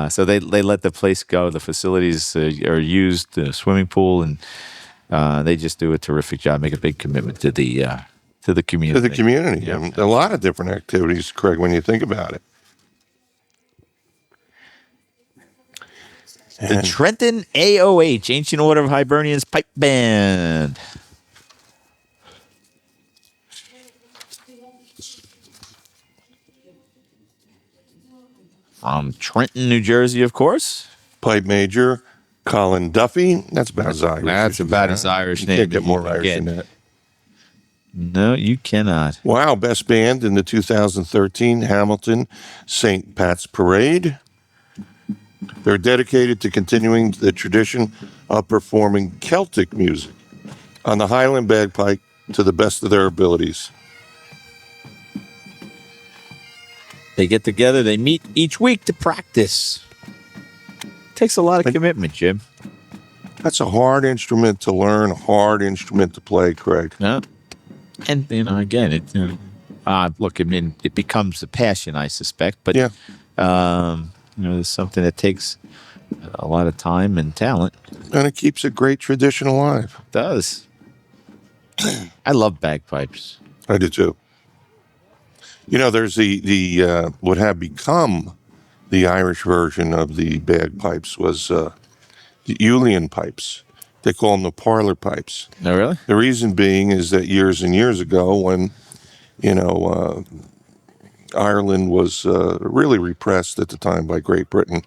So they let the place go. The facilities are used, the swimming pool, and they just do a terrific job. Make a big commitment to the community. To the community. Yeah. A lot of different activities, Craig, when you think about it. The Trenton AOH, Ancient Order of Hibernians Pipe Band. From Trenton, New Jersey, of course. Pipe Major, Colin Duffy. That's about as Irish. That's about as Irish name. You can't get more Irish than that. No, you cannot. Wow, best band in the 2013 Hamilton St. Pat's Parade. They're dedicated to continuing the tradition of performing Celtic music on the Highland bagpipe to the best of their abilities. They get together, they meet each week to practice. Takes a lot of commitment, Jim. That's a hard instrument to learn, a hard instrument to play, Craig. Yeah. And, again, it becomes a passion, I suspect. But, there's something that takes a lot of time and talent. And it keeps a great tradition alive. It does. I love bagpipes. I do too. There's the what had become the Irish version of the bagpipes was the Uilleann pipes. They call them the parlor pipes. Oh, really? The reason being is that years and years ago, when Ireland was really repressed at the time by Great Britain,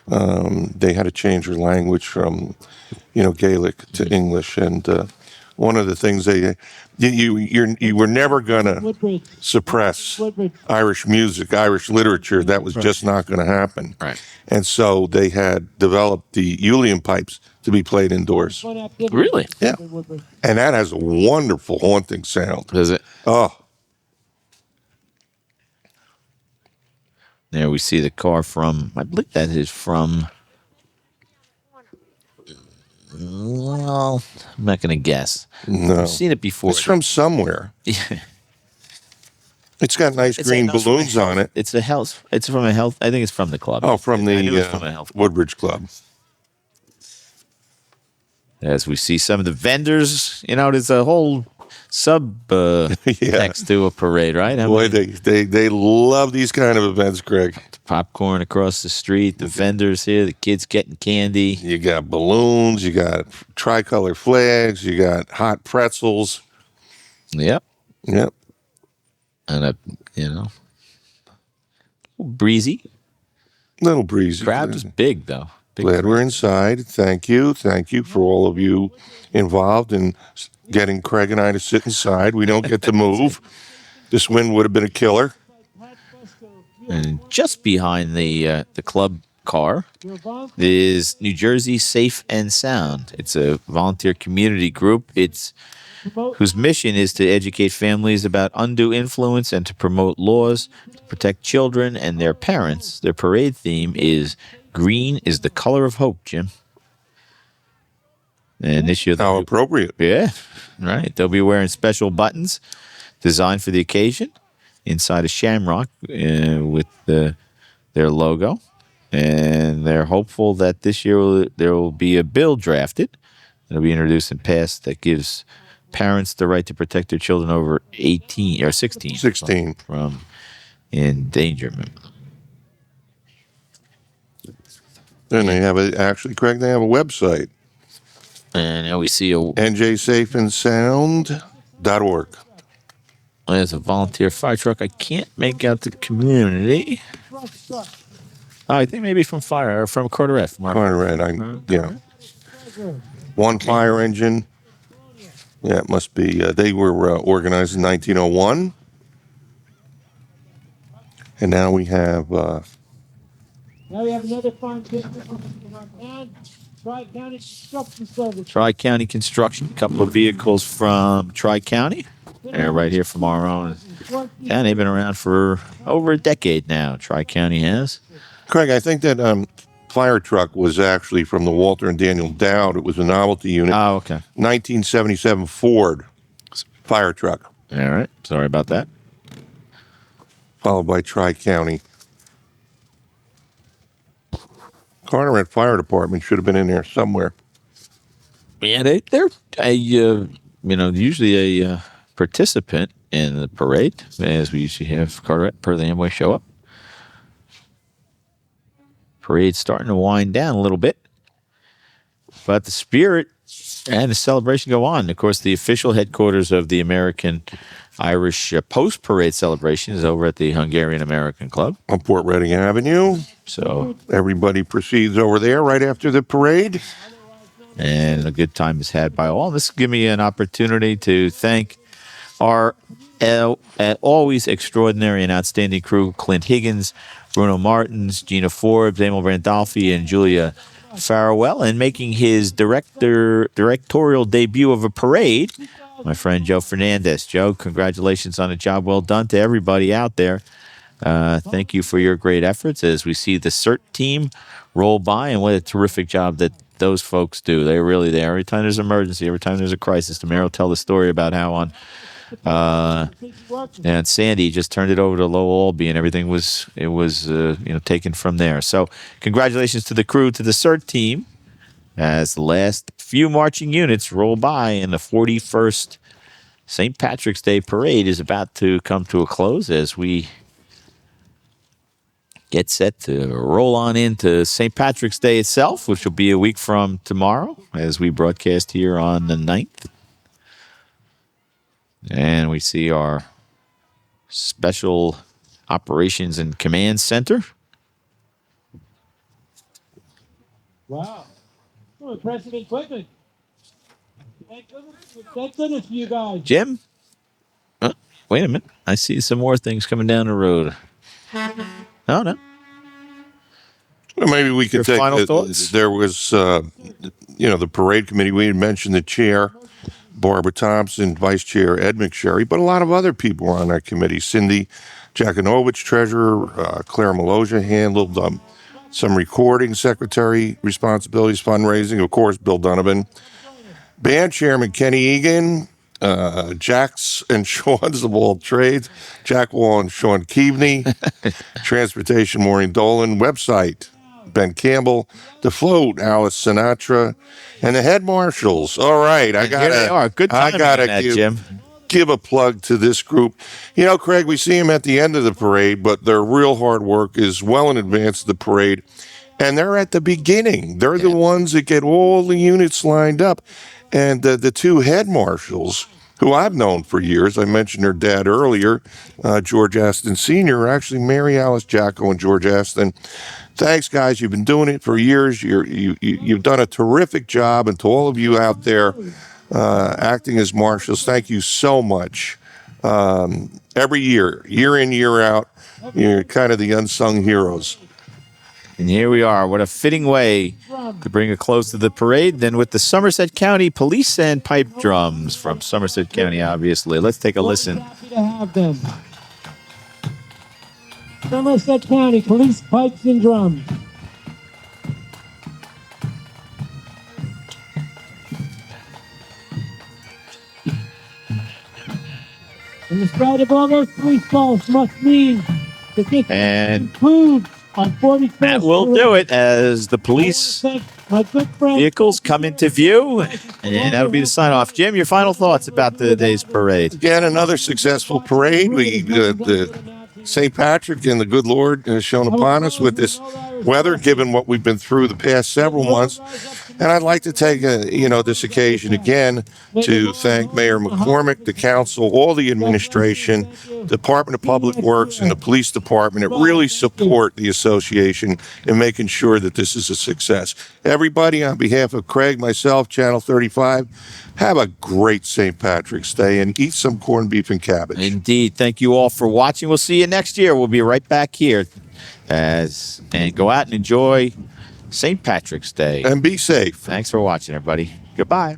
they had to change their language from Gaelic to English, and one of the things you were never going to suppress Irish music, Irish literature. That was just not going to happen. Right. And so they had developed the Uilleann pipes to be played indoors. Really? Yeah. And that has a wonderful haunting sound. Does it? Oh. There we see the car from, I believe that is from, well, I'm not going to guess. No. I've seen it before. It's from somewhere. It's got nice green balloons on it. It's a health. It's from a health. I think it's from the club. Oh, from I knew it was the from a health. Woodbridge Club. As we see some of the vendors, there's a whole text to a parade, right? Boy, they love these kind of events, Greg. The popcorn across the street, the vendors here, the kids getting candy. You got balloons, you got tricolor flags, you got hot pretzels. Yep. Yep. And breezy. Little breezy. Crowd is big, though. Glad we're inside. Thank you. Thank you for all of you involved in getting Craig and I to sit inside. We don't get to move. This wind would have been a killer. And just behind the club car is New Jersey Safe and Sound. It's a volunteer community group. Whose mission is to educate families about undue influence and to promote laws to protect children and their parents. Their parade theme is "Green is the color of hope," Jim. And this year, how appropriate. Yeah, right. They'll be wearing special buttons designed for the occasion inside a shamrock with their logo. And they're hopeful that this year there will be a bill drafted that'll be introduced and passed that gives parents the right to protect their children over 18 or 16 from endangerment. And they have actually, Craig, they have a website. And now we see njsafeandsound.org. There's a volunteer fire truck. I can't make out the community. Oh, I think maybe from Carteret. Carteret, yeah. One fire engine. Yeah, it must be. They were organized in 1901. And now we have... Now we have another fine business from our town, Tri-County Construction Service. Tri-County Construction. A couple of vehicles from Tri-County. They're right here from our own. And they've been around for over a decade now, Tri-County has. Craig, I think that fire truck was actually from the Walter and Daniel Dowd. It was a novelty unit. Oh, okay. 1977 Ford fire truck. All right. Sorry about that. Followed by Tri-County. Carteret Fire Department should have been in there somewhere. Yeah, they're usually a participant in the parade, as we usually have Carteret per the Amway show up. Parade's starting to wind down a little bit, but the spirit and the celebration go on. Of course, the official headquarters of the American Irish post-parade celebration is over at the Hungarian American Club on Port Reading Avenue. So everybody proceeds over there right after the parade. And a good time is had by all. This will give me an opportunity to thank our always extraordinary and outstanding crew, Clint Higgins, Bruno Martins, Gina Forbes, Emil Randolfi, and Julia Farwell, and making his directorial debut of a parade, my friend Joe Fernandez. Joe, congratulations on a job well done to everybody out there. Thank you for your great efforts as we see the CERT team roll by, and what a terrific job that those folks do. They're really there. Every time there's an emergency, every time there's a crisis, the mayor will tell the story about how on and Sandy just turned it over to Lowell Albee, and everything was taken from there. So congratulations to the crew, to the CERT team, as the last few marching units roll by, and the 41st St. Patrick's Day parade is about to come to a close as we get set to roll on into St. Patrick's Day itself, which will be a week from tomorrow as we broadcast here on the 9th. And we see our Special Operations and Command Center. Wow. Oh, impressive equipment. Thank goodness for you guys. Jim? Wait a minute. I see some more things coming down the road. Oh, no. Well, maybe we could take final thoughts? There was, the parade committee. We had mentioned the chair, Barbara Thompson, Vice Chair Ed McSherry, but a lot of other people were on that committee. Cindy Jakinovich, treasurer, Claire Maloja handled some recording secretary responsibilities, fundraising, of course, Bill Donovan. Band chairman Kenny Egan, Jack's and Sean's of all trades, Jack Wall and Sean Keaveney, transportation Maureen Dolan, website Ben Campbell, the float Alice Sinatra, and the head marshals. All right, I gotta give a plug to this group. You know, Craig, we see them at the end of the parade, but their real hard work is well in advance of the parade, and they're at the beginning. They're the ones that get all the units lined up, and the two head marshals, who I've known for years, I mentioned her dad earlier, George Aston Sr., actually Mary Alice Jacko and George Aston. Thanks, guys. You've been doing it for years. You've done a terrific job, and to all of you out there acting as marshals, thank you so much every year in, year out. You're kind of the unsung heroes. And here we are. What a fitting way to bring a close to the parade. Then with the Somerset County Police and Pipe Drums from Somerset County, obviously. Let's take a listen. Happy to have them. Somerset County Police Pipes and Drums. And the spread of all those police calls must mean that this And includes on 41st. that will do it as the police My good friend. vehicles come into view. And that'll be the sign off. Jim, your final thoughts about the day's parade? Again, another successful parade. The St. Patrick and the good Lord has shown upon us with this weather, given what we've been through the past several months. And I'd like to take this occasion again to thank Mayor McCormick, the council, all the administration, Department of Public Works, and the police department that really support the association in making sure that this is a success. Everybody, on behalf of Craig, myself, Channel 35, have a great St. Patrick's Day and eat some corned beef and cabbage. Indeed. Thank you all for watching. We'll see you next year. We'll be right back here and go out and enjoy St. Patrick's Day. And be safe. Thanks for watching, everybody. Goodbye.